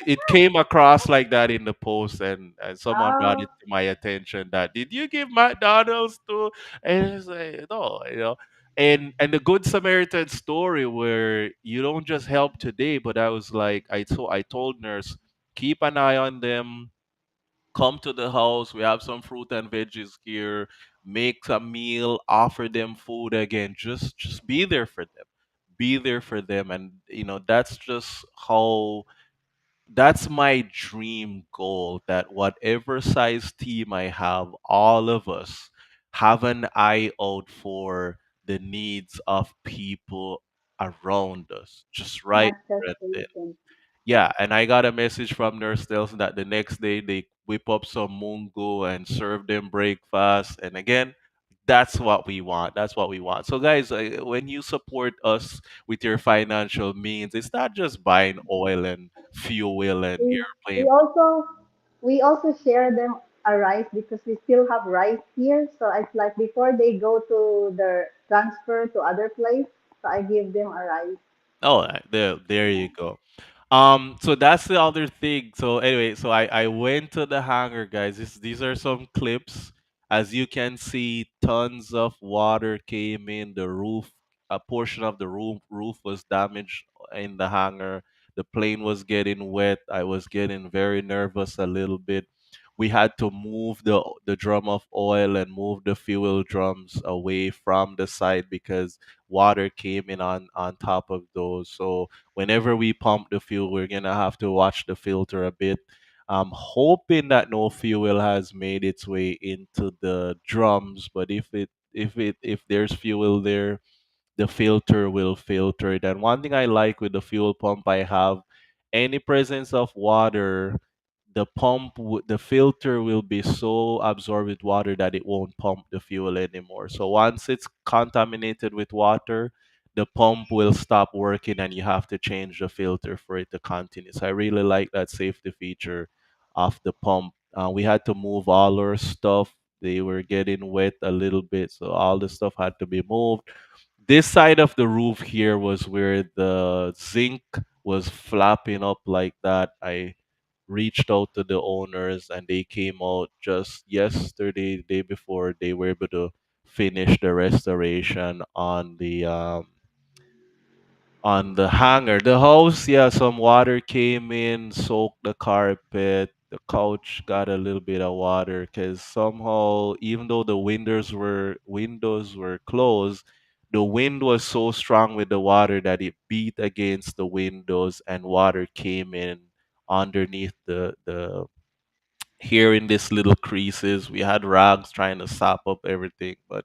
S1: it came across like that in the post, and someone brought
S2: Ah.
S1: it to my attention that did you give McDonald's to? And it's like no, and the Good Samaritan story where you don't just help today, but I was like, I told nurse keep an eye on them. Come to the house. We have some fruit and veggies here. Make a meal. Offer them food again. Just be there for them. Be there for them, and that's just how that's my dream goal, that whatever size team I have, all of us have an eye out for the needs of people around us, just right
S2: Not
S1: there and then.
S2: self-sufficient.
S1: Yeah, and I got a message from Nurse Nelson that the next day they whip up some mungo and serve them breakfast. And again, that's what we want. That's what we want. So, guys, when you support us with your financial means, it's not just buying oil and fuel and
S2: We we
S1: airplane.
S2: also we also share them a rice because we still have rice here. So it's like before they go to their transfer to other place, so I give them a rice.
S1: Oh, there you go. So that's the other thing. So anyway, so I went to the hangar, guys. These are some clips. As you can see, tons of water came in. The roof, a portion of the roof was damaged in the hangar. The plane was getting wet. I was getting very nervous a little bit. We had to move the drum of oil and move the fuel drums away from the side because water came in on top of those. So whenever we pump the fuel, we're gonna have to watch the filter a bit. I'm hoping that no fuel has made its way into the drums, but if there's fuel there, the filter will filter it. And one thing I like with the fuel pump I have, any presence of water, the filter will be so absorbed with water that it won't pump the fuel anymore. So once it's contaminated with water, the pump will stop working and you have to change the filter for it to continue. So I really like that safety feature of the pump. We had to move all our stuff. They were getting wet a little bit, so all the stuff had to be moved. This side of the roof here was where the zinc was flapping up like that. I reached out to the owners and they came out just yesterday, the day before. They were able to finish the restoration on the hanger. The house, yeah, some water came in, soaked the carpet. The couch got a little bit of water because somehow, even though the windows were closed, the wind was so strong with the water that it beat against the windows and water came in underneath the here in these little creases. We had rags trying to sop up everything, but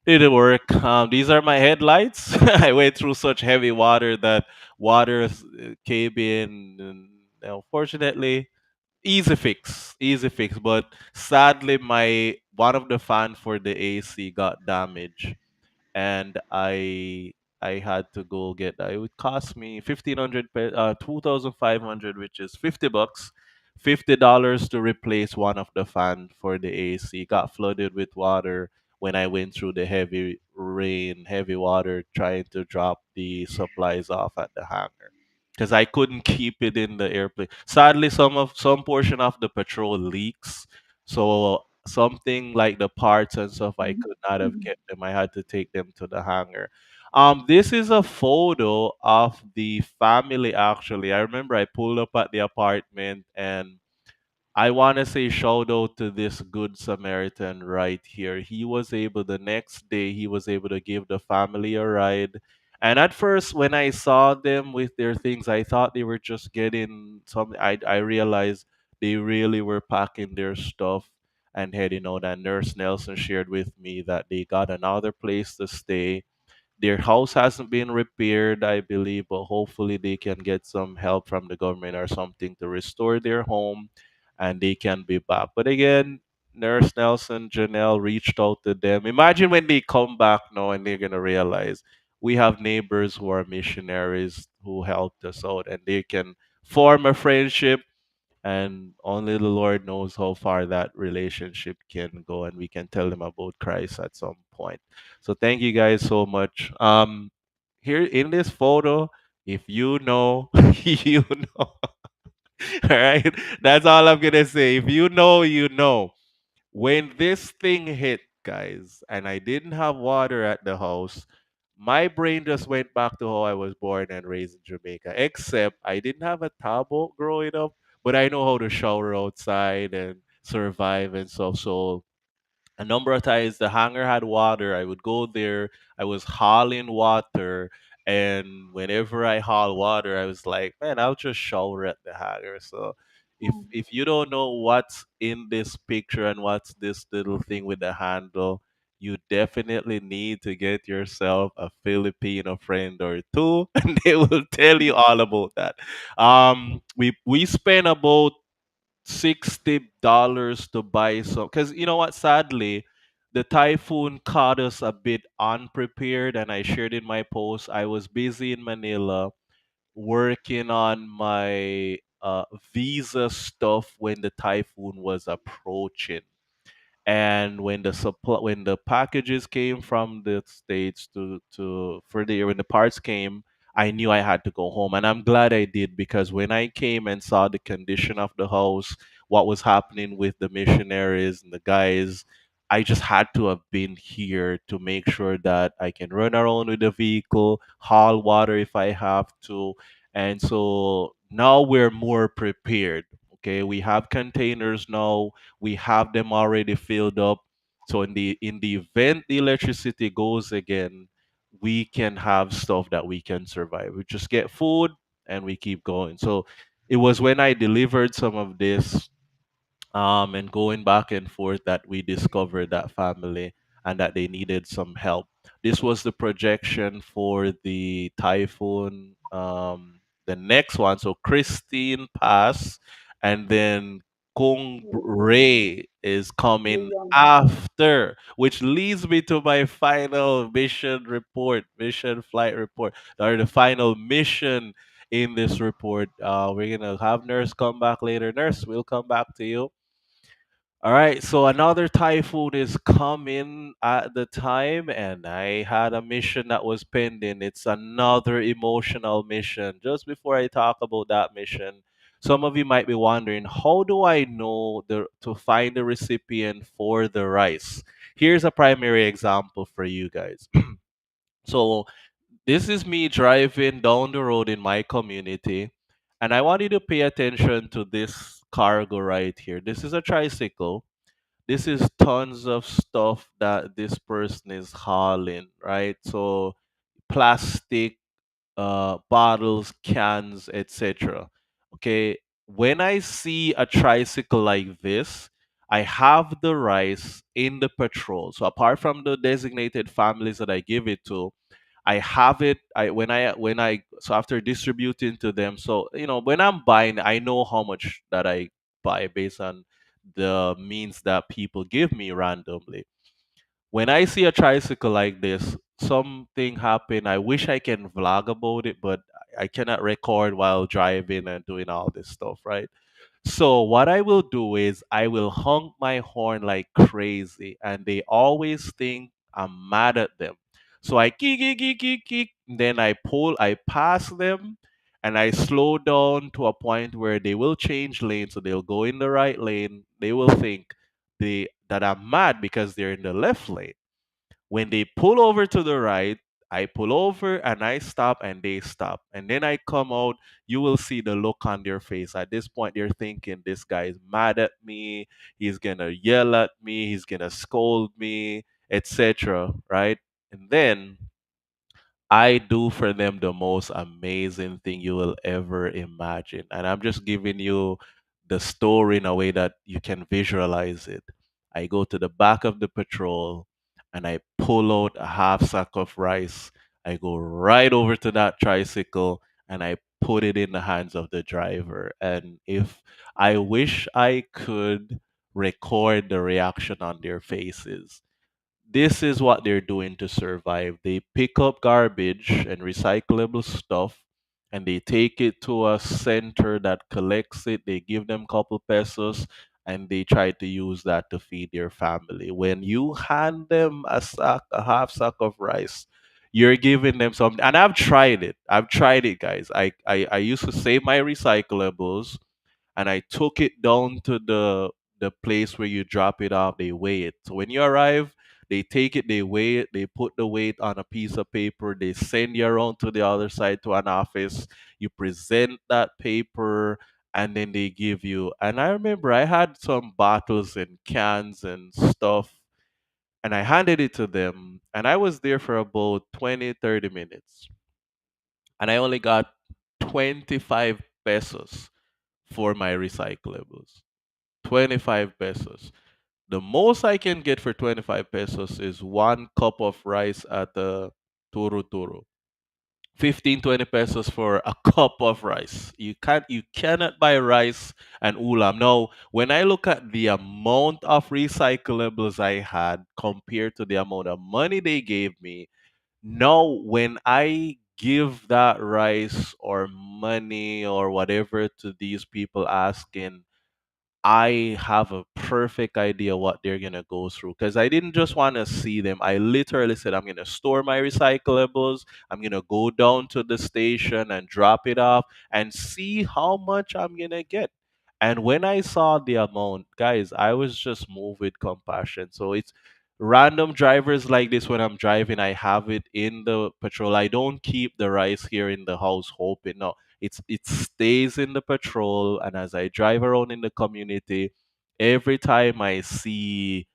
S1: didn't work. These are my headlights. I went through such heavy water that came in. And, fortunately, easy fix. But sadly, my one of the fan for the AC got damaged and I had to go get that. It would cost me 2,500, which is $50, $50 to replace one of the fan for the AC. Got flooded with water when I went through the heavy rain, heavy water, trying to drop the supplies off at the hangar. Because I couldn't keep it in the airplane. Sadly, some portion of the petrol leaks, so something like the parts and stuff, I could not have
S2: Mhm.
S1: kept them. I had to take them to the hangar. This is a photo of the family actually. I remember I pulled up at the apartment and I want to say shout out to this good Samaritan right here. The next day, he was able to give the family a ride. And at first, when I saw them with their things, I thought they were just getting something. I realized they really were packing their stuff and heading out. And Nurse Nelson shared with me that they got another place to stay. Their house hasn't been repaired, I believe, but hopefully they can get some help from the government or something to restore their home and they can be back. But again, Nurse Nelson, Janelle reached out to them. Imagine when they come back now and they're going to realize we have neighbors who are missionaries who helped us out and they can form a friendship, and only the Lord knows how far that relationship can go, and we can tell them about Christ at some point. So thank you guys so much. Here in this photo, if you know, you know. All right, that's all I'm gonna say. If you know, you know. When this thing hit, guys, and I didn't have water at the house, my brain just went back to how I was born and raised in Jamaica. Except I didn't have a towel growing up, but I know how to shower outside and survive and stuff. So a number of times the hangar had water. I would go there. I was hauling water, And whenever I haul water, I was like, man, I'll just shower at the hanger. So if you don't know what's in this picture and what's this little thing with the handle, you definitely need to get yourself a Filipino friend or two, and they will tell you all about that. We spent about $60 to buy some, because you know what, sadly the typhoon caught us a bit unprepared, and I shared in my post I was busy in Manila working on my visa stuff when the typhoon was approaching. And when the packages came from the states to for the when the parts came, I knew I had to go home, and I'm glad I did, because when I came and saw the condition of the house, what was happening with the missionaries and the guys, I just had to have been here to make sure that I can run around with the vehicle, haul water if I have to. And so now we're more prepared. Okay, we have containers now, we have them already filled up. So in the event the electricity goes again, we can have stuff that we can survive. We just get food and we keep going. So it was when I delivered some of this, and going back and forth, that we discovered that family and that they needed some help. This was the projection for the typhoon. The next one, so Christine passed, and then Kung Ray is coming
S2: Leon.
S1: after, which leads me to my final mission report, mission flight report, or the final mission in this report. We're gonna have Nurse come back later. Nurse, we'll come back to you. All right, so another typhoon is coming at the time, and I had a mission that was pending. It's another emotional mission. Just before I talk about that mission, some of you might be wondering, how do I know to find the recipient for the rice? Here's a primary example for you guys. So this is me driving down the road in my community, and I want you to pay attention to this cargo right here. This is a tricycle. This is tons of stuff that this person is hauling, right? So plastic, bottles, cans, etc. Okay, when I see a tricycle like this, I have the rice in the patrol. So apart from the designated families that I give it to, I have it. I so after distributing to them, so you know when I'm buying, I know how much that I buy based on the means that people give me randomly. When I see a tricycle like this, something happened. I wish I can vlog about it, but I cannot record while driving and doing all this stuff, right? So what I will do is I will honk my horn like crazy, and they always think I'm mad at them. So I kick, kick, kick, kick, kick. Then I pass them, and I slow down to a point where they will change lanes, so they'll go in the right lane. They will think that I'm mad because they're in the left lane. When they pull over to the right, I pull over and I stop and they stop. And then I come out, you will see the look on their face. At this point, they're thinking this guy is mad at me, he's gonna yell at me, he's gonna scold me, etc. Right? And then I do for them the most amazing thing you will ever imagine. And I'm just giving you the story in a way that you can visualize it. I go to the back of the patrol and I pull out a half sack of rice. I go right over to that tricycle and I put it in the hands of the driver. And if I wish I could record the reaction on their faces, this is what they're doing to survive. They pick up garbage and recyclable stuff and they take it to a center that collects it. They give them couple pesos and they try to use that to feed their family. When you hand them a half sack of rice, you're giving them something. And I've tried it. I've tried it, guys. I used to save my recyclables and I took it down to the place where you drop it off. They weigh it. So when you arrive, they take it, they weigh it, they put the weight on a piece of paper, they send you around to the other side to an office. You present that paper, and then they give you. And I remember I had some bottles and cans and stuff, and I handed it to them, and I was there for about 20, 30 minutes. and I only got 25 pesos for my recyclables. 25 pesos. The most I can get for 25 pesos is one cup of rice at the Turu Turu. 15, 20 pesos for a cup of rice. You cannot buy rice and ulam. Now, when I look at the amount of recyclables I had compared to the amount of money they gave me, now when I give that rice or money or whatever to these people asking, I have a perfect idea what they're gonna go through because I didn't just want to see them. I literally said I'm gonna store my recyclables. I'm gonna go down to the station and drop it off and see how much I'm gonna get. And when I saw the amount, guys, I was just moved with compassion. So it's random drivers like this when I'm driving. I have it in the petrol. I don't keep the rice here in the house hoping. No, it stays in the patrol, and as I drive around in the community, every time I see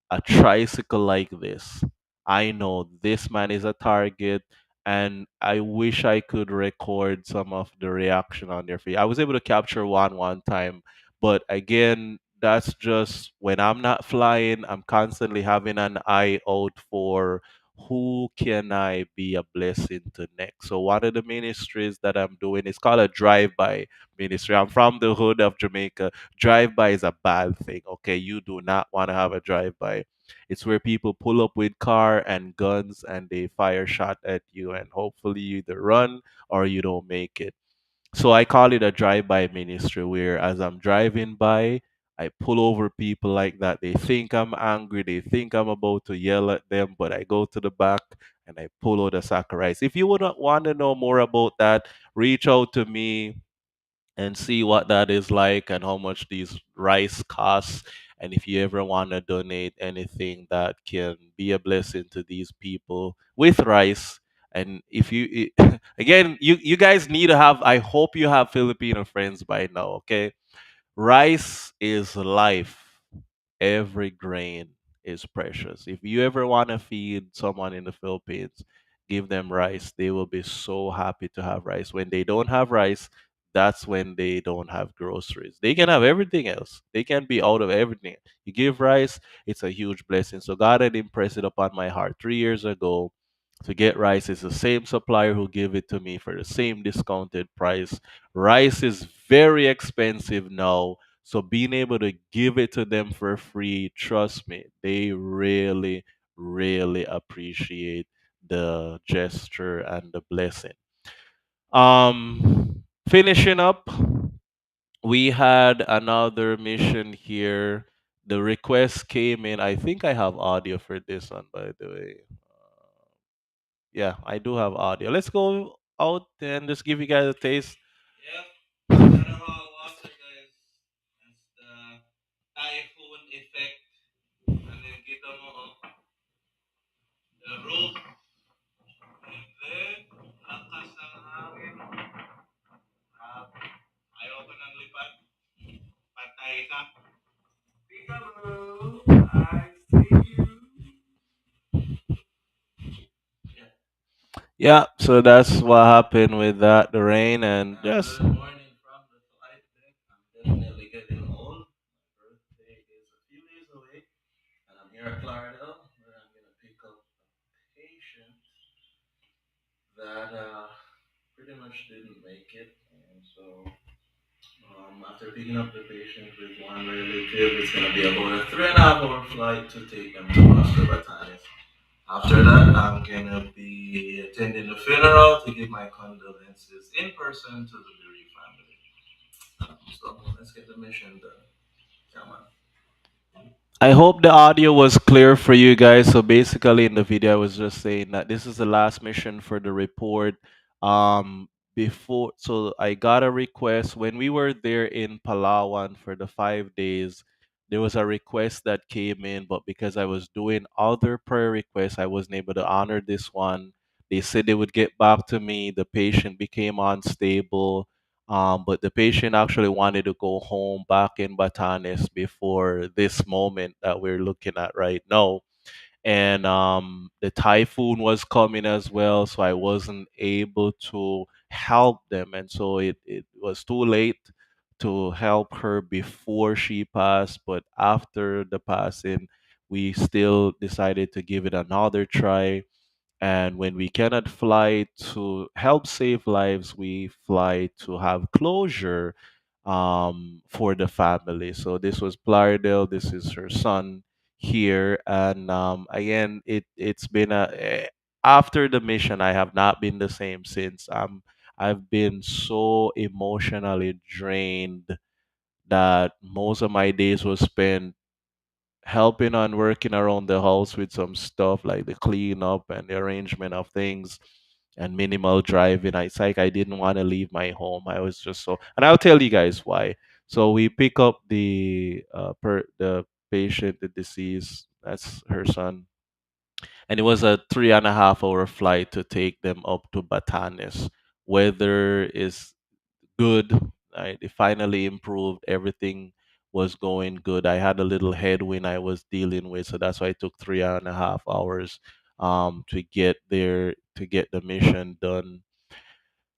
S1: a tricycle like this, I know this man is a target, and I wish I could record some of the reaction on their face. I was able to capture one time, but again, that's just when I'm not flying. I'm constantly having an eye out for who can I be a blessing to next? So one of the ministries that I'm doing is called a drive-by ministry. I'm from the hood of Jamaica. Drive-by is a bad thing. Okay, you do not want to have a drive-by. It's where people pull up with car and guns and they fire shot at you, and hopefully you either run or you don't make it. So I call it a drive-by ministry where as I'm driving by, I pull over people like that. They think I'm angry. They think I'm about to yell at them, but I go to the back and I pull out a sack of rice. If you would want to know more about that, reach out to me and see what that is like and how much these rice costs. And if you ever want to donate anything that can be a blessing to these people with rice, and if you again, you guys need to have. I hope you have Filipino friends by now. Okay, rice is life. Every grain is precious. If you ever want to feed someone in the Philippines, give them rice. They will be so happy to have rice. When they don't have rice, that's when they don't have groceries. They can have everything else. They can be out of everything. You give rice, it's a huge blessing. So God had impressed it upon my heart 3 years ago to get rice. It's the same supplier who gave it to me for the same discounted price. Rice is very expensive now, so being able to give it to them for free, trust me, they really, really appreciate the gesture and the blessing. Finishing up, we had another mission here. The request came in. I think I have audio for this one, by the way. Yeah, I do have audio. Let's go out and just give you guys a taste. Yep, mineral water, guys. That's the typhoon effect. And then kita mo the roof. And then, lakas ng hangin. Grabe. Ayaw ko ng lipat. Patay ka. Peekaboo, I see you. Yeah. Yeah, so that's what happened with that, the rain, and just. Good morning from the flight deck. I'm definitely getting old. My birthday is a few days away, and I'm here at Clarendale, where I'm going to pick up a patient that pretty much didn't make it. And so, after picking up the patient with one relative, it's going to be about a 3.5 hour flight to take them to Moscow, Batanes. After that, I'm gonna be attending the funeral to give my condolences in person to the bereaved family. So let's get the mission done. Come on. I hope the audio was clear for you guys. So basically, in the video, I was just saying that this is the last mission for the report. Before, so I got a request when we were there in Palawan for the 5 days. There was a request that came in, but because I was doing other prayer requests, I wasn't able to honor this one. They said they would get back to me. The patient became unstable, but the patient actually wanted to go home back in Batanes before this moment that we're looking at right now. And the typhoon was coming as well, so I wasn't able to help them. And so it was too late to help her before she passed, but after the passing, we still decided to give it another try. And when we cannot fly to help save lives, we fly to have closure for the family. So this was Plaridel. This is her son here. And again, it's been after the mission, I have not been the same since. I've been so emotionally drained that most of my days was spent helping on working around the house with some stuff like the cleanup and the arrangement of things and minimal driving. It's like I didn't want to leave my home. I was just so, and I'll tell you guys why. So we pick up the patient, the deceased. That's her son, and it was a 3.5 hour flight to take them up to Batanes. Weather is good. Right? It finally improved. Everything was going good. I had a little headwind I was dealing with, so that's why it took 3.5 hours to get there to get the mission done.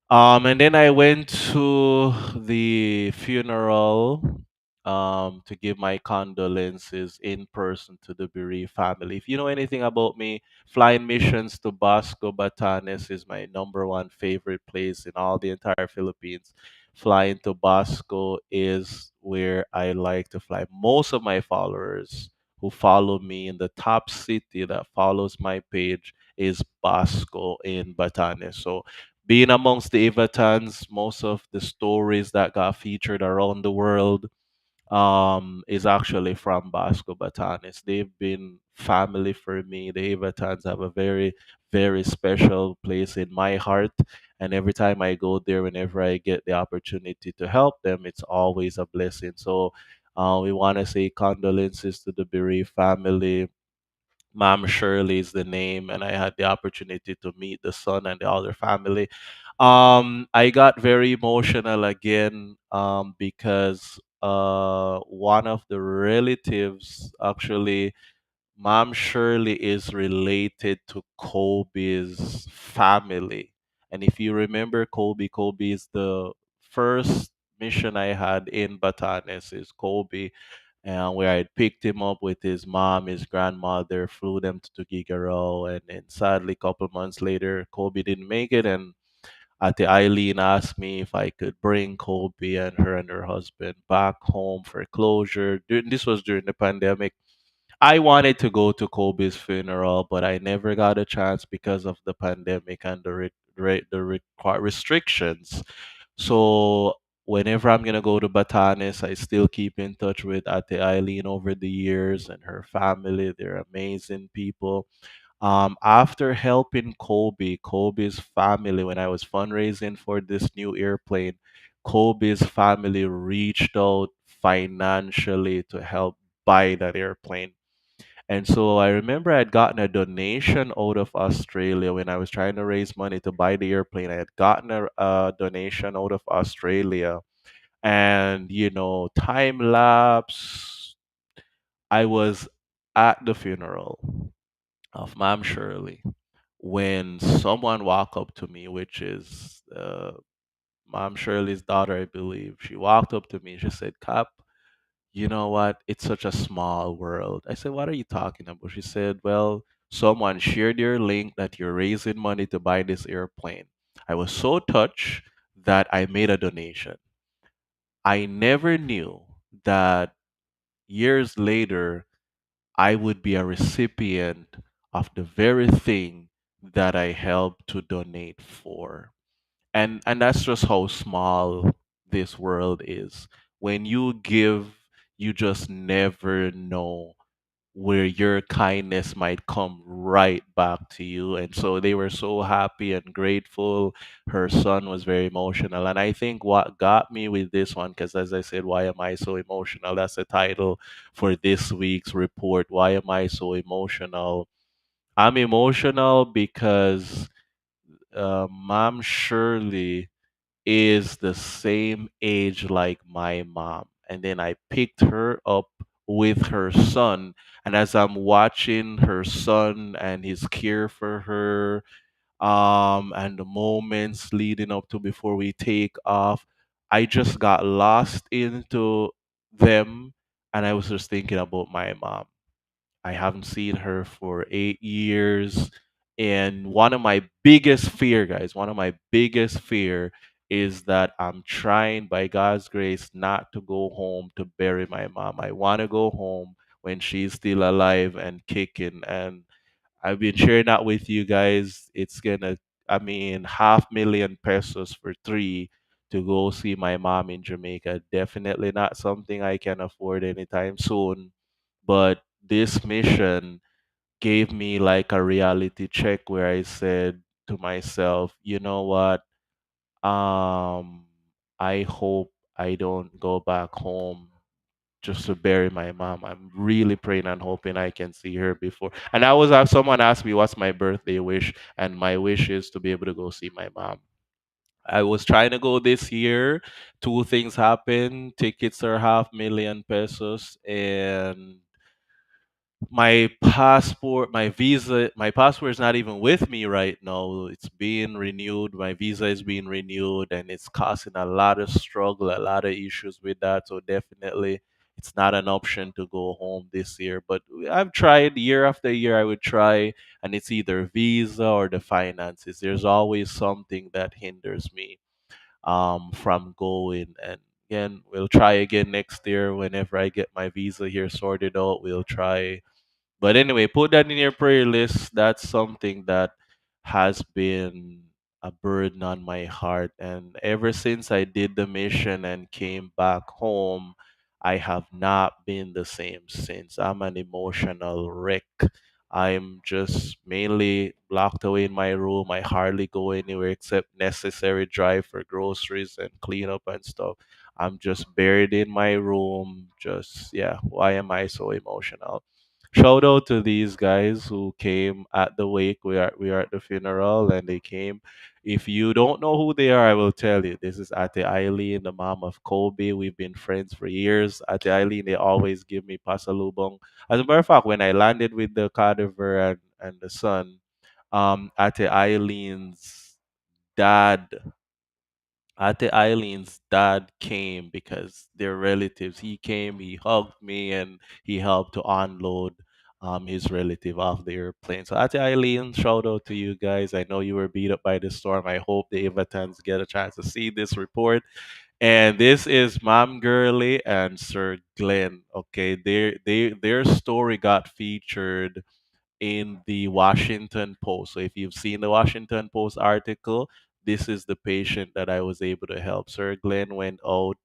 S1: And then I went to the funeral to give my condolences in person to the bereaved family. If you know anything about me, flying missions to Basco, Batanes is my number one favorite place in all the entire Philippines. Flying to Basco is where I like to fly. Most of my followers who follow me in the top city that follows my page is Basco in Batanes. So being amongst the Ivatans, most of the stories that got featured around the world is actually from Basco Batanes. They've been family for me. The Ivatans have a very, very special place in my heart. And every time I go there, whenever I get the opportunity to help them, it's always a blessing. So we want to say condolences to the bereaved family. Mom Shirley is the name, and I had the opportunity to meet the son and the other family. I got very emotional again because one of the relatives actually, Mom Shirley is related to Kobe's family. And if you remember Kobe is the first mission I had in Batanes is Kobe, where I picked him up with his mom, his grandmother, flew them to Tuguegarao, and then sadly, a couple months later, Kobe didn't make it, and Ate Eileen asked me if I could bring Kobe and her husband back home for closure. This was during the pandemic. I wanted to go to Kobe's funeral, but I never got a chance because of the pandemic and restrictions. So whenever I'm gonna go to Batanes, I still keep in touch with Ate Eileen over the years and her family. They're amazing people. After helping Kobe's family, when I was fundraising for this new airplane, Kobe's family reached out financially to help buy that airplane. And so I remember I'd gotten a donation out of Australia when I was trying to raise money to buy the airplane. I had gotten a donation out of Australia. And, time lapse, I was at the funeral of Mom Shirley when someone walked up to me, which is Mom Shirley's daughter, I believe. She walked up to me. She said, Cap, you know what? It's such a small world. I said, what are you talking about? She said, well, someone shared your link that you're raising money to buy this airplane. I was so touched that I made a donation. I never knew that years later I would be a recipient of the very thing that I helped to donate for. And that's just how small this world is. When you give, you just never know where your kindness might come right back to you. And so they were so happy and grateful. Her son was very emotional. And I think what got me with this one, because as I said, why am I so emotional? That's the title for this week's report. Why am I so emotional? I'm emotional because Mom Shirley is the same age like my mom. And then I picked her up with her son. And as I'm watching her son and his care for her, and the moments leading up to before we take off. I just got lost into them, and I was just thinking about my mom. I haven't seen her for 8 years. And one of my biggest fear, guys, one of my biggest fear is that I'm trying by God's grace not to go home to bury my mom. I want to go home when she's still alive and kicking. And I've been sharing that with you guys. It's gonna, I mean, 500,000 pesos for three to go see my mom in Jamaica. Definitely not something I can afford anytime soon. But this mission gave me like a reality check where I said to myself, you know what? Um, I hope I don't go back home just to bury my mom. I'm really praying and hoping I can see her before. And I was someone asked me what's my birthday wish, and my wish is to be able to go see my mom. I was trying to go this year. Two things happened. Tickets are 500,000 pesos, and my passport is not even with me right now. It's being renewed. My visa is being renewed, and it's causing a lot of struggle, a lot of issues with that. So definitely it's not an option to go home this year. But I've tried year after year. I would try, and it's either visa or the finances. There's always something that hinders me from going. And again, we'll try again next year whenever I get my visa here sorted out. We'll try, but anyway, put that in your prayer list. That's something that has been a burden on my heart. And ever since I did the mission and came back home, I have not been the same since. I'm an emotional wreck. I'm just mainly locked away in my room. I hardly go anywhere except necessary drive for groceries and clean up and stuff. I'm just buried in my room. Just, yeah, why am I so emotional? Shout out to these guys who came at the wake. We are at the funeral and they came. If you don't know who they are, I will tell you. This is Ate Eileen, the mom of Kobe. We've been friends for years. Ate Eileen, they always give me pasalubong. As a matter of fact, when I landed with the cadaver and the son, Ate Eileen's dad Ate Eileen's dad came because they're relatives. He came, he hugged me, and he helped to unload his relative off the airplane. So Ate Eileen, shout out to you guys. I know you were beat up by the storm. I hope the Evatans get a chance to see this report. And this is Mom Gurley and Sir Glenn. Okay, their story got featured in the Washington Post. So if you've seen the Washington Post article, this is the patient that I was able to help. Sir Glenn went out,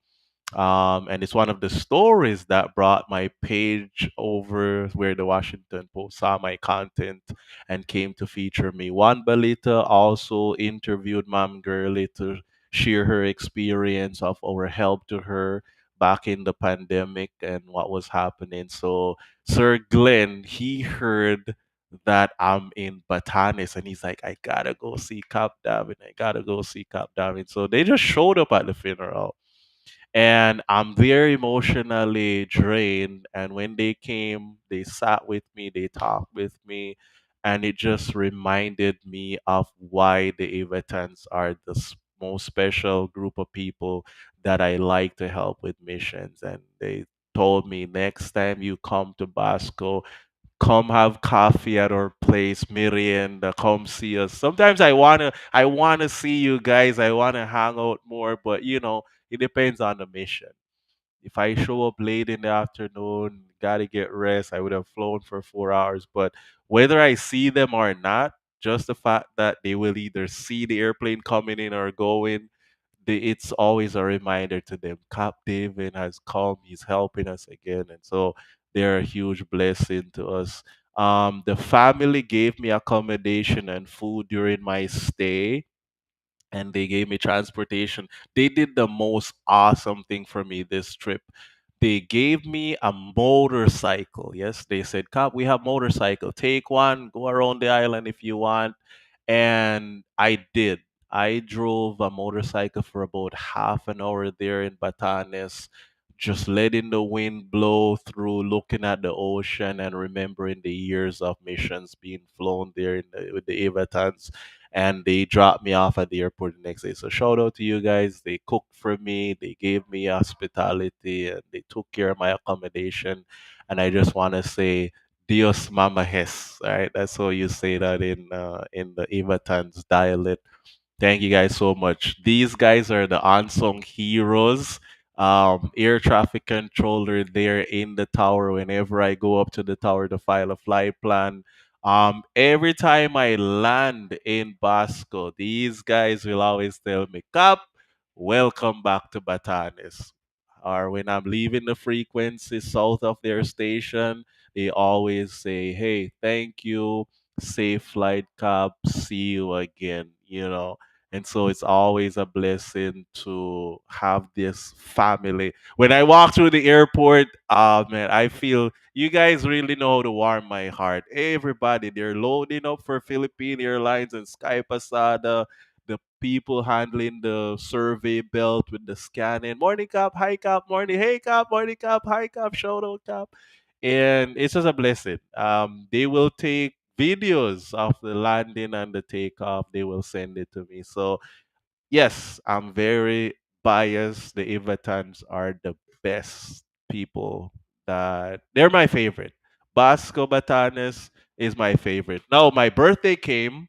S1: and it's one of the stories that brought my page over where the Washington Post saw my content and came to feature me. Juan Balita also interviewed Mom Gurley to share her experience of our help to her back in the pandemic and what was happening. So Sir Glenn, he heard that I'm in Batanes and he's like, I gotta go see Cap Davin. I gotta go see Cap Davin. So they just showed up at the funeral and I'm very emotionally drained. And when they came, they sat with me, they talked with me, and it just reminded me of why the Evatans are the most special group of people that I like to help with missions. And they told me next time you come to Basco, come have coffee at our place, Miriam, come see us. Sometimes I wanna see you guys. I wanna hang out more, but it depends on the mission. If I show up late in the afternoon, gotta get rest, I would have flown for 4 hours. But whether I see them or not, just the fact that they will either see the airplane coming in or going, it's always a reminder to them. Cap David has come, he's helping us again. And so they're a huge blessing to us. The family gave me accommodation and food during my stay, and they gave me transportation. They did the most awesome thing for me this trip. They gave me a motorcycle. Yes, they said, Cap, we have motorcycle. Take one, go around the island if you want. And I did. I drove a motorcycle for about half an hour there in Batanes, just letting the wind blow through, looking at the ocean, and remembering the years of missions being flown there with the Evatans. and they dropped me off at the airport the next day. So shout out to you guys. They cooked for me, they gave me hospitality, and they took care of my accommodation. And I just want to say, Dios mama hes. All right, that's how you say that in the Ivatans dialect. Thank you guys so much. These guys are the unsung heroes. Air traffic controller there in the tower whenever I go up to the tower to file a flight plan. Every time I land in Basco, these guys will always tell me, Cap, welcome back to Batanes. Or when I'm leaving the frequency south of their station, they always say, hey, thank you, safe flight, Cap, see you again, you know. And so it's always a blessing to have this family. When I walk through the airport, man, I feel you guys really know how to warm my heart. Everybody, they're loading up for Philippine Airlines and Sky Pasada. The people handling the survey belt with the scanning. Morning cap, hi cap, morning, hey cap, morning cap, hi cap, shout out cap. And it's just a blessing. They will take videos of the landing and the takeoff. They will send it to me. So yes, I'm very biased. The Ivatans are the best people. That they're my favorite. Basco Batanes is my favorite. Now my birthday came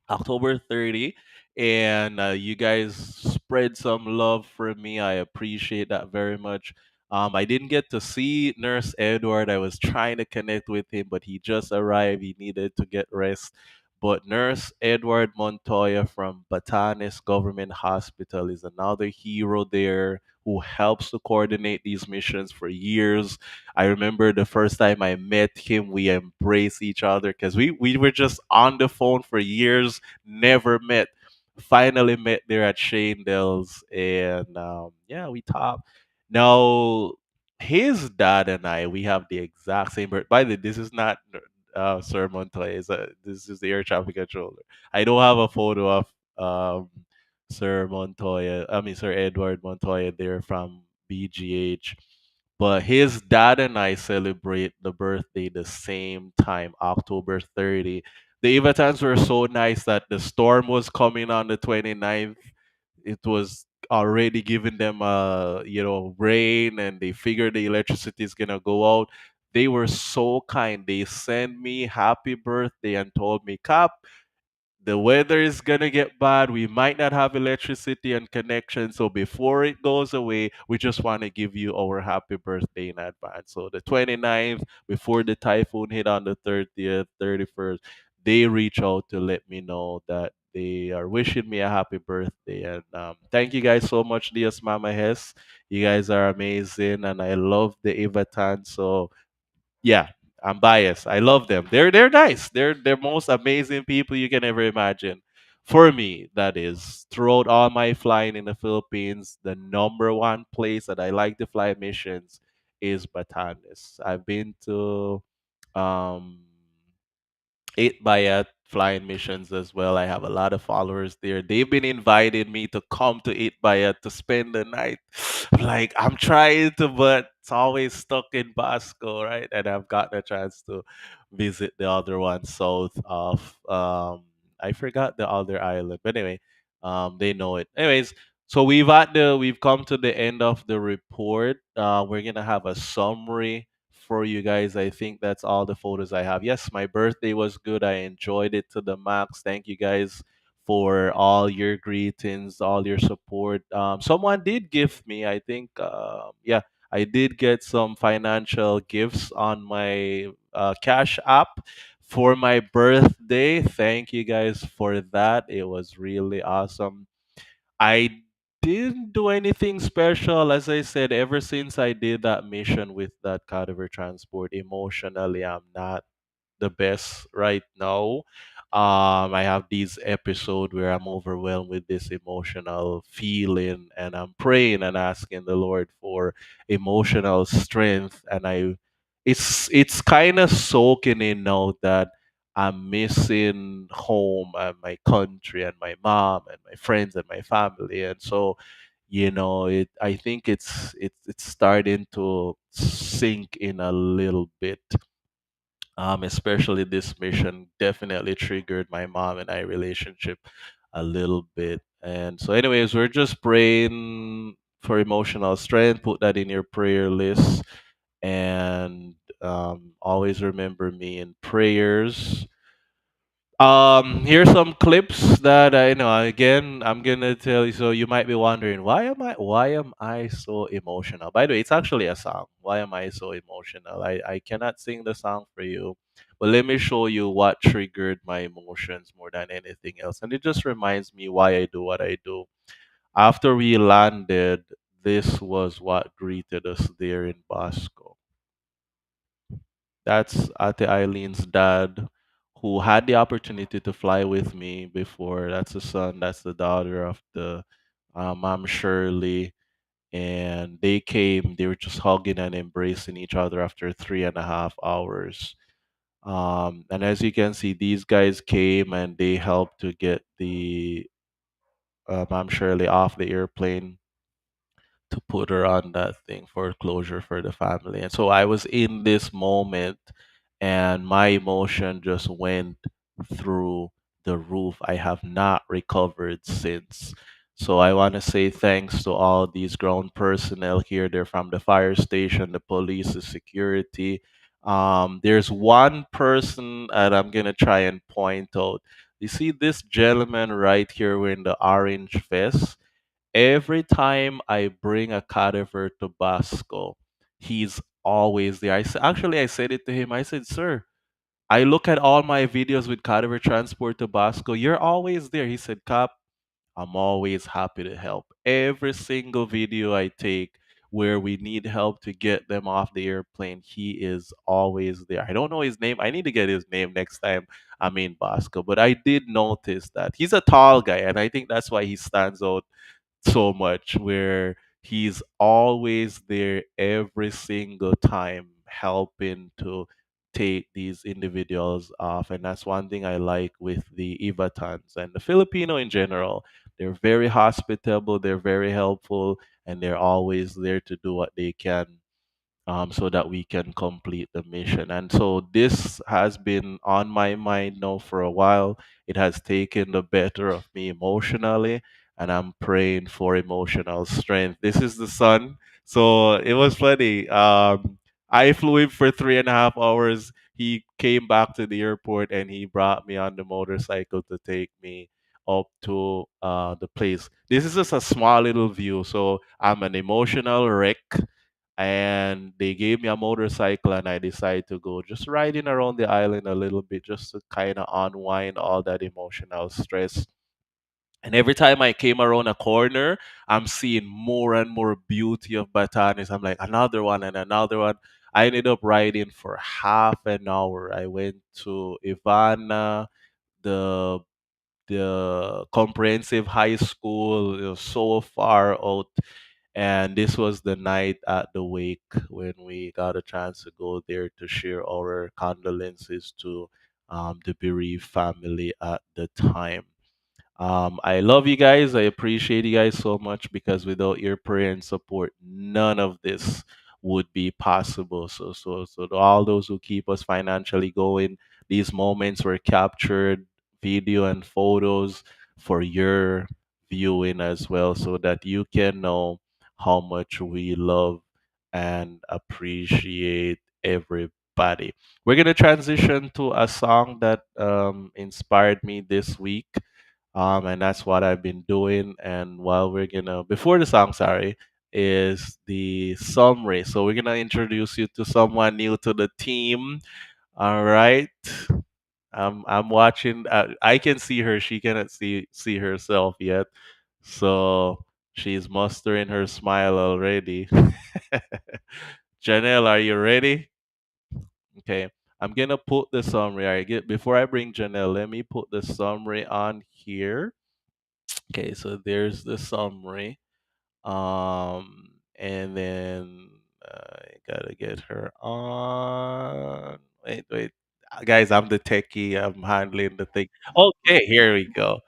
S1: October 30, and you guys spread some love for me. I appreciate that very much. I didn't get to see Nurse Edward. I was trying to connect with him, but he just arrived. He needed to get rest. But Nurse Edward Montoya from Batanes Government Hospital is another hero there who helps to coordinate these missions for years. I remember the first time I met him, we embraced each other because we were just on the phone for years, never met. Finally met there at Shane Dells, and yeah, we talked. Now, his dad and I, we have the exact same birth. By the way, this is not Sir Montoya. This is the air traffic controller. I don't have a photo of um, Sir Montoya. I mean, Sir Edward Montoya there from BGH. But his dad and I celebrate the birthday the same time, October 30. The Ivatans were so nice that the storm was coming on the 29th. It was already giving them rain, and they figured the electricity is gonna go out. They were so kind. They sent me happy birthday and told me, Cap, the weather is gonna get bad. We might not have electricity and connection. So before it goes away, we just want to give you our happy birthday in advance. So the 29th, before the typhoon hit on the 30th, 31st, they reach out to let me know that they are wishing me a happy birthday. And thank you guys so much, Diaz Mama Hess. You guys are amazing, and I love the Ivatan. So yeah, I'm biased. I love them. They're nice. They're most amazing people you can ever imagine. For me, that is. Throughout all my flying in the Philippines, the number one place that I like to fly missions is Batanes. I've been to um 8 Bayat flying missions as well. I have a lot of followers there. They've been inviting me to come to 8 Bayat to spend the night. Like I'm trying to, but it's always stuck in Basco, right? And I've gotten a chance to visit the other one south of I forgot the other island. But anyway, they know it. Anyways, so we've come to the end of the report. We're gonna have a summary for you guys. I think that's all the photos I have. Yes, my birthday was good. I enjoyed it to the max. Thank you guys for all your greetings, all your support. Someone did gift me, I think, yeah, I did get some financial gifts on my Cash App for my birthday. Thank you guys for that. It was really awesome. I didn't do anything special. As I said, ever since I did that mission with that cadaver transport, emotionally, I'm not the best right now. I have these episode where I'm overwhelmed with this emotional feeling, and I'm praying and asking the Lord for emotional strength. And it's kind of soaking in now that I'm missing home and my country and my mom and my friends and my family, and so it. I think it's starting to sink in a little bit. Especially this mission definitely triggered my mom and I relationship a little bit. And so, anyways, we're just praying for emotional strength. Put that in your prayer list, and always remember me in prayers. Here's some clips that I know. Again, I'm gonna tell you. So you might be wondering, why am I so emotional? By the way, it's actually a song. Why am I so emotional? I cannot sing the song for you, but let me show you what triggered my emotions more than anything else. And it just reminds me why I do what I do. After we landed, this was what greeted us there in Bosco. That's Ate Eileen's dad, who had the opportunity to fly with me before. That's the son, that's the daughter of the Mom Shirley. And they came, they were just hugging and embracing each other after 3.5 hours. And as you can see, these guys came and they helped to get the Mom Shirley off the airplane to put her on that thing for closure for the family. And so I was in this moment and my emotion just went through the roof. I have not recovered since. So I want to say thanks to all these ground personnel here. They're from the fire station, the police, the security. There's one person that I'm going to try and point out. You see this gentleman right here wearing the orange vest? Every time I bring a cadaver to Basco, he's always there. Actually, I said it to him. I said, "Sir, I look at all my videos with cadaver transport to Basco. You're always there." He said, "Cap, I'm always happy to help. Every single video I take where we need help to get them off the airplane, he is always there." I don't know his name. I need to get his name next time I'm in Bosco. But I did notice that he's a tall guy, and I think that's why he stands out so much, where he's always there every single time helping to take these individuals off. And that's one thing I like with the Ivatans and the Filipino in general. They're very hospitable, they're very helpful, and they're always there to do what they can, so that we can complete the mission. And so this has been on my mind now for a while. It has taken the better of me emotionally, and I'm praying for emotional strength. This is the son. So it was funny. I flew him for 3.5 hours. He came back to the airport and he brought me on the motorcycle to take me up to the place. This is just a small little view. So I'm an emotional wreck, and they gave me a motorcycle and I decided to go just riding around the island a little bit just to kind of unwind all that emotional stress. And every time I came around a corner, I'm seeing more and more beauty of Batanes. I'm like, another one and another one. I ended up riding for half an hour. I went to Ivana, the comprehensive high school. It was so far out, and this was the night at the wake when we got a chance to go there to share our condolences to the bereaved family at the time. I love you guys. I appreciate you guys so much, because without your prayer and support, none of this would be possible. So to all those who keep us financially going, these moments were captured, video and photos for your viewing as well, so that you can know how much we love and appreciate everybody. We're gonna transition to a song that inspired me this week, and that's what I've been doing. And while we're gonna, before the song, sorry, is the summary. So we're gonna introduce you to someone new to the team. All right. I'm watching. I can see her. She cannot see herself yet. So she's mustering her smile already. Janelle, are you ready? Okay. I'm gonna put the summary. All right. Before I bring Janelle, let me put the summary on here. Okay, so there's the summary. And then I gotta get her on. Wait. Guys, I'm the techie. I'm handling the thing. Okay, here we go.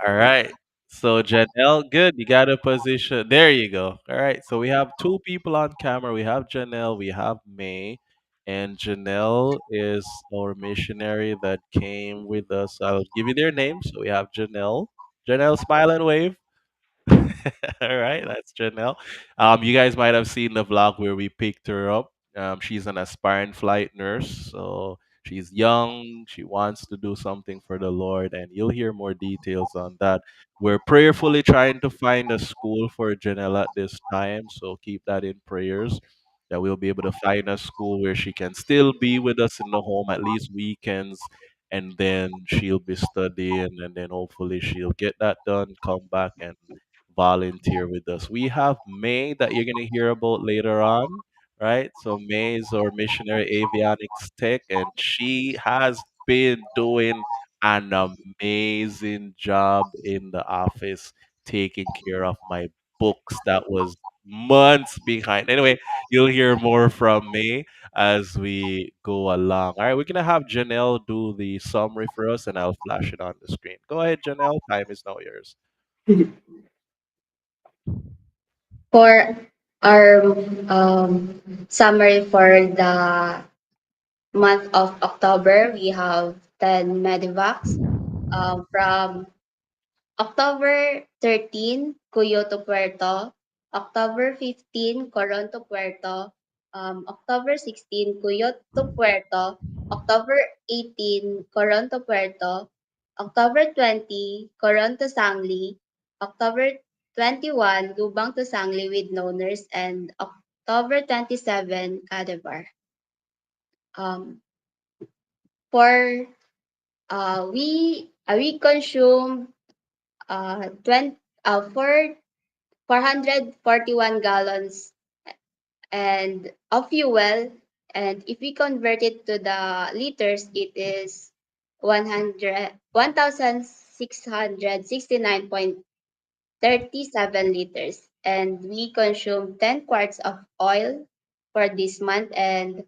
S1: All right. So Janelle, good. You got a position. There you go. All right. So we have two people on camera. We have Janelle. We have May. and Janelle is our missionary that came with us. I'll give you their names. So we have Janelle. Janelle, smile and wave. All right, that's Janelle. You guys might have seen the vlog where we picked her up. She's an aspiring flight nurse, so she's young. She wants to do something for the Lord, and you'll hear more details on that. We're prayerfully trying to find a school for Janelle at this time, so keep that in prayers. That we'll be able to find a school where she can still be with us in the home at least weekends, and then she'll be studying, and then hopefully she'll get that done, come back, and volunteer with us. We have May that you're going to hear about later on, right? So May is our missionary avionics tech, and she has been doing an amazing job in the office taking care of my books that was months behind. Anyway, you'll hear more from me as we go along. All right, we're gonna have Janelle do the summary for us, and I'll flash it on the screen. Go ahead, Janelle. Time is now yours.
S3: For our summary for the month of October, we have 10 Medivacs from October 13, Cuyo to Puerto. October 15, Coron to Puerto. October 16, Cuyo to Puerto. October 18, Coron to Puerto. October 20, Coron to Sangli. October 21, Lubang to Sangli with no nurse. And October 27, Cadebar. Um, for we consume 20 for 441 gallons and of fuel, and if we convert it to the liters, it is 1669.37 liters, and we consume 10 quarts of oil for this month, and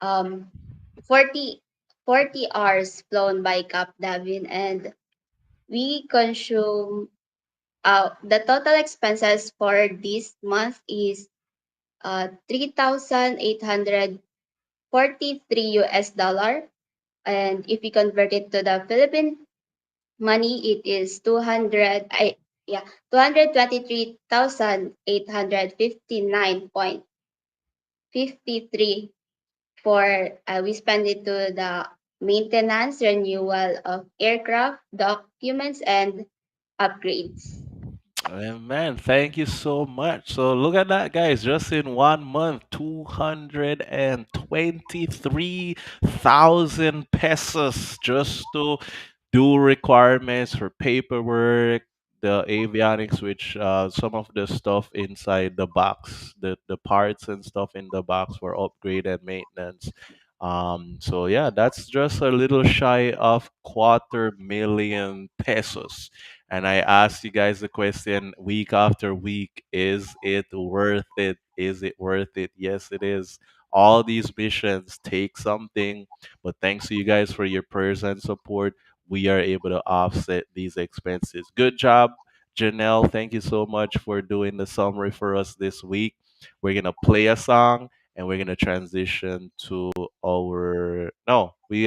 S3: um 40 40 hours flown by Cap Davin, and we consume the total expenses for this month is 3,843 US dollar. And if we convert it to the Philippine money, it is 223,859.53 for we spend it to the maintenance, renewal of aircraft, documents, and upgrades.
S1: Man, thank you so much. So look at that, guys. Just in 1 month, 223,000 pesos just to do requirements for paperwork, the avionics, which some of the stuff inside the box, the parts and stuff in the box for upgrade and maintenance. So yeah, that's just a little shy of 250,000 pesos. And I ask you guys the question week after week, is it worth it? Is it worth it? Yes, it is. All these missions take something, but thanks to you guys for your prayers and support, we are able to offset these expenses. Good job, Janelle. Thank you so much for doing the summary for us this week. We're going to play a song and we're going to transition to our no we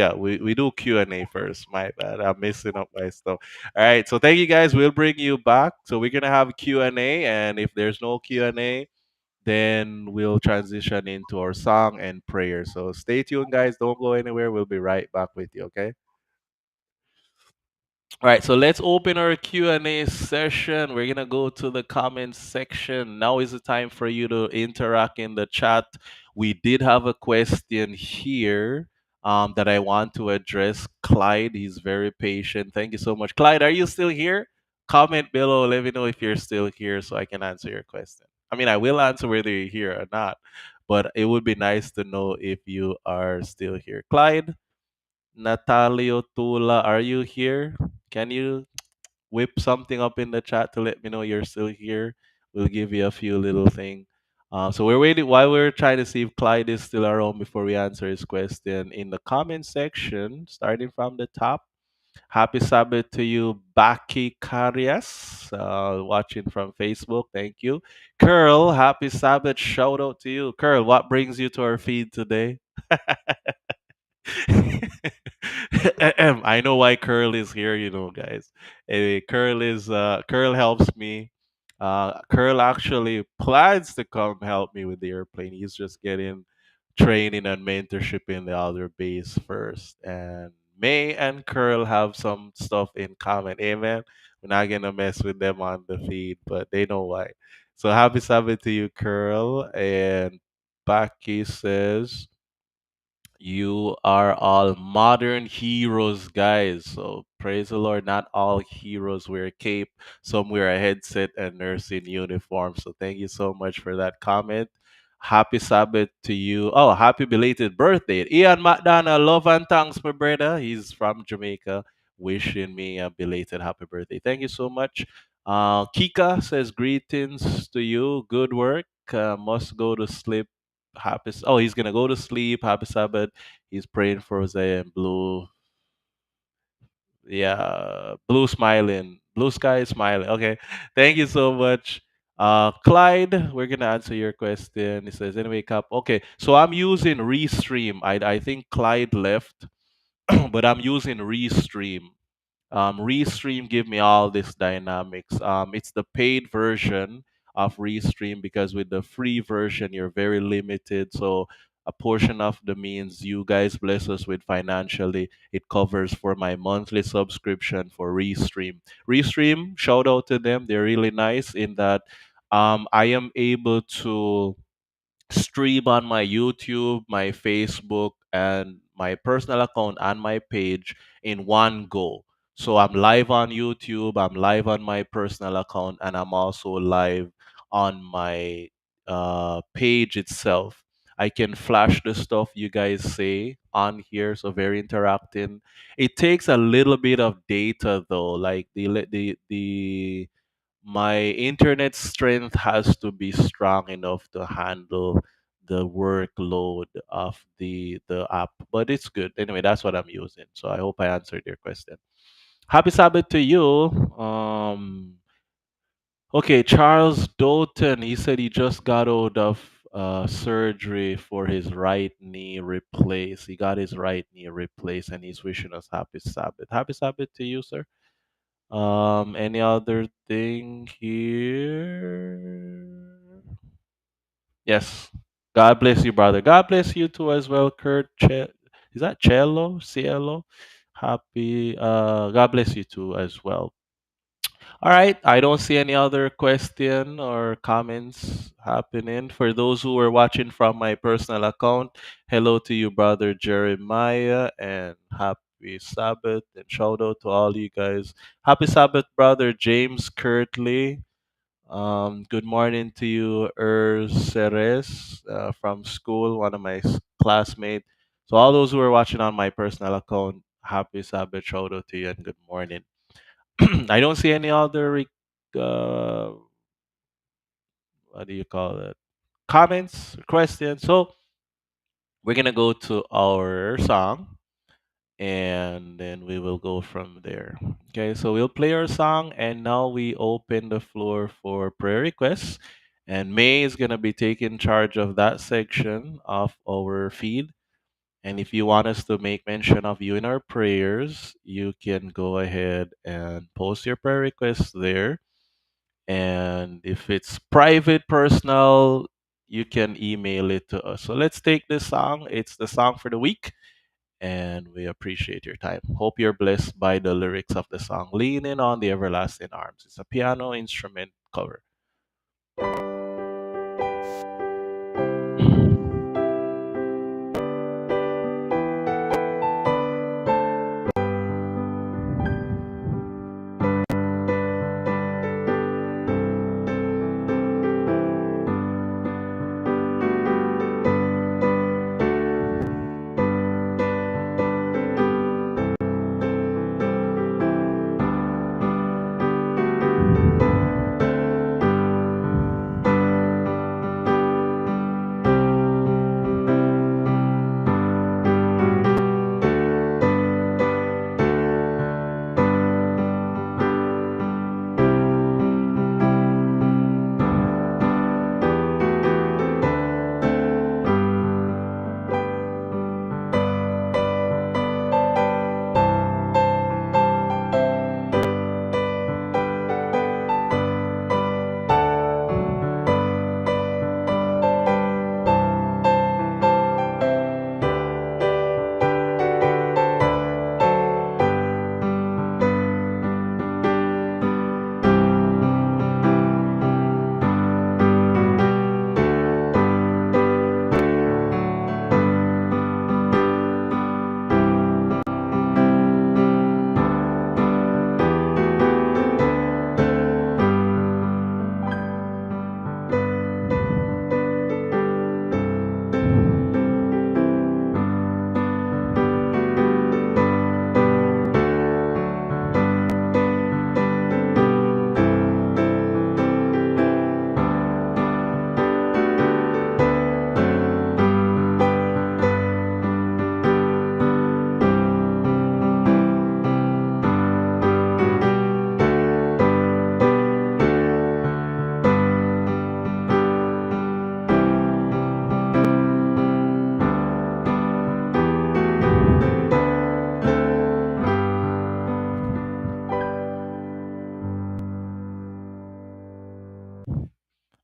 S1: do Q&A first. My bad, I'm messing up my stuff. All right, so thank you guys. We'll bring you back. So we're gonna have Q&A, and if there's no Q&A, then we'll transition into our song and prayer. So stay tuned, guys. Don't go anywhere. We'll be right back with you. Okay. All right, so let's open our Q&A session. We're going to go to the comments section. Now is the time for you to interact in the chat. We did have a question here that I want to address. Clyde, he's very patient. Thank you so much. Clyde, are you still here? Comment below. Let me know if you're still here so I can answer your question. I mean, I will answer whether you're here or not, but it would be nice to know if you are still here. Clyde, Natalio Tula, are you here? Can you whip something up in the chat to let me know you're still here? We'll give you a few little thing. So we're waiting while we're trying to see if Clyde is still around before we answer his question in the comment section, starting from the top. Happy Sabbath to you, Baki Karias, watching from Facebook. Thank you. Curl, happy Sabbath. Shout out to you. Curl, what brings you to our feed today? I know why Curl is here, guys. Anyway, Curl helps me. Curl actually plans to come help me with the airplane. He's just getting training and mentorship in the other base first. And May and Curl have some stuff in common. Amen. We're not gonna mess with them on the feed, but they know why. So happy Sabbath to you, Curl. And Baki says you are all modern heroes, guys. So praise the Lord. Not all heroes wear a cape. Some wear a headset and nursing uniform. So thank you so much for that comment. Happy Sabbath to you. Oh, happy belated birthday. Ian McDonough, love and thanks, my brother. He's from Jamaica. Wishing me a belated happy birthday. Thank you so much. Kika says greetings to you. Good work. Must go to sleep. Oh, he's gonna go to sleep. Happy Sabbath. He's praying for Jose and Blue. Yeah, Blue smiling. Blue sky is smiling. Okay. Thank you so much. Clyde, we're gonna answer your question. He says, anyway, Cap. Okay, so I'm using Restream. I think Clyde left, but I'm using Restream. Restream give me all this dynamics. It's the paid version of Restream because with the free version you're very limited. So a portion of the means you guys bless us with financially, it covers for my monthly subscription for Restream. Restream, shout out to them. They're really nice in that I am able to stream on my YouTube, my Facebook, and my personal account and my page in one go. So I'm live on YouTube, I'm live on my personal account, and I'm also live on my page itself. I can flash the stuff you guys say on here, so very interacting. It takes a little bit of data though, like the my internet strength has to be strong enough to handle the workload of the app, but it's good anyway. That's what I'm using, so I hope I answered your question. Happy Sabbath to you. Okay, Charles Doughton, he said he just got out of surgery for his right knee replaced. He got his right knee replaced and he's wishing us happy Sabbath. Happy Sabbath to you, sir. Any other thing here? Yes. God bless you, brother. God bless you too as well, Kurt. Is that Cello? Cielo? Happy. God bless you too as well. All right. I don't see any other question or comments happening. For those who are watching from my personal account, hello to you, brother Jeremiah, and happy Sabbath. And shout out to all you guys. Happy Sabbath, brother James Kirtley. Good morning to you, Ceres, from school, one of my classmates. So all those who are watching on my personal account, happy Sabbath, shout out to you, and good morning. I don't see any other what do you call it? Comments, questions. So we're gonna go to our song and then we will go from there. Okay, so we'll play our song and now we open the floor for prayer requests. And May is gonna be taking charge of that section of our feed. And if you want us to make mention of you in our prayers, you can go ahead and post your prayer requests there. And if it's private, personal, you can email it to us. So let's take this song. It's the song for the week, and we appreciate your time. Hope you're blessed by the lyrics of the song Leaning on the Everlasting Arms. It's a piano instrument cover.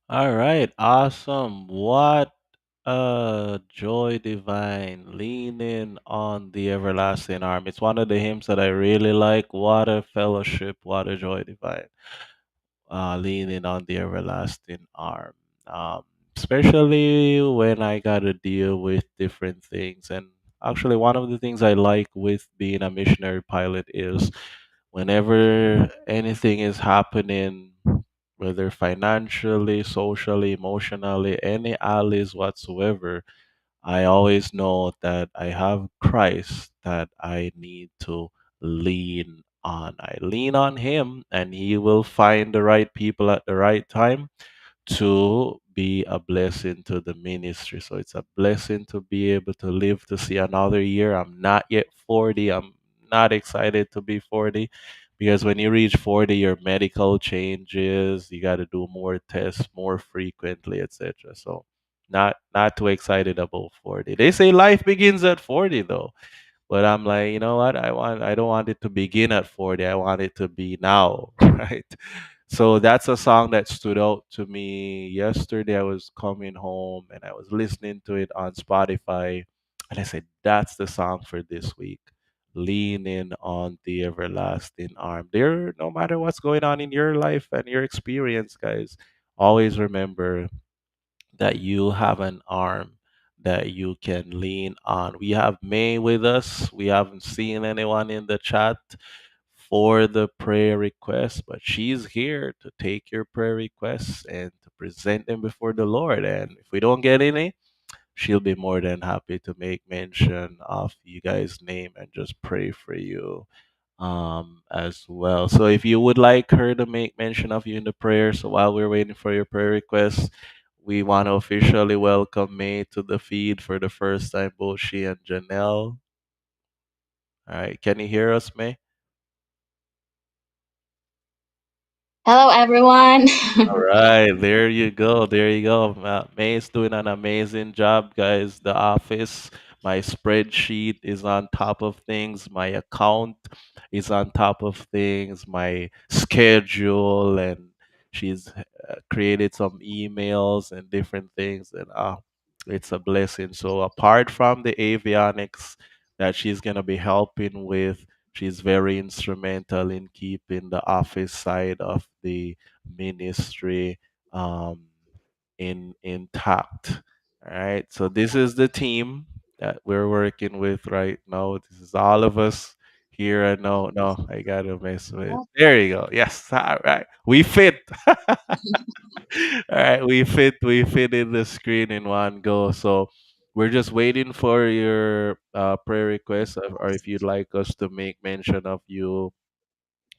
S1: All right, awesome. What joy divine, leaning on the everlasting arm. It's one of the hymns that I really like. What a fellowship, what a joy divine. Leaning on the everlasting arm. Um, Especially when I got to deal with different things. And actually, one of the things I like with being a missionary pilot is whenever anything is happening, whether financially, socially, emotionally, any alleys whatsoever, I always know that I have Christ that I need to lean on. I lean on Him, and He will find the right people at the right time to be a blessing to the ministry. So it's a blessing to be able to live to see another year. I'm not yet 40. I'm not excited to be 40 because when you reach 40, your medical changes, you got to do more tests more frequently, etc. So not too excited about 40. They say life begins at 40 though. But I'm like, you know what? I don't want it to begin at 40. I want it to be now, right? So that's a song that stood out to me yesterday. I was coming home and I was listening to it on Spotify and I said, that's the song for this week. Leaning on the everlasting arm. There, no matter what's going on in your life and your experience, guys, always remember that you have an arm that you can lean on. We have May with us. We haven't seen anyone in the chat for the prayer requests, but she's here to take your prayer requests and to present them before the Lord. And if we don't get any, she'll be more than happy to make mention of you guys' name and just pray for you as well. So if you would like her to make mention of you in the prayer, so while we're waiting for your prayer requests, we want to officially welcome May to the feed for the first time, both she and Janelle. All right, can you hear us, May?
S3: Hello, everyone.
S1: All right, there you go. There you go. May is doing an amazing job, guys. The office, my spreadsheet is on top of things. My account is on top of things. My schedule, and she's created some emails and different things, and it's a blessing. So apart from the avionics that she's gonna be helping with, she's very instrumental in keeping the office side of the ministry um, intact. All right. So this is the team that we're working with right now. This is all of us here. I know. No, I gotta mess with. There you go. Yes. All right. We fit. All right. We fit in the screen in one go. So we're just waiting for your prayer request, or if you'd like us to make mention of you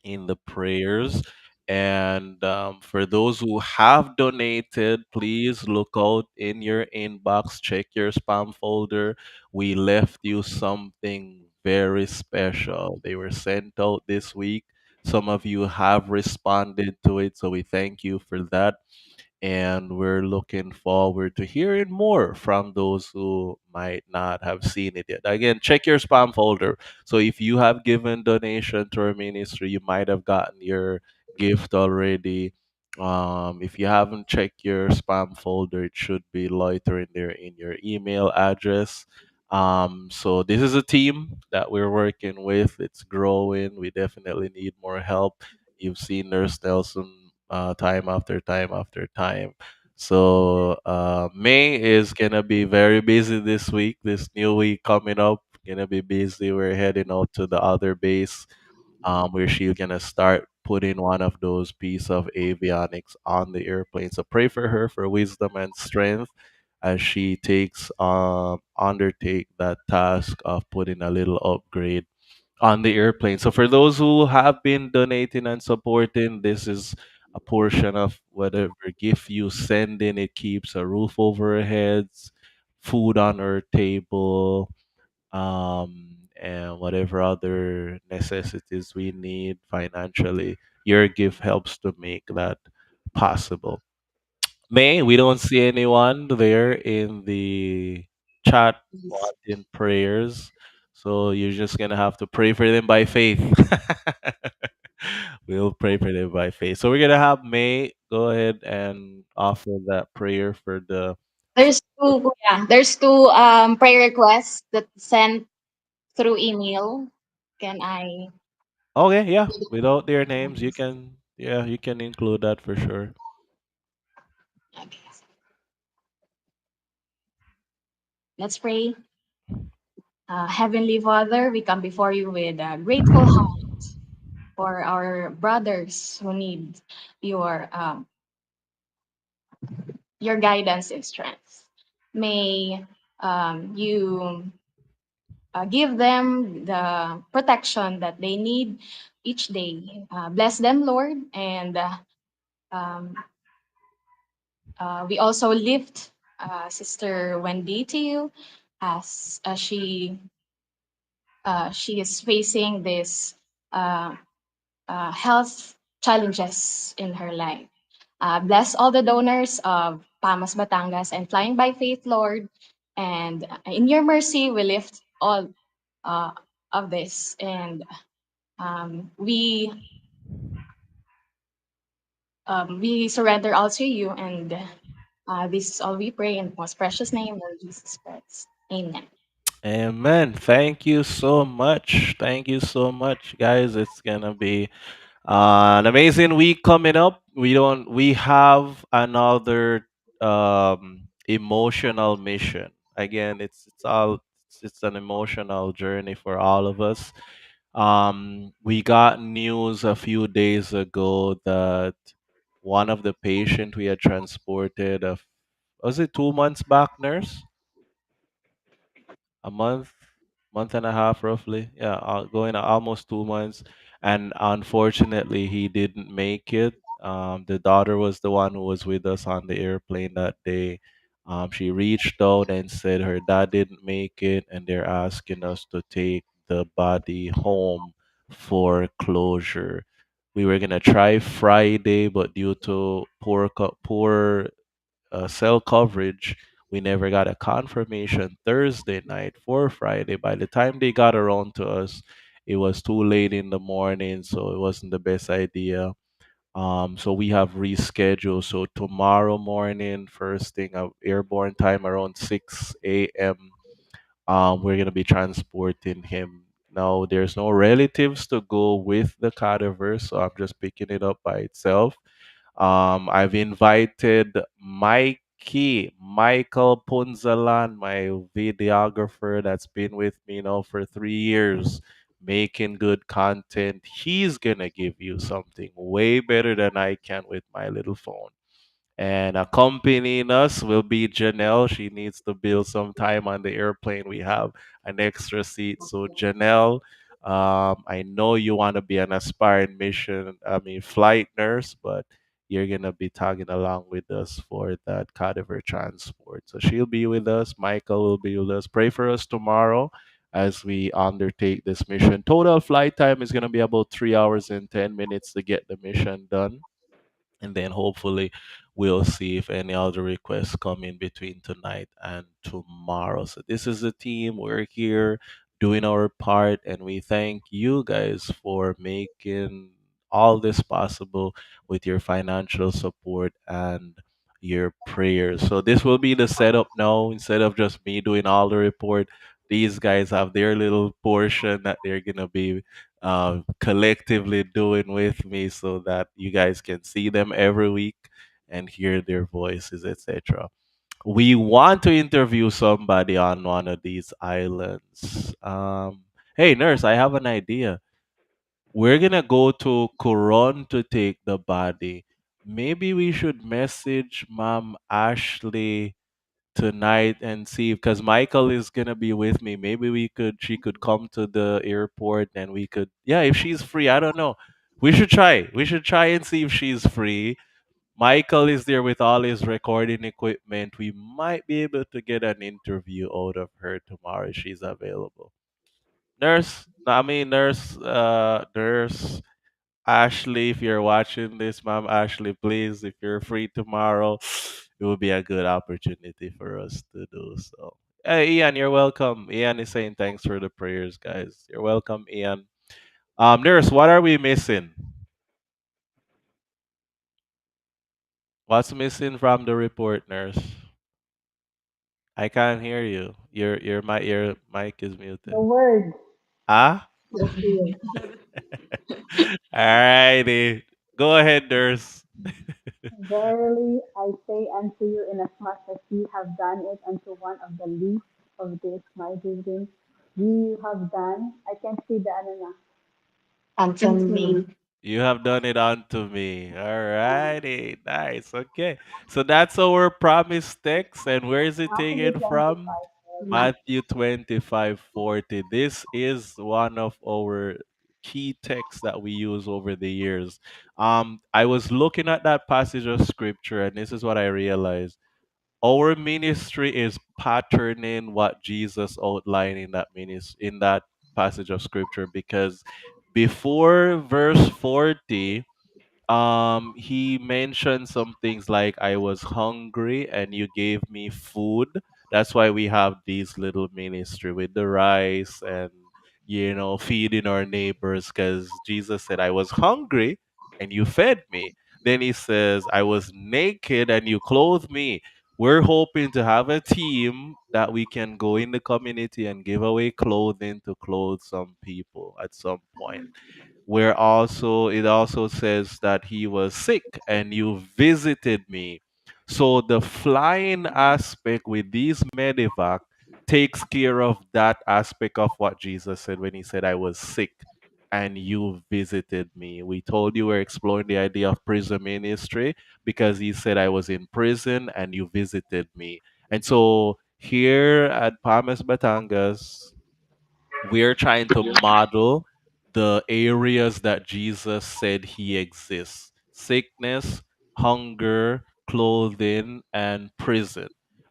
S1: in the prayers. And for those who have donated, please look out in your inbox, check your spam folder. We left you something very special. They were sent out this week. Some of you have responded to it, so we thank you for that, and we're looking forward to hearing more from those who might not have seen it yet. Again, check your spam folder. So if you have given donation to our ministry, you might have gotten your gift already. If you haven't checked your spam folder, it should be loitering there in your email address. So this is a team that we're working with. It's growing. We definitely need more help. You've seen Nurse Nelson time after time after time. So May is gonna be very busy this week. This new week coming up, gonna be busy. We're heading out to the other base, where she's gonna start putting one of those piece of avionics on the airplane. So pray for her for wisdom and strength as she takes undertake that task of putting a little upgrade on the airplane. So for those who have been donating and supporting, this is a portion of whatever gift you send in. It keeps a roof over our heads, food on our table, and whatever other necessities we need financially. Your gift helps to make that possible. May, we don't see anyone there in the chat wanting prayers. So you're just gonna have to pray for them by faith. We'll pray for them by faith. So we're gonna have May go ahead and offer that prayer for the.
S4: There's two prayer requests that sent through email. Can I?
S1: Okay, yeah. Without their names, you can. Yeah, you can include that for sure.
S4: Okay. Let's pray. Heavenly Father, we come before you with a grateful heart for our brothers who need your um, your guidance and strength. May you give them the protection that they need each day. Bless them, Lord, and um, we also lift Sister Wendy to you as she is facing this uh, health challenges in her life. Bless all the donors of Pamas Batangas and Flying by Faith, Lord. And in your mercy, we lift all uh, of this. And we surrender all to you. And this is all we pray in the most precious name of Jesus Christ. Amen.
S1: Amen. Thank you so much. Thank you so much, guys. It's gonna be an amazing week coming up. We have another emotional mission. Again, it's an emotional journey for all of us. We got news a few days ago that one of the patient we had transported, was it 2 months back, nurse? A month and a half roughly. Yeah, going almost 2 months. And unfortunately, he didn't make it. The daughter was the one who was with us on the airplane that day. She reached out and said her dad didn't make it, and they're asking us to take the body home for closure. We were gonna try Friday, but due to poor cell coverage, we never got a confirmation Thursday night for Friday. By the time they got around to us, it was too late in the morning, so it wasn't the best idea. So we have rescheduled. So tomorrow morning, first thing of airborne time around 6 a.m. We're gonna be transporting him. Now there's no relatives to go with the cadaver, so I'm just picking it up by itself. I've invited Michael Punzalan, my videographer that's been with me now for 3 years, making good content. He's gonna give you something way better than I can with my little phone. And accompanying us will be Janelle. She needs to build some time on the airplane. We have an extra seat. So, Janelle, I know you want to be an aspiring flight nurse, but you're going to be tagging along with us for that cadaver transport. So, she'll be with us. Michael will be with us. Pray for us tomorrow as we undertake this mission. Total flight time is going to be about 3 hours and 10 minutes to get the mission done, and then hopefully we'll see if any other requests come in between tonight and tomorrow. So this is the team. We're here doing our part, and we thank you guys for making all this possible with your financial support and your prayers. So this will be the setup now. Instead of just me doing all the report, these guys have their little portion that they're gonna be collectively doing with me, so that you guys can see them every week and hear their voices, etc. We want to interview somebody on one of these islands. Hey, nurse, I have an idea. We're gonna go to Coron to take the body. Maybe we should message Mom Ashley tonight and see, because Michael is gonna be with me. Maybe she could come to the airport and we could, yeah, if she's free. I don't know. We should try. We should try and see if she's free. Michael is there with all his recording equipment. We might be able to get an interview out of her tomorrow if she's available. Nurse, no, I mean nurse Ashley, if you're watching this, Mom Ashley, please, if you're free tomorrow, it would be a good opportunity for us to do so. Hey, Ian, you're welcome. Ian is saying thanks for the prayers, guys. You're welcome, Ian. Nurse, what are we missing? What's missing from the report, nurse? I can't hear you. Your mic is
S2: The
S1: muted.
S2: word,
S1: Ah?
S2: the fear.
S1: Alrighty. Go ahead, nurse.
S2: Verily I say unto you, inasmuch as ye have done it unto one of the least of this, my brethren, ye have done. I can see the ano na,
S3: Unto
S2: unto
S3: me.
S2: me.
S1: You have done it unto me. Alrighty. Nice. Okay. So that's our promise text. And where is it
S2: Matthew
S1: taken from?
S2: 25.
S3: Ma-
S1: Matthew 25:40. This is one of our key texts that we use over the years. I was looking at that passage of scripture, and this is what I realized. Our ministry is patterning what Jesus outlined in in that passage of scripture, because before verse 40, he mentioned some things like I was hungry and you gave me food. That's why we have these little ministry with the rice and feeding our neighbors, because Jesus said I was hungry and you fed me. Then he says I was naked and you clothed me. We're hoping to have a team that we can go in the community and give away clothing to clothe some people at some point, where also it also says that he was sick and you visited me. So the flying aspect with these medevac takes care of that aspect of what Jesus said when he said, I was sick and you visited me. We told you we're exploring the idea of prison ministry because he said, I was in prison and you visited me. And so here at Palmas Batangas, we're trying to model the areas that Jesus said he exists: sickness, hunger, clothing, and prison.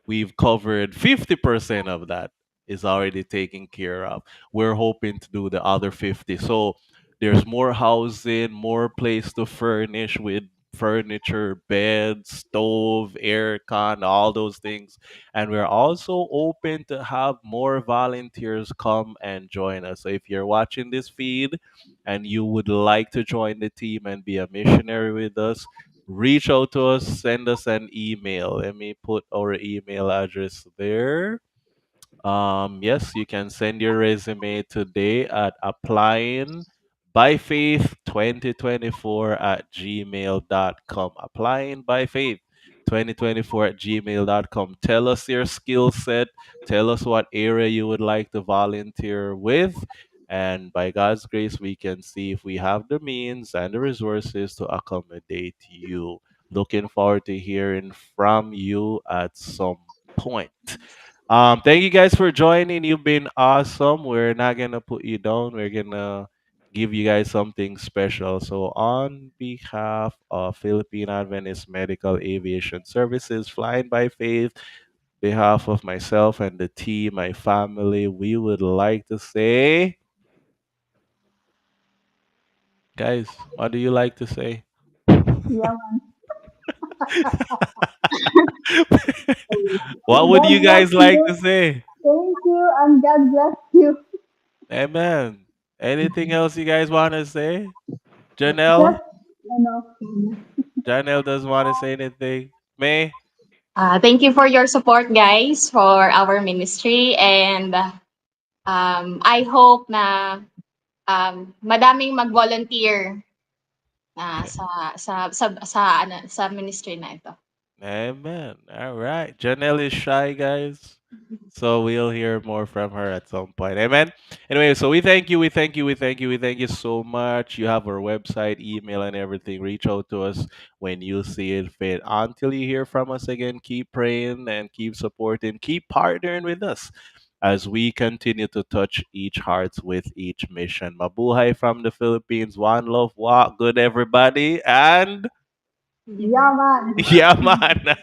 S1: We've covered 50% of that is already taken care of. We're hoping to do the other 50. So there's more housing, more place to furnish with furniture, bed, stove, air con, all those things, and we're also open to have more volunteers come and join us. So if you're watching this feed and you would like to join the team and be a missionary with us, reach out to us, send us an email. Let me put our email address there. Yes, you can send your resume today at applying by faith 2024 at gmail.com. Applying by faith 2024 at gmail.com. Tell us your skill set. Tell us what area you would like to volunteer with. And by God's grace, we can see if we have the means and the resources to accommodate you. Looking forward to hearing from you at some point. Thank you guys for joining. You've been awesome. We're not gonna put you down. We're gonna give you guys something special. So, on behalf of Philippine Adventist Medical Aviation Services, Flying by Faith, behalf of myself and the team, my family, we would like to say, guys, what do you like to say?
S2: Yeah, man.
S1: What would
S2: God
S1: you
S2: bless
S1: guys like
S2: you.
S1: to say?
S2: Thank you and God bless you.
S1: Amen. Anything else you guys want to say? Janelle?
S2: Just, you know,
S1: Janelle doesn't want to say anything. May?
S4: Thank you for your support, guys, for our ministry. And I hope na madaming mag-volunteer sa ministry na ito.
S1: Amen. All right. Janelle is shy, guys. So we'll hear more from her at some point. Amen. Anyway, so we thank you, we thank you, we thank you, we thank you so much. You have our website, email, and everything. Reach out to us when you see it fit. Until you hear from us again, keep praying and keep supporting, keep partnering with us as we continue to touch each hearts with each mission. Mabuhay from the Philippines. One love, walk good, everybody. And
S2: yeah, man.
S1: yeah, man.